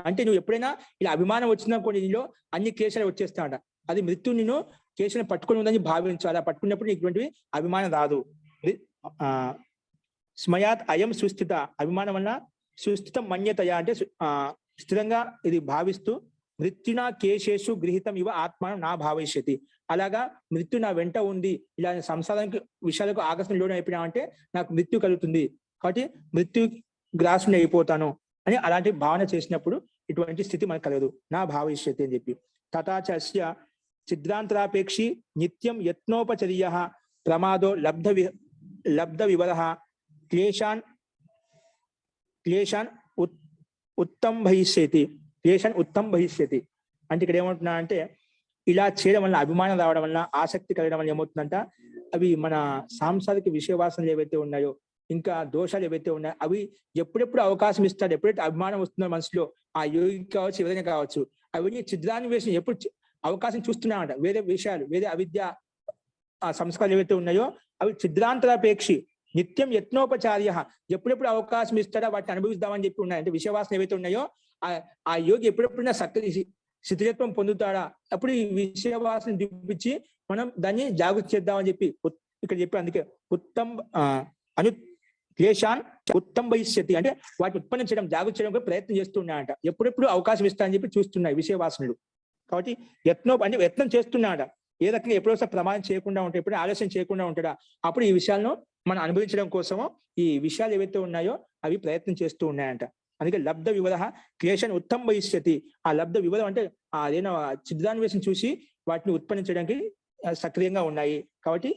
అంటే నువ్వు ఎప్పుడైనా ఇలా అభిమానం వచ్చిందనుకోండి, నీలో అన్ని కేశాలు వచ్చేస్తాడ, అది మృత్యు నిన్ను కేశాలను పట్టుకొని ఉందని భావించు. అలా పట్టుకున్నప్పుడు నీకు ఇటువంటివి అభిమానం రాదు. స్మయాత్ అయం సుస్థిత అభిమానం వలన, సుస్థితం మన్యతయ అంటే స్థిరంగా ఇది భావిస్తూ, మృత్యునా కేశేషు గృహీతం ఇవ ఆత్మానం నా భావిష్యతి. అలాగా మృత్యు నా వెంట ఉంది, ఇలా సంసారానికి విషయాలకు ఆకర్షణ లోన్ అయిపోయినా నాకు మృత్యు కలుగుతుంది, కాబట్టి మృత్యు గ్రాసుని అయిపోతాను అని అలాంటి భావన చేసినప్పుడు ఇటువంటి స్థితి మనకు కలగదు. నా భావిష్యతి అని చెప్పి. తథాచస్య ఛిద్రాంతరాపేక్షి నిత్యం యత్నోపచర్య ప్రమాదో లబ్ధ వివర క్లేశాన్ ఉత్తం భవిష్యతి. అంటే ఇక్కడ ఏమంటున్నా అంటే, ఇలా చేయడం వల్ల, అభిమానం రావడం వల్ల, ఆసక్తి కలగడం వల్ల ఏమవుతుందంట, అవి మన సాంసారిక విషయవాసనలు ఏవైతే ఉన్నాయో, ఇంకా దోషాలు ఏవైతే ఉన్నాయో, అవి ఎప్పుడెప్పుడు అవకాశం ఇస్తాడు, ఎప్పుడైతే అభిమానం వస్తుందో మనసులో, ఆ యోగి కావచ్చు, ఎవరైనా కావచ్చు, అవన్నీ ఛిద్రాన్వేషణ ఎప్పుడు అవకాశం చూస్తున్నామంట. వేరే విషయాలు, వేరే అవిద్య సంస్కారాలు ఏవైతే ఉన్నాయో అవి ఛిద్రాంతరాపేక్షి నిత్యం యత్నోపచార్య, ఎప్పుడెప్పుడు అవకాశం ఇస్తాడో వాటిని అనుభవిస్తామని చెప్పి ఉన్నాయి. అంటే విషయవాసన ఏవైతే ఉన్నాయో ఆ యోగి ఎప్పుడెప్పుడైనా స్థితిత్వం పొందుతాడా, అప్పుడు ఈ విషయవాసన దిప్పించి మనం దాన్ని జాగృతి చేద్దామని చెప్పి ఇక్కడ చెప్పి, అందుకే క్లేశాన్ ఉత్తం భవిష్యతి అంటే వాటిని ఉత్పన్నం చేయడం, జాగృతి చేయడం ప్రయత్నం చేస్తున్నాయంట. ఎప్పుడెప్పుడు అవకాశం ఇస్తానని చెప్పి చూస్తున్నాయి విషయవాసనలు. కాబట్టి యత్నం చేస్తున్నాడ. ఏ రకంగా ఎప్పుడోసారి ప్రమాదం చేయకుండా ఉంటాయి, ఎప్పుడైనా ఆలస్యం చేయకుండా ఉంటాడా, అప్పుడు ఈ విషయాలను మనం అనుభవించడం కోసము ఈ విషయాలు ఏవైతే ఉన్నాయో అవి ప్రయత్నం చేస్తూ ఉన్నాయంట. అందుకే లబ్ధ వివర క్లేశం ఉత్తం భవిష్యతి. ఆ లబ్ధ వివరం అంటే అదేనా ఛిద్రాన్వేషణ చూసి వాటిని ఉత్పన్నం చేయడానికి సక్రియంగా ఉన్నాయి. కాబట్టి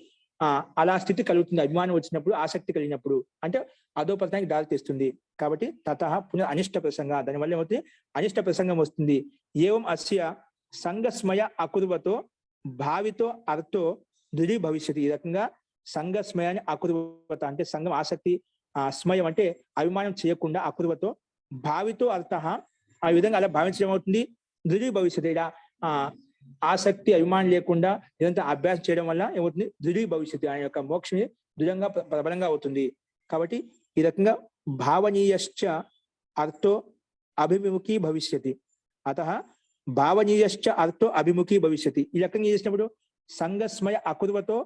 అలా స్థితి కలుగుతుంది. అభిమానం వచ్చినప్పుడు, ఆసక్తి కలిగినప్పుడు, అంటే అధోపతనానికి దారి తీస్తుంది. కాబట్టి తతః పునః అనిష్ట ప్రసంగ, దానివల్ల ఏమవుతుంది, అనిష్ట ప్రసంగం వస్తుంది. ఏవం అస్య సంగస్మయ అకుర్వతో భావితో అర్థో దృఢి భవిష్యతి. ఈ రకంగా సంగస్మయాన్ని అకుర్వత అంటే సంఘం ఆసక్తి, స్మయం అంటే అభిమానం చేయకుండా, అకుర్వతో భావితో అర్థ, ఆ విధంగా అలా భావించడం అవుతుంది. దృఢి భవిష్యతి, ఇలా ఆసక్తి అభిమానం లేకుండా ఇదంతా అభ్యాసం చేయడం వల్ల ఏమవుతుంది, దృఢి భవిష్యత్తు, ఆయన యొక్క మోక్షమే దృఢంగా ప్రబలంగా అవుతుంది. కాబట్టి ఈ రకంగా భావనీయశ్చ అర్థో అభిముఖీ భవిష్యతి. అత భావనీయశ్చ అర్థో అభిముఖీ భవిష్యతి. ఈ రకంగా చేసినప్పుడు సంగస్మయ అకుర్వతో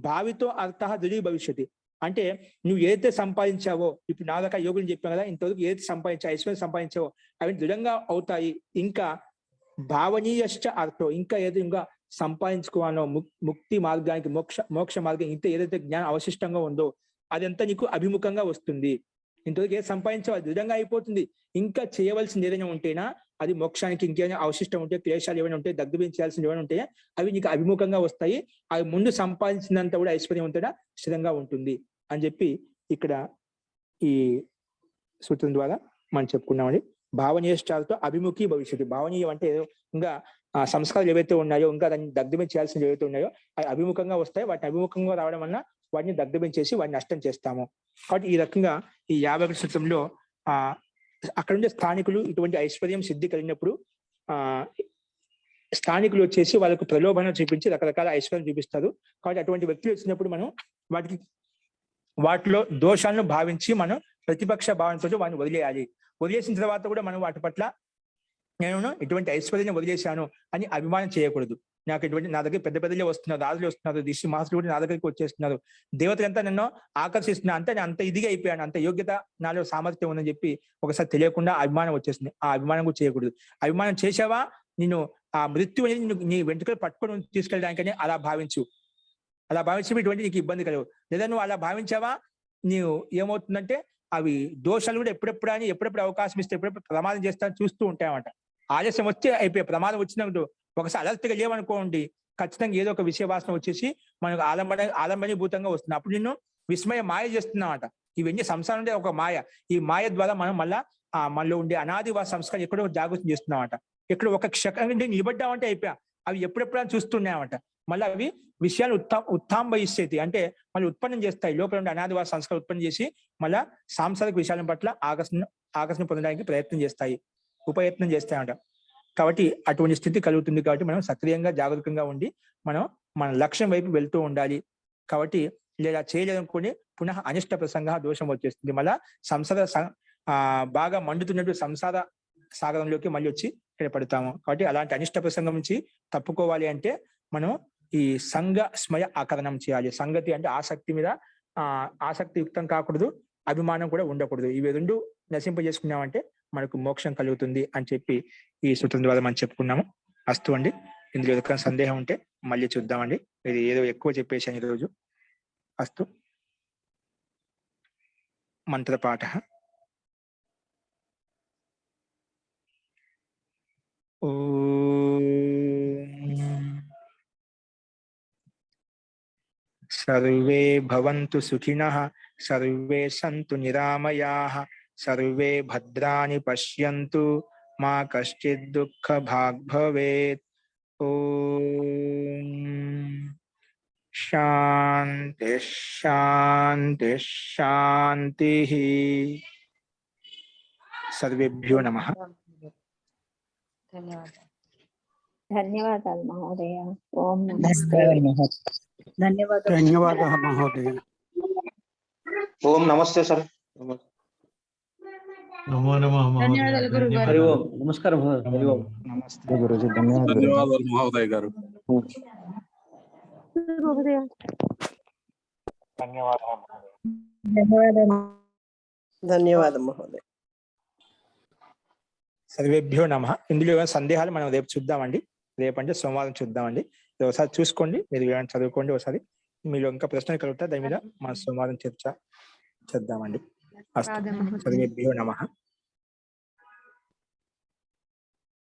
భావితో అర్థ దృఢి భవిష్యతి. అంటే నువ్వు ఏదైతే సంపాదించావో, ఇప్పుడు నా దాకా యోగులు చెప్పాను కదా, ఇంతవరకు ఏదైతే సంపాదించావు, ఐశ్వర్యం సంపాదించావో అవి దృఢంగా అవుతాయి. ఇంకా భావనీయశ్చ అర్థం, ఇంకా ఏదో ఇంకా సంపాదించుకోవాలో, ముక్తి మార్గానికి, మోక్ష మార్గం ఇంత ఏదైతే జ్ఞానం అవశిష్టంగా ఉందో అదంతా నీకు అభిముఖంగా వస్తుంది. ఇంతవరకు ఏది సంపాదించావు అది దృఢంగా అయిపోతుంది. ఇంకా చేయవలసింది ఏదైనా ఉంటేనా, అది మోక్షానికి ఇంకేమైనా అవశిష్టం ఉంటే, క్లేశాలు ఏమైనా ఉంటే, దగ్ధపించాల్సింది ఏమైనా ఉంటే అవి నీకు అభిముఖంగా వస్తాయి. అవి ముందు సంపాదించినంత కూడా ఐశ్వర్యవంతుడా స్థిరంగా ఉంటుంది అని చెప్పి ఇక్కడ ఈ సూత్రం ద్వారా మనం చెప్పుకున్నామండి. భావనీయష్టాలతో అభిముఖీ భవిష్యత్తు. భావనీయం అంటే ఇంకా సంస్కారాలు ఏవైతే ఉన్నాయో, ఇంకా దాన్ని దగ్ధమే చేయాల్సినవి ఏవైతే ఉన్నాయో అవి అభిముఖంగా వస్తాయి. వాటిని అభిముఖంగా రావడం వల్ల వాటిని దగ్ధమించేసి వాటిని నష్టం చేస్తాము. కాబట్టి ఈ రకంగా ఈ 51 సూత్రంలో అక్కడ ఉండే స్థానికులు ఇటువంటి ఐశ్వర్యం సిద్ధి కలిగినప్పుడు స్థానికులు వచ్చేసి వాళ్ళకు ప్రలోభన చూపించి రకరకాల ఐశ్వర్యం చూపిస్తారు. కాబట్టి అటువంటి వ్యక్తులు వచ్చినప్పుడు మనం వాటిలో దోషాలను భావించి మనం ప్రతిపక్ష భావనతో వాటిని వదిలేయాలి. వదిలేసిన తర్వాత కూడా మనం వాటి పట్ల నేను ఇటువంటి ఐశ్వర్యాన్ని వదిలేశాను అని అభిమానం చేయకూడదు. నాకు ఇటువంటి నా దగ్గర పెద్ద పెద్దలే వస్తున్నారు, రాజులు వస్తున్నారు, దిశి మహర్షులు కూడా నా దగ్గరికి వచ్చేస్తున్నారు, దేవతలంతా నన్ను ఆకర్షిస్తున్నా, అంతే అంత ఇదిగా అయిపోయాను, అంత యోగ్యత నాలో సామర్థ్యం ఉందని చెప్పి ఒకసారి తెలియకుండా అభిమానం వచ్చేస్తుంది. ఆ అభిమానం కూడా చేయకూడదు. అభిమానం చేసావా నిన్ను ఆ మృత్యు అనేది నీ వెంట్రుకలు పట్టుకొని తీసుకెళ్ళడానికని అలా భావించు. అలా భావించి ఇటువంటి నీకు ఇబ్బంది కలవు. లేదా నువ్వు అలా భావించావా నీవు ఏమవుతుందంటే అవి దోషాలు కూడా ఎప్పుడెప్పుడు అవకాశం ఇస్తే ఎప్పుడెప్పుడు ప్రమాదం చేస్తాను చూస్తూ ఉంటాయన్నమాట. ఆలస్యం వచ్చి అయిపోయి ప్రమాదం వచ్చినప్పుడు ఒకసారి అలర్ట్గా లేవనుకోండి, ఖచ్చితంగా ఏదో ఒక విషయ వాసన వచ్చేసి మనకు ఆలంబనీభూతంగా వస్తుంది. అప్పుడు నిన్ను విస్మయ మాయ చేస్తున్నామట. ఇవన్నీ సంసారం అంటే ఒక మాయ. ఈ మాయ ద్వారా మనం మళ్ళా మనలో ఉండే అనాది సంస్కారం ఎక్కడో జాగృతం చేస్తున్నామట. ఎక్కడ ఒక క్షణం నిలబడ్డామంటే అయిపోయా అవి ఎప్పుడెప్పుడు చూస్తున్నాయన్నమాట. మళ్ళీ అవి విషయాలు ఉత్తాంబయిస్తాయి, అంటే మళ్ళీ ఉత్పన్నం చేస్తాయి. లోపల ఉండే అనాది సంస్కారం ఉత్పన్నం చేసి మళ్ళా సాంసారిక విషయాల పట్ల ఆకర్షణ పొందడానికి ప్రయత్నం చేస్తాయి, ఉపయత్నం చేస్తాయన్నమాట. కాబట్టి అటువంటి స్థితి కలుగుతుంది. కాబట్టి మనం సక్రియంగా జాగరూకంగా ఉండి మనం మన లక్ష్యం వైపు వెళ్తూ ఉండాలి. కాబట్టి లేదా చేయలేదనుకుని పునః అనిష్ట ప్రసంగ దోషం వచ్చేస్తుంది. మళ్ళా సంసార బాగా మండుతున్నట్టు సంసార సాగరంలోకి మళ్ళీ వచ్చి ఇక్కడ పడతాము. కాబట్టి అలాంటి అనిష్ట ప్రసంగం నుంచి తప్పుకోవాలి అంటే మనం ఈ సంఘ స్మయ ఆకరణం చేయాలి. సంగతి అంటే ఆసక్తి మీద ఆసక్తియుక్తం కాకూడదు, అభిమానం కూడా ఉండకూడదు. ఇవి రెండు నశింపజేసుకున్నామంటే మనకు మోక్షం కలుగుతుంది అని చెప్పి ఈ సూత్రం ద్వారా మనం చెప్పుకున్నాము. అస్తు అండి. ఇందులో ఏదైనా సందేహం ఉంటే మళ్ళీ చూద్దామండి. ఇది ఏదో ఎక్కువ చెప్పేశాను ఈరోజు. అస్తు. మంత్రపాఠ. సర్వే భవంతు సుఖినః, సర్వే సంతు నిరామయాః, సర్వే భద్రాణి పశ్యంతు, మా కశ్చిద్ దుఃఖ భాగ్ భవేత్. ఓం శాంతి శాంతి శాంతి. సర్వేభ్యో నమః. ధన్యవాదాలు మహోదయ. ఓం నమస్తే. ధన్యవాదాలు. ధన్యవాదాలు మహోదయ. ఓం నమస్తే సార్. నమో నమః ధన్యవాదాలు గురుగారు. హరి ఓం. నమస్కారం. హరి ఓం. నమస్తే గురుజీ. ధన్యవాదాలు. ధన్యవాదాలు మహోదయ గారు. ధన్యవాదాలు మహోదయ. సర్వేభ్యో నమః. ఇందులో ఏమైనా సందేహాలు మనం రేపు చూద్దామండి. రేపంటే సోమవారం చూద్దామండి. ఒకసారి చూసుకోండి, మీరు ఏమైనా చదువుకోండి. ఒకసారి మీలో ఇంకా ప్రశ్నలు కలుగుతాయి, దాని మీద మన సోమవారం చర్చ చేద్దామండి. అస్తు. సర్వేభ్యో నమః.